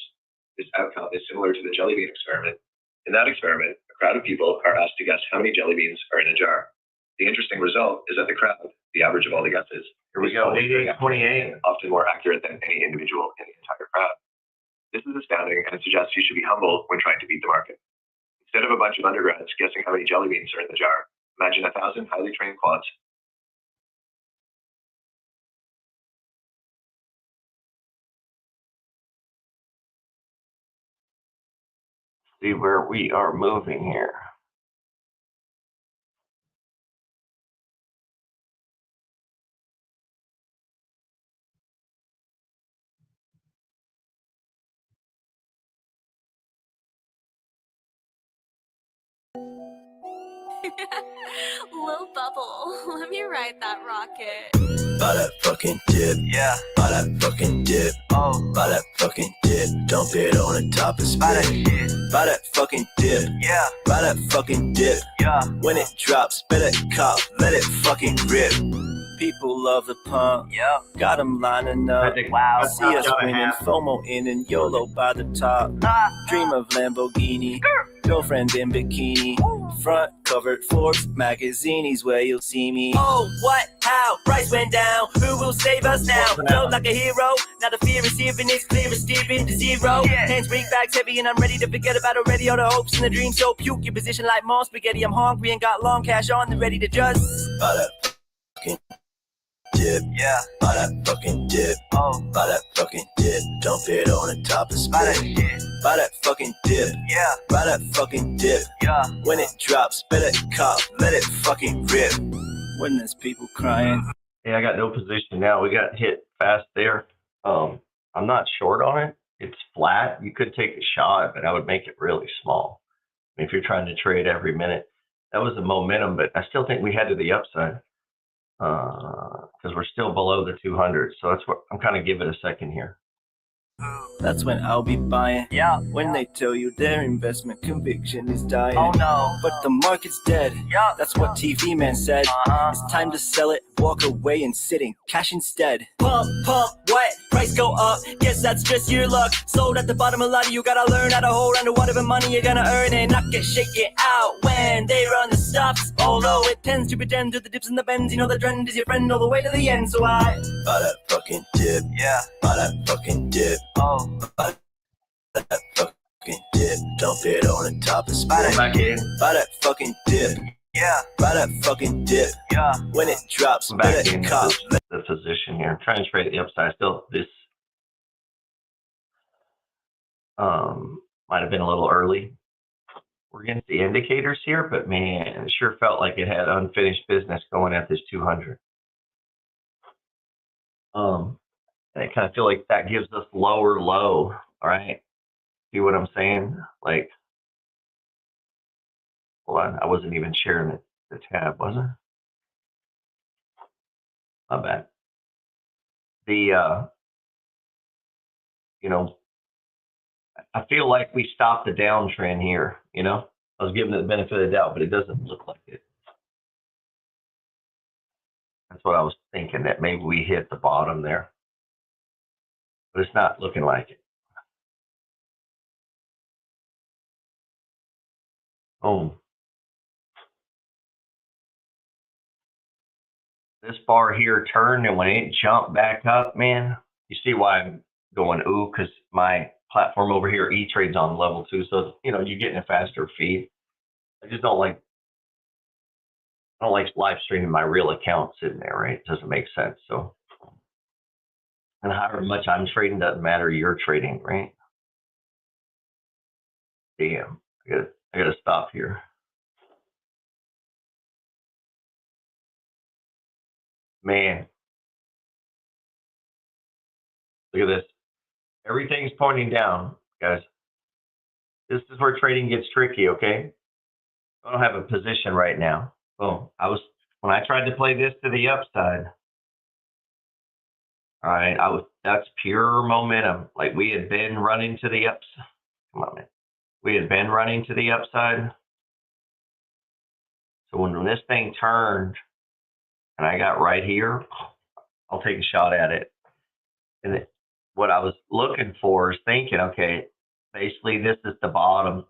This outcome is similar to the jelly bean experiment. In that experiment, a crowd of people are asked to guess how many jelly beans are in a jar. The interesting result is that the crowd, the average of all the guesses, here we go, 8828, often more accurate than any individual in the entire crowd. This is astounding and suggests you should be humble when trying to beat the market. Instead of a bunch of undergrads guessing how many jelly beans are in the jar, imagine 1,000 highly trained quants see where we are moving here. Lil Bubble, let me ride that rocket. Buy that fucking dip, yeah. Buy that fucking dip, oh. Buy that fucking dip, dump it on the top and spit. Buy that fucking dip, yeah. Buy that fucking dip, yeah. When it drops, better cop, let it fucking rip. People love the pump, yeah. Got them lining up. Wow, see us winning, FOMO in and YOLO by the top. Dream of Lamborghini, girlfriend in bikini. Front covered Forbes magazines where you'll see me. Oh, what? How? Price went down. Who will save us now? Float like a hero. Now the fear is here and it's clear as steering to zero. Hands bring bags heavy and I'm ready to forget about already all the hopes and the dreams. So puke your position like mom spaghetti. I'm hungry and got long cash on and ready to just buy that fucking dip, yeah. Buy that fucking dip, oh. Buy that fucking dip, dump it on the top and spit. buy that fucking dip. Yeah, buy that fucking dip. Yeah, when it drops, better cop, let it fucking rip. When there's people crying. Yeah, I got no position now. We got hit fast there. I'm not short on it. It's flat. You could take a shot, but I would make it really small. I mean, if you're trying to trade every minute, that was the momentum, but I still think we head to the upside because we're still below the 200. So that's what I'm kind of giving it a second here. That's when I'll be buying. Yeah. When they tell you their investment conviction is dying. Oh no. But the market's dead. Yeah. That's what TV man said. It's time to sell it, walk away and sit in cash instead. Pump, what? Price go up. Guess that's just your luck. Sold at the bottom of the ladder, you gotta learn how to hold on to whatever money you're gonna earn and not get shaken out when they run the stops. Although it tends to pretend to the dips and the bends, you know the trend is your friend all the way to the end. So I buy that fucking dip. Yeah. Buy that fucking dip. Oh. Buy that fucking dip. Dump it on the top and spot it. Buy that fucking dip. Yeah. Buy that fucking dip. Yeah. When it drops, back in the position here. I'm trying to trade the upside. Still, this might have been a little early. We're against the indicators here, but man, it sure felt like it had unfinished business going at this 200. I kind of feel like that gives us lower low. All right. See what I'm saying? Like, hold on. I wasn't even sharing the tab, was I? My bad. I feel like we stopped the downtrend here, I was giving it the benefit of the doubt, but it doesn't look like it. That's what I was thinking, that maybe we hit the bottom there. But it's not looking like it. Oh. This bar here turned, and when it jumped back up, man, you see why I'm going ooh, because my platform over here, E-Trade's on level 2, so you're getting a faster feed. I just don't like live streaming my real account sitting there, right? It doesn't make sense. So, and however much I'm trading doesn't matter, you're trading, right? Damn, I gotta stop here. Man, look at this. Everything's pointing down, guys. This is where trading gets tricky, okay? I don't have a position right now. Boom. When I tried to play this to the upside, all right, that's pure momentum. Like we had been running to the upside. Come on, man. We had been running to the upside. So when this thing turned and I got right here, I'll take a shot at it. And what I was looking for is thinking, okay, basically this is the bottom.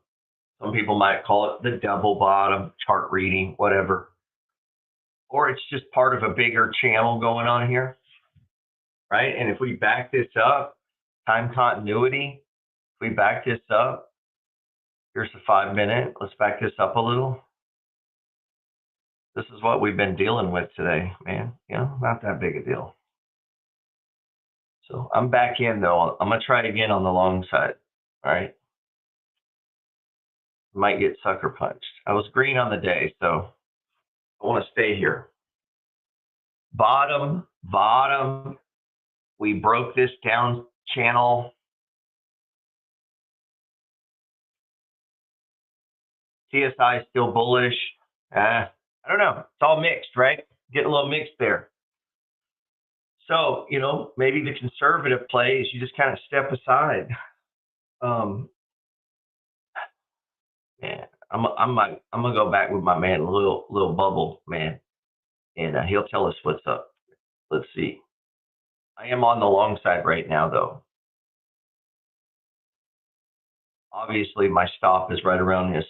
Some people might call it the double bottom, chart reading, whatever. Or it's just part of a bigger channel going on here, right? And if we back this up, time continuity, if we back this up, here's the 5-minute. Let's back this up a little. This is what we've been dealing with today, man. Not that big a deal. So I'm back in, though. I'm going to try again on the long side, all right? Might get sucker punched. I was green on the day, so I want to stay here. Bottom. We broke this down channel. CSI is still bullish. I don't know. It's all mixed, right? Getting a little mixed there. So, maybe the conservative play is you just kind of step aside. Yeah, I'm gonna go back with my man, little bubble man, and he'll tell us what's up. Let's see. I am on the long side right now, though. Obviously, my stop is right around this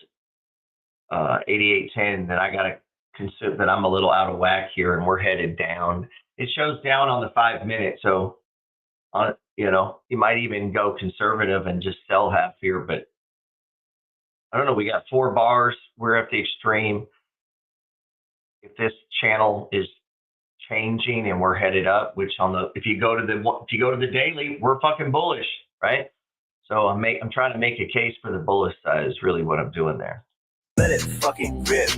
88.10. That I gotta consider that I'm a little out of whack here, and we're headed down. It shows down on the 5-minute, so you might even go conservative and just sell half here, but. I don't know. We got 4 bars. We're at the extreme. If this channel is changing and we're headed up, which if you go to the daily, we're fucking bullish, right? So I'm trying to make a case for the bullish side is really what I'm doing there. Let it fucking rip.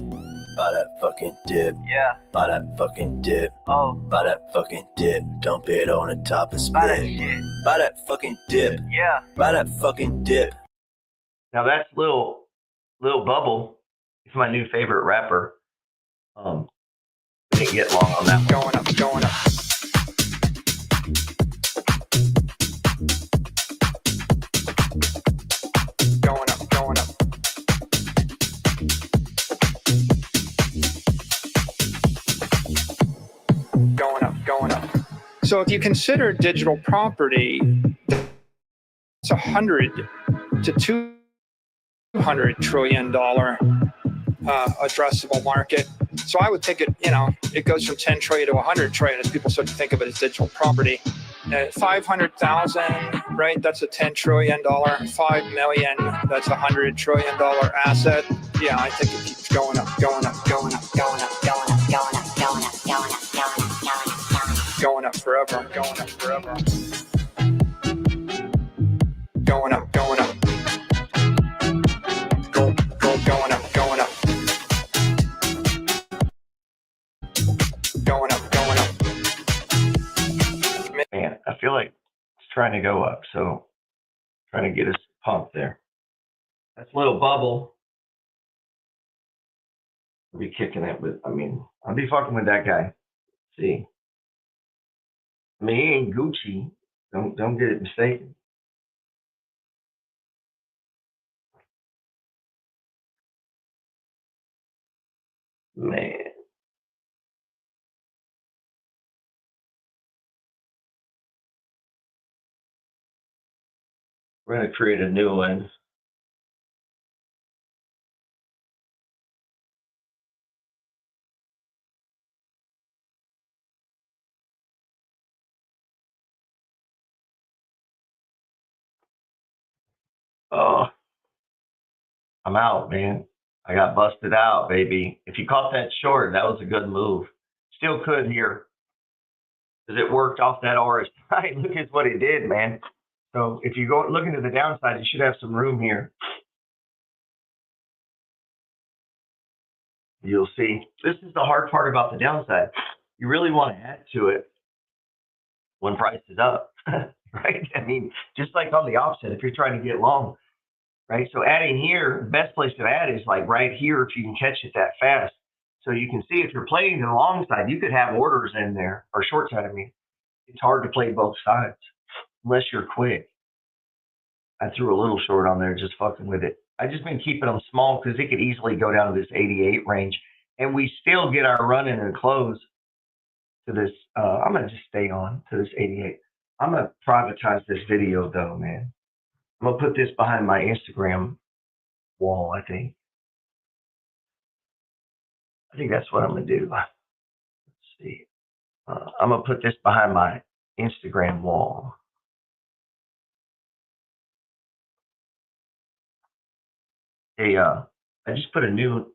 Buy that fucking dip. Yeah. Buy that fucking dip. Oh. Buy that fucking dip. Dump it on the top and split. Buy that shit. Buy that fucking dip. Yeah. Buy that fucking dip. Now that's Lil Bubble. He's my new favorite rapper. Didn't get long on that one. Going up, going up. Going up, going up. Going up, going up. So if you consider digital property, it's $100 to $200 trillion addressable market. So I would think it goes from 10 trillion to 100 trillion as people start to think of it as digital property. 500,000, right? That's a $10 trillion. 5 million, that's a $100 trillion asset. Yeah, I think it keeps going up, going up, going up, going up, going up, going up, going up, going up, going up, going up, going up forever, going up forever. Going up, going up. Going up, going up. Going up, going up. Man, I feel like it's trying to go up, so trying to get us pumped there. That's Lil Bubble. I'll be kicking it, but I'll be fucking with that guy. See, he ain't Gucci. Don't get it mistaken. Man. We're going to create a new one. Oh, I'm out, man. I got busted out, baby. If you caught that short, that was a good move. Still could here. Because it worked off that RSI. Look at what it did, man. So if you go looking to the downside, you should have some room here. You'll see. This is the hard part about the downside. You really want to add to it when price is up, right? Just like on the opposite, if you're trying to get long, right? So adding here, the best place to add is like right here if you can catch it that fast. So you can see if you're playing the long side, you could have orders in there, or short side, It's hard to play both sides unless you're quick. I threw a little short on there just fucking with it. I've just been keeping them small because it could easily go down to this 88 range. And we still get our run in and close to this. I'm going to just stay on to this 88. I'm going to privatize this video though, man. I'm going to put this behind my Instagram wall, I think. I think that's what I'm going to do. Let's see. I'm going to put this behind my Instagram wall. Hey, I just put a new.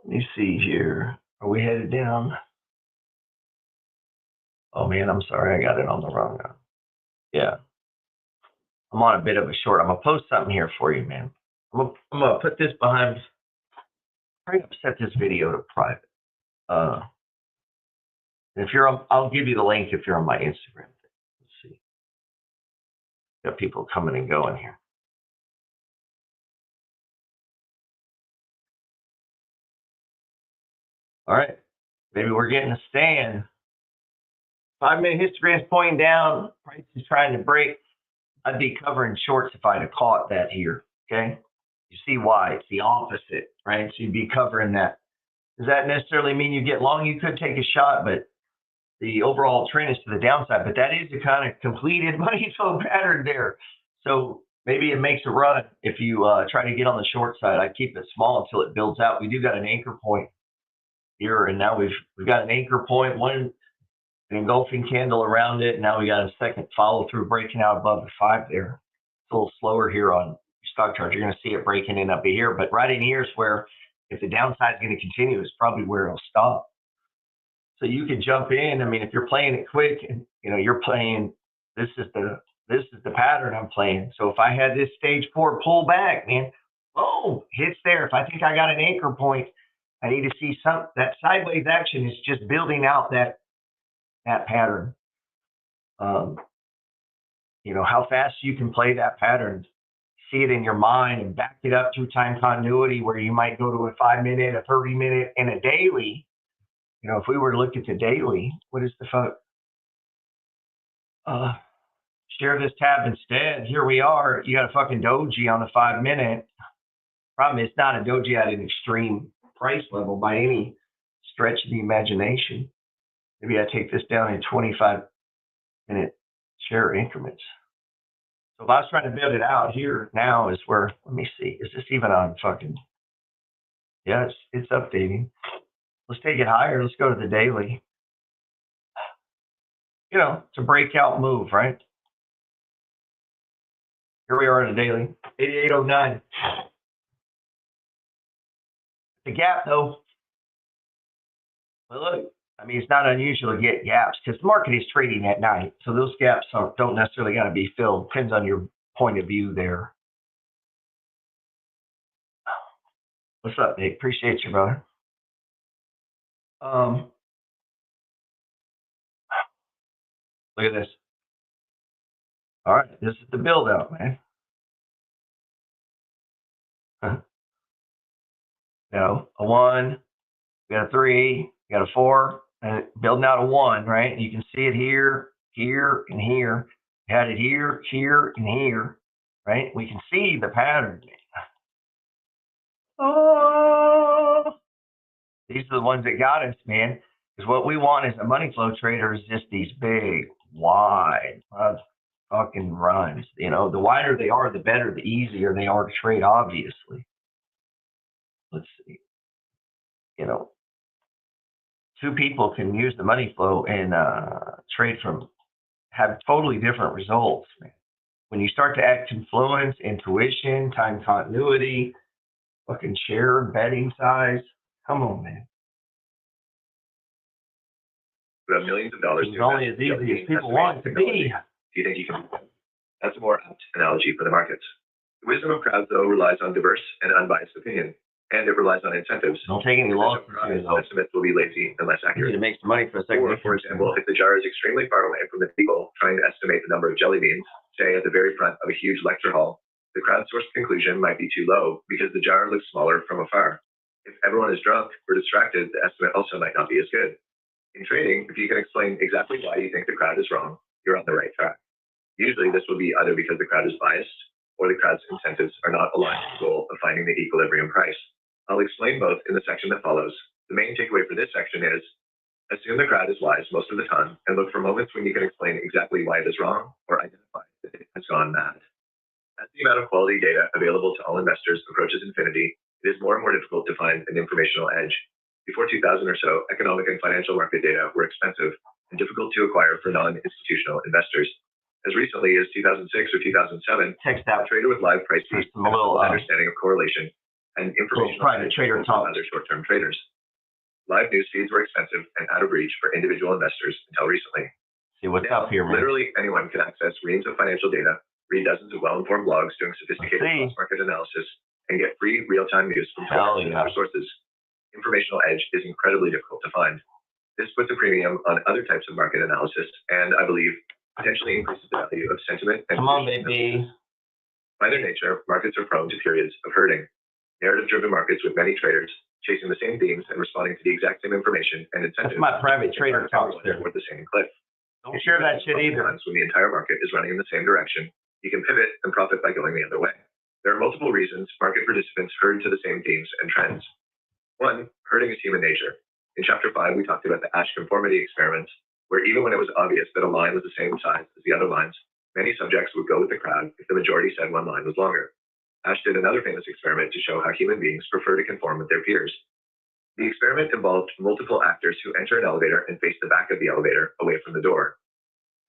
Let me see here. Are we headed down? Oh man, I'm sorry. I got it on the wrong one. Yeah. I'm on a bit of a short. I'm going to post something here for you, man. I'm going to put this behind. I'm going to set this video to private. If you're on, I'll give you the link if you're on my Instagram. Let's see. Got people coming and going here. All right. Maybe we're getting a stand. 5-minute histogram's pointing down. Price is trying to break. I'd be covering shorts if I'd have caught that here. Okay. You see why? It's the opposite, right? So you'd be covering that. Does that necessarily mean you get long? You could take a shot, but the overall trend is to the downside. But that is a kind of completed money flow pattern there. So maybe it makes a run if you try to get on the short side. I keep it small until it builds out. We do got an anchor point here, and now we've got an anchor point, an engulfing candle around it. And now we got a second follow through breaking out above the 5 there. It's a little slower here on your stock chart. You're going to see it breaking in up here, but right in here is where, if the downside is going to continue, is probably where it'll stop. So you can jump in. I mean, if you're playing it quick, and you're playing, this is the pattern I'm playing. So if I had this stage 4 pull back, man, boom, hits there. If I think I got an anchor point, I need to see that sideways action is just building out that pattern. How fast you can play that pattern, see it in your mind and back it up through time continuity, where you might go to a 5-minute, a 30-minute, and a daily. If we were to look at the daily, what is the fuck? Share this tab instead. Here we are. You got a fucking doji on the 5-minute. Problem is, it's not a doji at an extreme price level by any stretch of the imagination. Maybe I take this down in 25-minute share increments. So if I was trying to build it out here now is where, let me see, is this even on fucking, yeah, it's updating. Let's take it higher. Let's go to the daily. It's a breakout move, right? Here we are in the daily, 8809. The gap, though. But look, I mean, it's not unusual to get gaps because the market is trading at night. So those gaps don't necessarily got to be filled. Depends on your point of view there. What's up, Nick? Appreciate you, brother. Look at this. All right, this is the build out, man. A 1, we got a 3, we got a 4, and building out a 1, right? You can see it here, here, and here. We had it here, here, and here, right? We can see the pattern. Oh, these are the ones that got us, man. Because what we want as a money flow trader is just these big, wide fucking runs. The wider they are, the better, the easier they are to trade, obviously. Let's see. 2 people can use the money flow and trade have totally different results, man. When you start to add confluence, intuition, time continuity, fucking share, betting size, come on, man. We have millions of dollars. It's only as easy as people want it to be. Do you think you can? That's a more apt analogy for the markets. The wisdom of crowds, though, relies on diverse and unbiased opinion, and it relies on incentives. Don't take any losses here, though. Estimates will be lazy and less accurate. You need to make some money for a second. Or, for example, if the jar is extremely far away from the people trying to estimate the number of jelly beans, say at the very front of a huge lecture hall, the crowdsourced conclusion might be too low because the jar looks smaller from afar. If everyone is drunk or distracted, the estimate also might not be as good. In trading, if you can explain exactly why you think the crowd is wrong, you're on the right track. Usually this will be either because the crowd is biased or the crowd's incentives are not aligned with the goal of finding the equilibrium price. I'll explain both in the section that follows. The main takeaway for this section is, assume the crowd is wise most of the time and look for moments when you can explain exactly why it is wrong or identify that it has gone mad. As the amount of quality data available to all investors approaches infinity, it is more and more difficult to find an informational edge. Before 2000 or so, economic and financial market data were expensive and difficult to acquire for non-institutional investors. As recently as 2006 or 2007, a trader with live price feeds and a full understanding of correlation and informational private trader talk other short-term traders. Live news feeds were expensive and out of reach for individual investors until recently. See what's up here, man. Literally anyone can access reams of financial data, read dozens of well-informed blogs doing sophisticated cross-market analysis, and get free real-time news from other sources. Informational edge is incredibly difficult to find. This puts a premium on other types of market analysis, and I believe potentially increases the value of sentiment and baby. By their nature, markets are prone to periods of herding. Narrative-driven markets with many traders chasing the same themes and responding to the exact same information and incentives. That's my private trader talk there. With the same cliff. Don't share that shit either. When the entire market is running in the same direction, you can pivot and profit by going the other way. There are multiple reasons market participants herd to the same themes and trends. 1, herding is human nature. In Chapter 5, we talked about the Ash conformity experiments, where even when it was obvious that a line was the same size as the other lines, many subjects would go with the crowd if the majority said one line was longer. Ash did another famous experiment to show how human beings prefer to conform with their peers. The experiment involved multiple actors who enter an elevator and face the back of the elevator away from the door.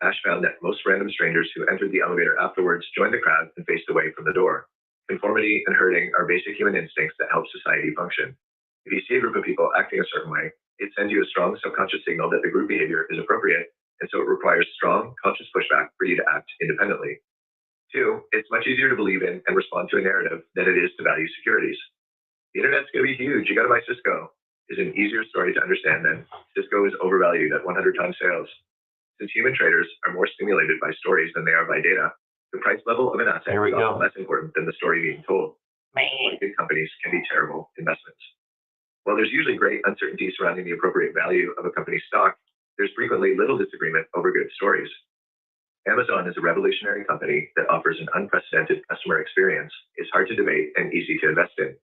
Ash found that most random strangers who entered the elevator afterwards joined the crowd and faced away from the door. Conformity and herding are basic human instincts that help society function. If you see a group of people acting a certain way, it sends you a strong subconscious signal that the group behavior is appropriate, and so it requires strong conscious pushback for you to act independently. 2, it's much easier to believe in and respond to a narrative than it is to value securities. The internet's going to be huge. You got to buy Cisco is an easier story to understand than Cisco is overvalued at 100 times sales. Since human traders are more stimulated by stories than they are by data, the price level of an asset is often less important than the story being told. Good companies can be terrible investments. While there's usually great uncertainty surrounding the appropriate value of a company's stock, there's frequently little disagreement over good stories. Amazon is a revolutionary company that offers an unprecedented customer experience. It's hard to debate and easy to invest in.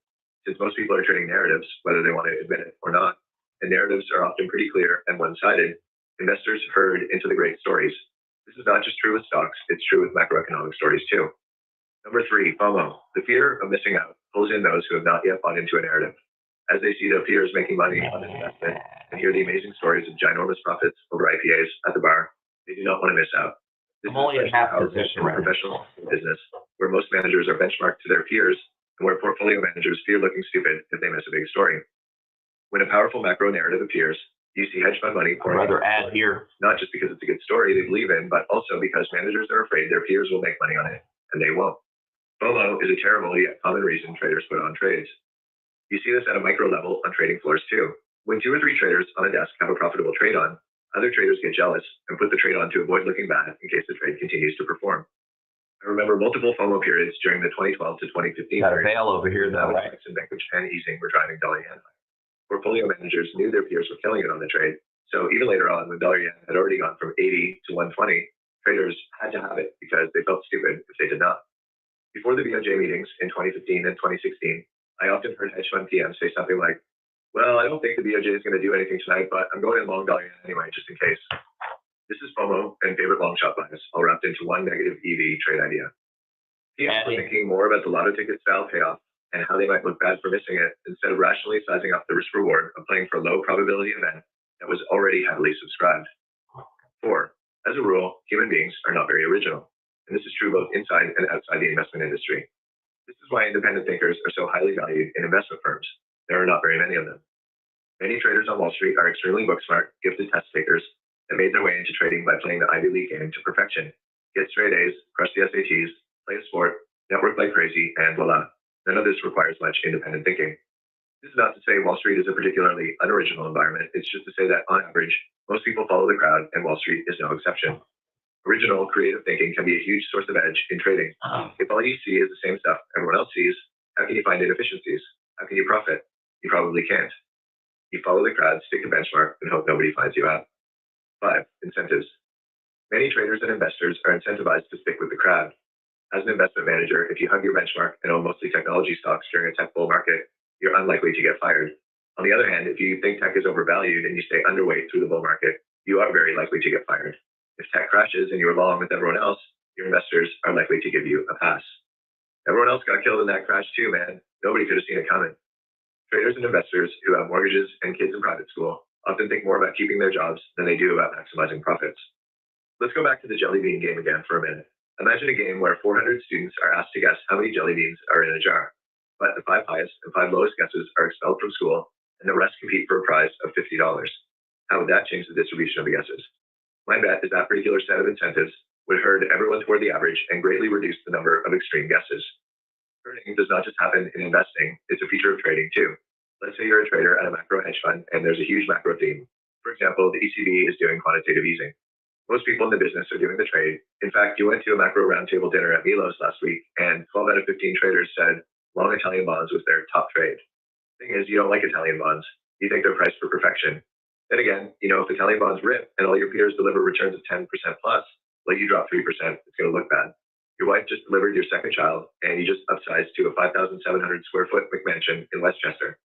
Since most people are trading narratives, whether they want to admit it or not, and narratives are often pretty clear and one-sided, investors herd into the great stories. This is not just true with stocks, it's true with macroeconomic stories too. Number 3, FOMO. The fear of missing out pulls in those who have not yet bought into a narrative. As they see their peers making money on an investment and hear the amazing stories of ginormous profits over IPAs at the bar, they do not want to miss out. This I'm only at half position right professional business, where most managers are benchmarked to their peers and where portfolio managers fear looking stupid if they miss a big story. When a powerful macro narrative appears, you see hedge fund money pouring rather add here, not just because it's a good story they believe in, but also because managers are afraid their peers will make money on it, and they won't. FOMO is a terrible yet common reason traders put on trades. You see this at a micro level on trading floors too. When 2 or 3 traders on a desk have a profitable trade on, other traders get jealous and put the trade on to avoid looking bad in case the trade continues to perform. I remember multiple FOMO periods during the 2012 to 2015 got a period. veil over here though, right? And Bank of Japan easing were driving dollar yen high. Portfolio managers knew their peers were killing it on the trade, so even later on when dollar yen had already gone from 80 to 120, traders had to have it because they felt stupid if they did not. Before the BOJ meetings in 2015 and 2016, I often heard hedge fund PMs say something like, well, I don't think the BOJ is going to do anything tonight, but I'm going in long dollar yen anyway, just in case. This is FOMO and favorite long shot bias all wrapped into one negative EV trade idea. PMs were thinking more about the lotto ticket style payoff and how they might look bad for missing it instead of rationally sizing up the risk reward of playing for a low probability event that was already heavily subscribed. 4, as a rule, human beings are not very original, and this is true both inside and outside the investment industry. This is why independent thinkers are so highly valued in investment firms. There are not very many of them. Many traders on Wall Street are extremely book smart, gifted test takers that made their way into trading by playing the Ivy League game to perfection. Get straight A's, crush the SATs, play a sport, network like crazy, and voila. None of this requires much independent thinking. This is not to say Wall Street is a particularly unoriginal environment. It's just to say that on average, most people follow the crowd and Wall Street is no exception. Original, creative thinking can be a huge source of edge in trading. If all you see is the same stuff everyone else sees, how can you find inefficiencies? How can you profit? You probably can't. You follow the crowd, stick a benchmark, and hope nobody finds you out. 5, incentives. Many traders and investors are incentivized to stick with the crowd. As an investment manager, if you hug your benchmark and own mostly technology stocks during a tech bull market, you're unlikely to get fired. On the other hand, if you think tech is overvalued and you stay underweight through the bull market, you are very likely to get fired. If tech crashes and you're long with everyone else, your investors are likely to give you a pass. Everyone else got killed in that crash too, man. Nobody could have seen it coming. Traders and investors who have mortgages and kids in private school often think more about keeping their jobs than they do about maximizing profits. Let's go back to the jelly bean game again for a minute. Imagine a game where 400 students are asked to guess how many jelly beans are in a jar, but the 5 highest and 5 lowest guesses are expelled from school and the rest compete for a prize of $50. How would that change the distribution of the guesses? My bet is that particular set of incentives would herd everyone toward the average and greatly reduce the number of extreme guesses. Herding does not just happen in investing, it's a feature of trading too. Let's say you're a trader at a macro hedge fund and there's a huge macro theme. For example, the ECB is doing quantitative easing. Most people in the business are doing the trade. In fact, you went to a macro roundtable dinner at Milos last week and 12 out of 15 traders said long Italian bonds was their top trade. The thing is, you don't like Italian bonds. You think they're priced for perfection. Then again, if Italian bonds rip and all your peers deliver returns of 10% plus, well, you drop 3%, it's going to look bad. Your wife just delivered your second child and you just upsized to a 5,700 square foot McMansion in Westchester.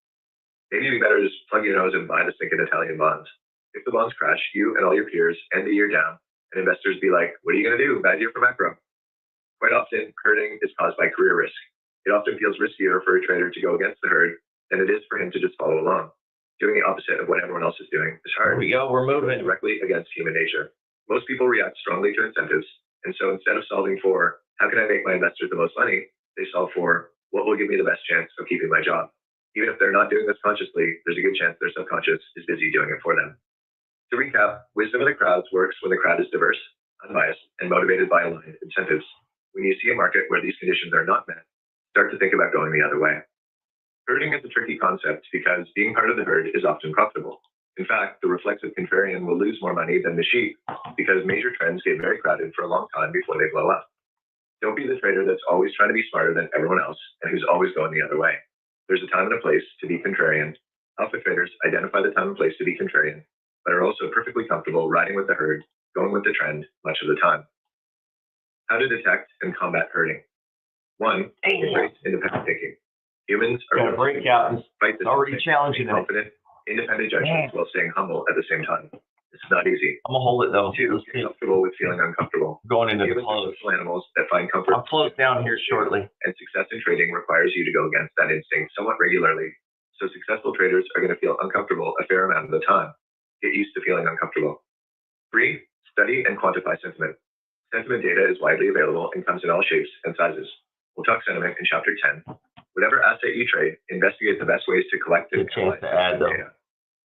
Maybe it'd be better to just plug your nose and buy the stinking Italian bonds. If the bonds crash, you and all your peers end the year down and investors be like, what are you going to do? Bad year for macro. Quite often, herding is caused by career risk. It often feels riskier for a trader to go against the herd than it is for him to just follow along. Doing the opposite of what everyone else is doing is hard. Here we go. We're moving Directly against human nature. Most people react strongly to incentives, and so instead of solving for how can I make my investors the most money, they solve for what will give me the best chance of keeping my job. Even if they're not doing this consciously, there's a good chance their subconscious is busy doing it for them. To recap, wisdom of the crowds works when the crowd is diverse, unbiased, and motivated by aligned incentives. When you see a market where these conditions are not met, start to think about going the other way. Herding is a tricky concept because being part of the herd is often profitable. In fact, the reflexive contrarian will lose more money than the sheep because major trends get very crowded for a long time before they blow up. Don't be the trader that's always trying to be smarter than everyone else and who's always going the other way. There's a time and a place to be contrarian. Alpha traders identify the time and place to be contrarian, but are also perfectly comfortable riding with the herd, going with the trend much of the time. How to detect and combat herding. 1. Embrace independent thinking. Humans are going to break out and fight this already challenging it. Confident, independent judgments while staying humble at the same time. It's not easy. I'm gonna hold it though. 2. Get comfortable with feeling uncomfortable. Going into the Humans are close. social animals that find comfort. I'll close down here shortly. And success in trading requires you to go against that instinct somewhat regularly. So successful traders are going to feel uncomfortable a fair amount of the time. Get used to feeling uncomfortable. 3. Study and quantify sentiment. Sentiment data is widely available and comes in all shapes and sizes. We'll talk sentiment in chapter 10. Whatever asset you trade, investigate the best ways to collect and analyze data.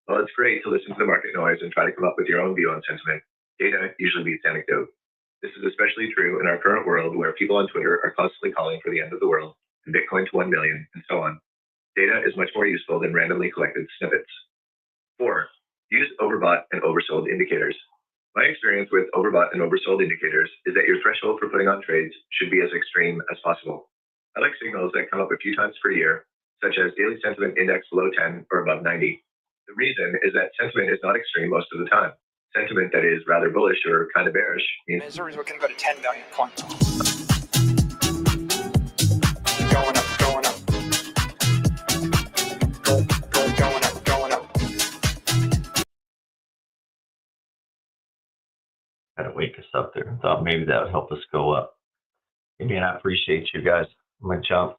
While it's great to listen to the market noise and try to come up with your own view on sentiment, data usually beats anecdote. This is especially true in our current world where people on Twitter are constantly calling for the end of the world, and Bitcoin to 1 million, and so on. Data is much more useful than randomly collected snippets. 4. Use overbought and oversold indicators. My experience with overbought and oversold indicators is that your threshold for putting on trades should be as extreme as possible. I like signals that come up a few times per year, such as daily sentiment index below 10 or above 90. The reason is that sentiment is not extreme most of the time. Sentiment that is rather bullish or kind of bearish means Missouri's looking to go to 10 million points. Going up, going up. Going up, going up. Had to wake us up there. Thought maybe that would help us go up. Man, I appreciate you guys. I'm gonna jump.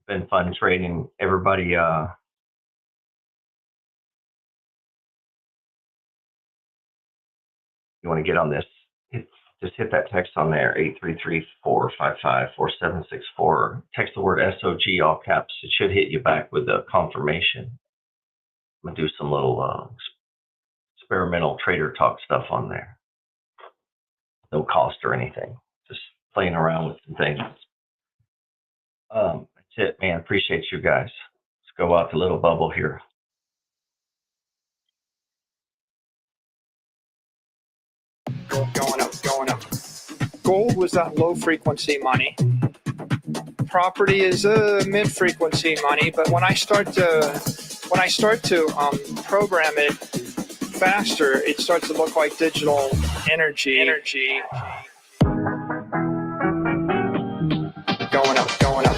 Been fun trading. Everybody, you want to get on this? Just hit that text on there, 833-455-4764. Text the word SOG, all caps. It should hit you back with a confirmation. I'm gonna do some little experimental trader talk stuff on there. No cost or anything. Just playing around with some things. That's it, man. Appreciate you guys. Let's go out the little bubble here. Going up, going up. Gold was that low frequency money. Property is a mid frequency money, but when I start to program it faster, it starts to look like digital energy. Going up, going up.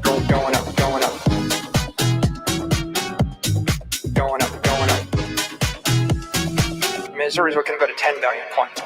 Going up, going up. Going up, going up. Missouri's looking to go to 10 million points.